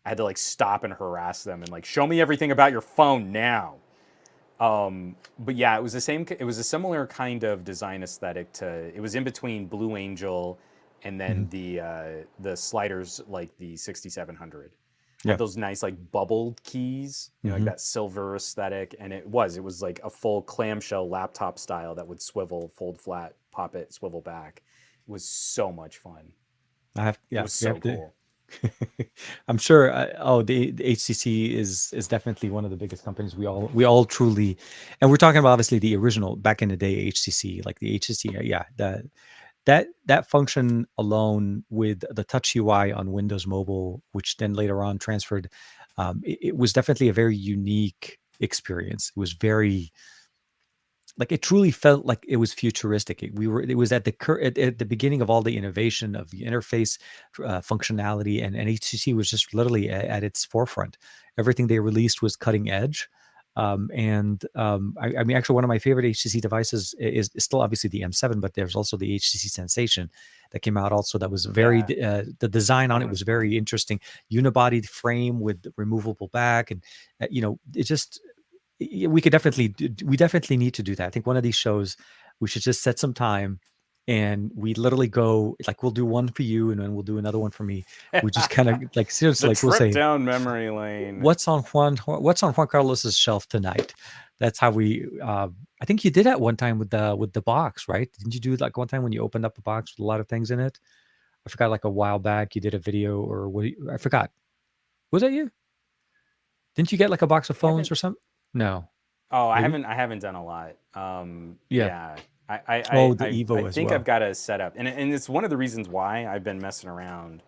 B: I had to like stop and harass them and like show me everything about your phone now. But yeah, it was the same. It was a similar kind of design aesthetic to. It was in between Blue Angel and then
A: Mhm.
B: the sliders like the 6700 had
A: Yeah.
B: those nice like bubbled keys, like
A: Mhm.
B: that silver aesthetic, and it was like a full clamshell laptop style that would swivel, fold flat, pop it, swivel back. It was so much fun. It
A: Yeah,
B: was
A: we
B: so
A: have to.
B: cool.
A: I'm sure. The HCC is definitely one of the biggest companies. We all truly, and we're talking about obviously the original back in the day HCC, like the HCC. Yeah, that function alone with the Touch UI on Windows Mobile, which then later on transferred, it was definitely a very unique experience. It was very like it truly felt like it was futuristic. It was at at the beginning of all the innovation of the interface functionality, and HTC was just literally at its forefront. Everything they released was cutting edge. I mean, actually, one of my favorite HTC devices is still obviously the M7, but there's also the HTC Sensation that came out also that was very,
B: Yeah,
A: the design
B: that
A: on
B: one
A: it was
B: was fun.
A: very interesting. Unibody frame with the removable back. And, it just, we could definitely, we definitely need to do that. I think one of these shows, we should just set some time and we literally go, like, we'll do one for you and then we'll do another one for me. We just kind of like, seriously,
B: The
A: like we'll
B: trip
A: say,
B: down memory lane.
A: what's on Juan Carlos's shelf tonight? That's how we. I think you did that one time with the box, right? Didn't you do it like one time when you opened up a box with a lot of things in it? I forgot, like a while back, you did a video or what? I forgot. Was that you? Didn't you get like a box of
B: I
A: phones
B: haven't.
A: or something? No,
B: Oh, I
A: maybe.
B: haven't. I haven't done a lot.
A: Yeah.
B: Yeah.
A: Oh, the
B: I
A: Evo as
B: think I've
A: well.
B: got to set up, and it's one of the reasons why I've been messing around,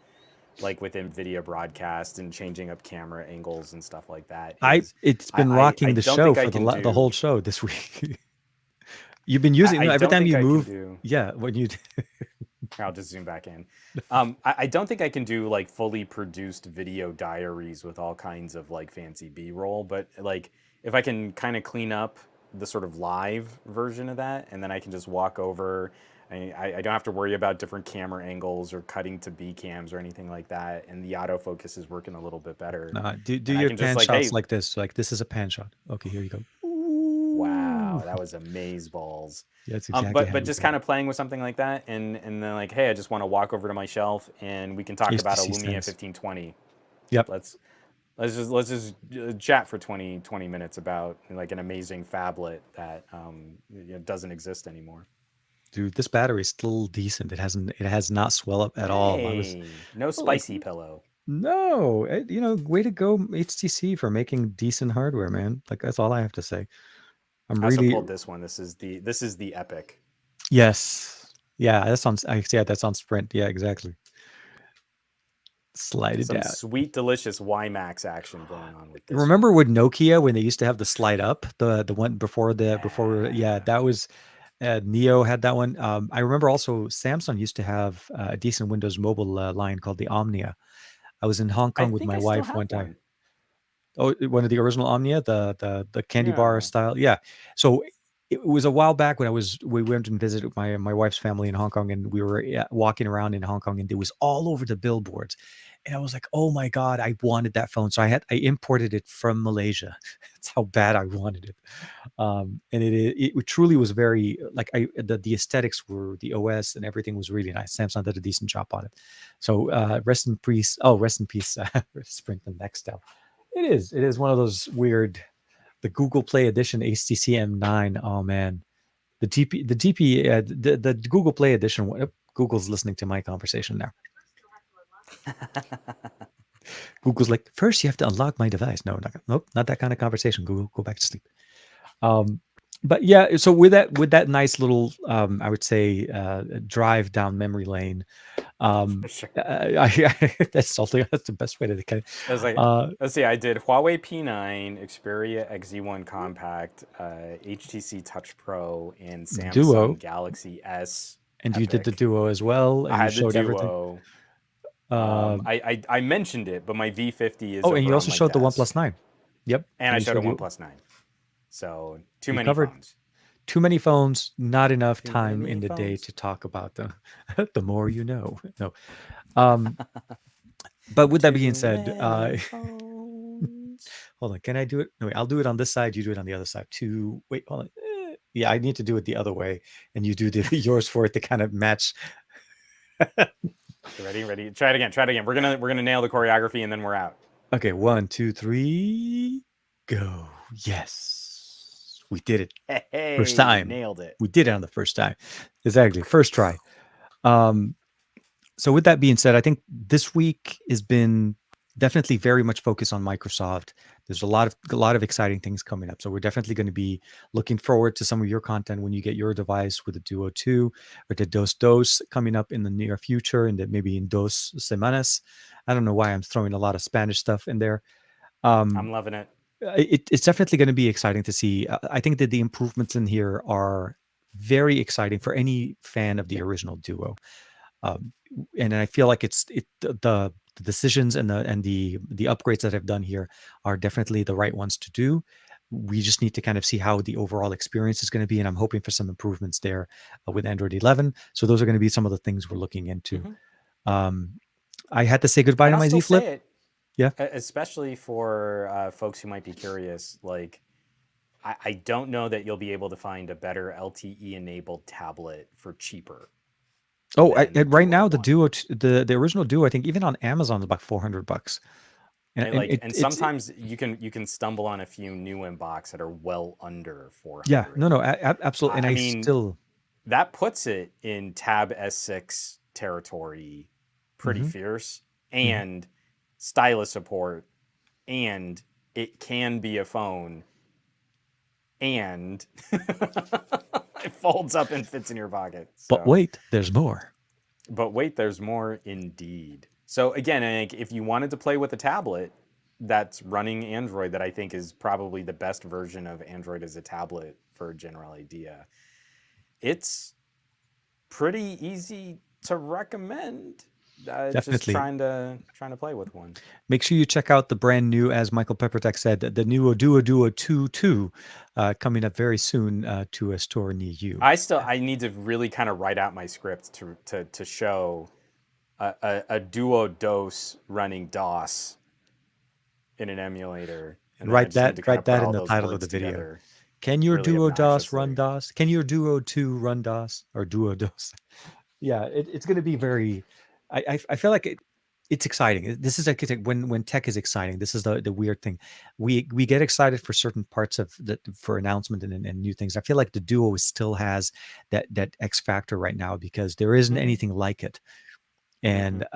B: like with NVIDIA broadcast and changing up camera angles and stuff like that. Is
A: It's been
B: I
A: rocking the
B: don't
A: show
B: think I
A: for
B: can
A: the whole
B: do.
A: show this week. You've been using
B: I
A: every
B: don't
A: time
B: think
A: you
B: I can
A: move.
B: do.
A: Yeah, when you
B: I'll just zoom back in. I don't think I can do like fully produced video diaries with all kinds of like fancy B-roll, but like if I can kind of clean up the sort of live version of that, and then I can just walk over. I don't have to worry about different camera angles or cutting to B cams or anything like that, and the autofocus is working a little bit better.
A: do
B: And I
A: your
B: can just
A: pan
B: like,
A: shots
B: hey,
A: like this. Like this is a pan shot. Okay, here you go. Ooh.
B: wow, that was amaze balls.
A: That's exactly how
B: But
A: you
B: just
A: do
B: kind
A: it.
B: of playing with something like that, and then like, hey, I just want to walk over to my shelf and we can talk about a
A: HTC
B: Lumia
A: stands.
B: 1520.
A: Yep.
B: Let's let's just chat for 20 minutes about like an amazing phablet that doesn't exist anymore.
A: Dude, this battery is still decent. It has not swell up at all.
B: Hey, no
A: Like,
B: spicy pillow.
A: no, way to go HTC for making decent hardware, man. Like that's all I have to say. I'm
B: I also
A: really,
B: pulled this one. This is the Epic.
A: yes. Yeah, that's on Sprint. Yeah, exactly. Slide it
B: Some
A: down.
B: sweet, delicious WiMAX action going on with this
A: Remember
B: one.
A: with Nokia when they used to have the slide up, the one before, yeah,
B: Yeah.
A: that was Neo had that one. I remember also Samsung used to have a decent Windows Mobile line called the Omnia. I was in Hong
B: I
A: Kong with
B: think
A: my
B: I still
A: wife one
B: have
A: time.
B: one.
A: Oh, one of the original Omnia, the candy bar
B: Yeah.
A: style. Yeah. So it was a while back when we went and visited my wife's family in Hong Kong, and we were walking around in Hong Kong, and it was all over the billboards, and I was like, oh my god, I wanted that phone. So I imported it from Malaysia. That's how bad I wanted it. And it truly was very like the aesthetics were, the OS and everything was really nice. Samsung did a decent job on it. So rest in peace. Oh, rest in peace, Sprint and Nextel. It is one of those weird, the Google Play Edition HTC M9. Oh man, the Google Play Edition. Google's listening to my conversation now. Google's like, first you have to unlock my device. No, nope, not that kind of conversation. Google, go back to sleep. Um, but yeah, so with that nice little, I would say, drive down memory lane.
B: For sure.
A: That's the best way to kind
B: I was
A: of,
B: like, let's see, I did Huawei P9, Xperia XZ1 Compact, HTC Touch Pro, and
A: the Duo,
B: Samsung Galaxy S
A: and you did the
B: Epic.
A: Duo as well,
B: I
A: and you
B: had the
A: showed everything.
B: Duo.
A: Um,
B: I mentioned it, but my V50 is
A: oh, and you
B: over on
A: also
B: my
A: showed the
B: desk,
A: OnePlus 9. Yep,
B: and
A: and
B: I
A: you
B: showed a
A: showed you
B: OnePlus 9. So too
A: you
B: many
A: covered
B: phones.
A: too many phones, not enough
B: Too
A: time in
B: many
A: the day
B: phones.
A: to talk about them. The more you know. No. Um, but with that being
B: Too
A: said,
B: many phones.
A: hold on. Can I do it? No, wait, I'll do it on this side. You do it on the other side. Wait, hold on. Yeah, I need to do it the other way, and you do yours for it to kind of match.
B: Okay, ready, ready. Try it again. Try it again. We're gonna nail the choreography, and then we're out.
A: Okay, 1, 2, 3, go. Yes, we did it. First
B: Hey,
A: time.
B: nailed it.
A: We did it on the first time. Exactly, first try. Um, so with that being said, I think this week has been definitely very much focused on Microsoft. There's a lot of exciting things coming up. So we're definitely going to be looking forward to some of your content when you get your device with the Duo 2 or the Dos coming up in the near future, and that maybe in dos semanas. I don't know why I'm throwing a lot of Spanish stuff in there.
B: I'm
A: Um,
B: loving it.
A: it's definitely going to be exciting to see. I think that the improvements in here are very exciting for any fan of the original Duo. Um, and I feel like the decisions and the upgrades that I've done here are definitely the right ones to do. We just need to kind of see how the overall experience is going to be, and I'm hoping for some improvements there with Android 11. So those are going to be some of the things we're looking into.
B: Hmm.
A: Um, I had to say goodbye
B: And
A: to
B: I'll
A: my
B: still
A: Z Flip.
B: say it,
A: Yeah.
B: especially for folks who might be curious. Like, I don't know that you'll be able to find a better LTE enabled tablet for cheaper
A: Oh,
B: than the
A: right
B: Duo
A: now the
B: One.
A: Duo, the original Duo, I think even on Amazon is about $400, and,
B: Right?
A: and
B: Like,
A: it
B: and
A: it's
B: sometimes you can stumble on a few new in box that are well under
A: yeah, no,
B: 400.
A: no, absolutely, and
B: I
A: I
B: mean,
A: still.
B: that puts it in Tab S6 territory pretty
A: Hmm.
B: fierce,
A: Hmm.
B: and stylus support, and it can be a phone, and it folds up and fits in your pocket.
A: But
B: So,
A: wait, there's more.
B: but wait, there's more indeed. So again, I think if you wanted to play with a tablet that's running Android, that I think is probably the best version of Android as a tablet for a general idea, it's pretty easy to recommend. Just
A: Definitely.
B: trying to play with one.
A: Make sure you check out the brand new, as Michael Peppertech said, the new Duo 2 coming up very soon to a store near you.
B: I need to really kind of write out my script to show a duo dose running DOS in an emulator,
A: And
B: and then I just need to kind
A: write
B: of put
A: that in
B: all
A: the
B: those
A: title of the
B: words
A: video.
B: together
A: Can your
B: really
A: Duo DOS run
B: obnoxiously.
A: DOS? Can your Duo 2 run DOS or Duo DOS? Yeah, it's going to be very. I feel like it's exciting. This is like when tech is exciting. This is the weird thing. We get excited for certain parts of the for announcement and new things. I feel like the Duo still has that X factor right now because there isn't
B: Hmm.
A: anything like it.
B: Hmm.
A: And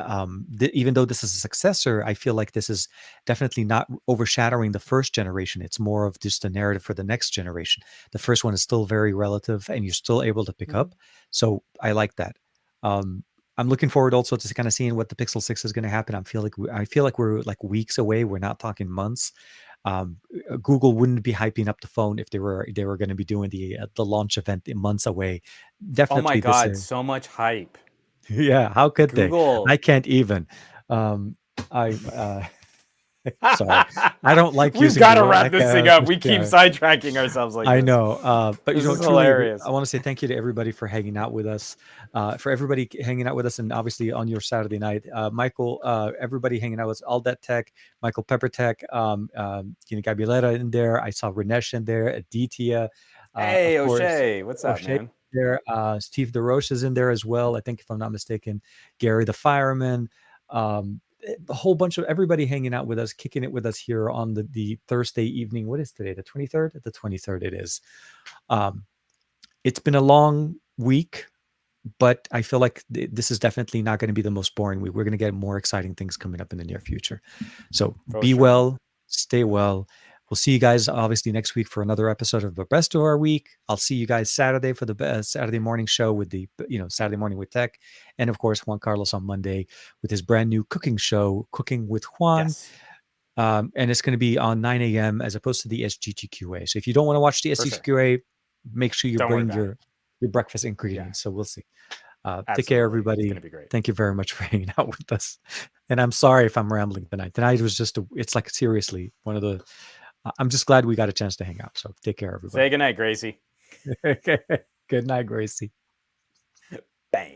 A: even though this is a successor, I feel like this is definitely not overshadowing the first generation. It's more of just a narrative for the next generation. The first one is still very relative, and you're still able to pick
B: Hmm.
A: up. So I like that. Um, I'm looking forward also to kind of seeing what the Pixel 6 is going to happen. I feel like we're like weeks away. We're not talking months. Google wouldn't be hyping up the phone if they were going to be doing the launch event months away.
B: Oh my
A: Definitely this.
B: God, so much hype.
A: Yeah, how could they? I
B: Google.
A: can't even. Um, I sorry, I don't like
B: We've
A: using
B: got
A: the
B: to
A: word.
B: wrap this thing up. We keep
A: Yeah,
B: sidetracking ourselves like
A: I
B: this.
A: know. But
B: This is
A: truly, I
B: hilarious.
A: want to say thank you to everybody for hanging out with us. For everybody hanging out with us, and obviously on your Saturday night, Michael, everybody hanging out with us, All That Tech, Michael Pepper Tech, Gabrieleta in there. I saw Renesh in there, Aditya,
B: Hey,
A: of course,
B: O'Shea, what's up,
A: O'Shea
B: man?
A: there. Steve DeRoche is in there as well. I think, if I'm not mistaken, Gary the fireman. A whole bunch of everybody hanging out with us, kicking it with us here on the Thursday evening. What is today? The 23rd? The 23rd it is. Um, it's been a long week, but I feel like this is definitely not going to be the most boring week. We're going to get more exciting things coming up in the near future. So
B: For
A: be
B: sure.
A: well, stay well. We'll see you guys obviously next week for another episode of the best of our week. I'll see you guys Saturday for the Saturday morning show with the Saturday morning with tech, and of course Juan Carlos on Monday with his brand new cooking show, Cooking with Juan.
B: Yes,
A: And it's going to be on 9 a.m. as opposed to the SGTQA. So if you don't want to watch the
B: for sure.
A: SGTQA, make sure you
B: Don't worry
A: bring
B: about it.
A: your breakfast
B: Yeah,
A: ingredients. So we'll see. Take care,
B: absolutely. It's gonna
A: everybody.
B: be great.
A: Thank you very much for hanging out with us. And I'm sorry if I'm rambling tonight. Tonight was just it's like seriously one of the. I'm just glad we got a chance to hang out. So take care,
B: Say
A: everybody.
B: goodnight, Gracie.
A: Good night, Gracie.
B: Bam.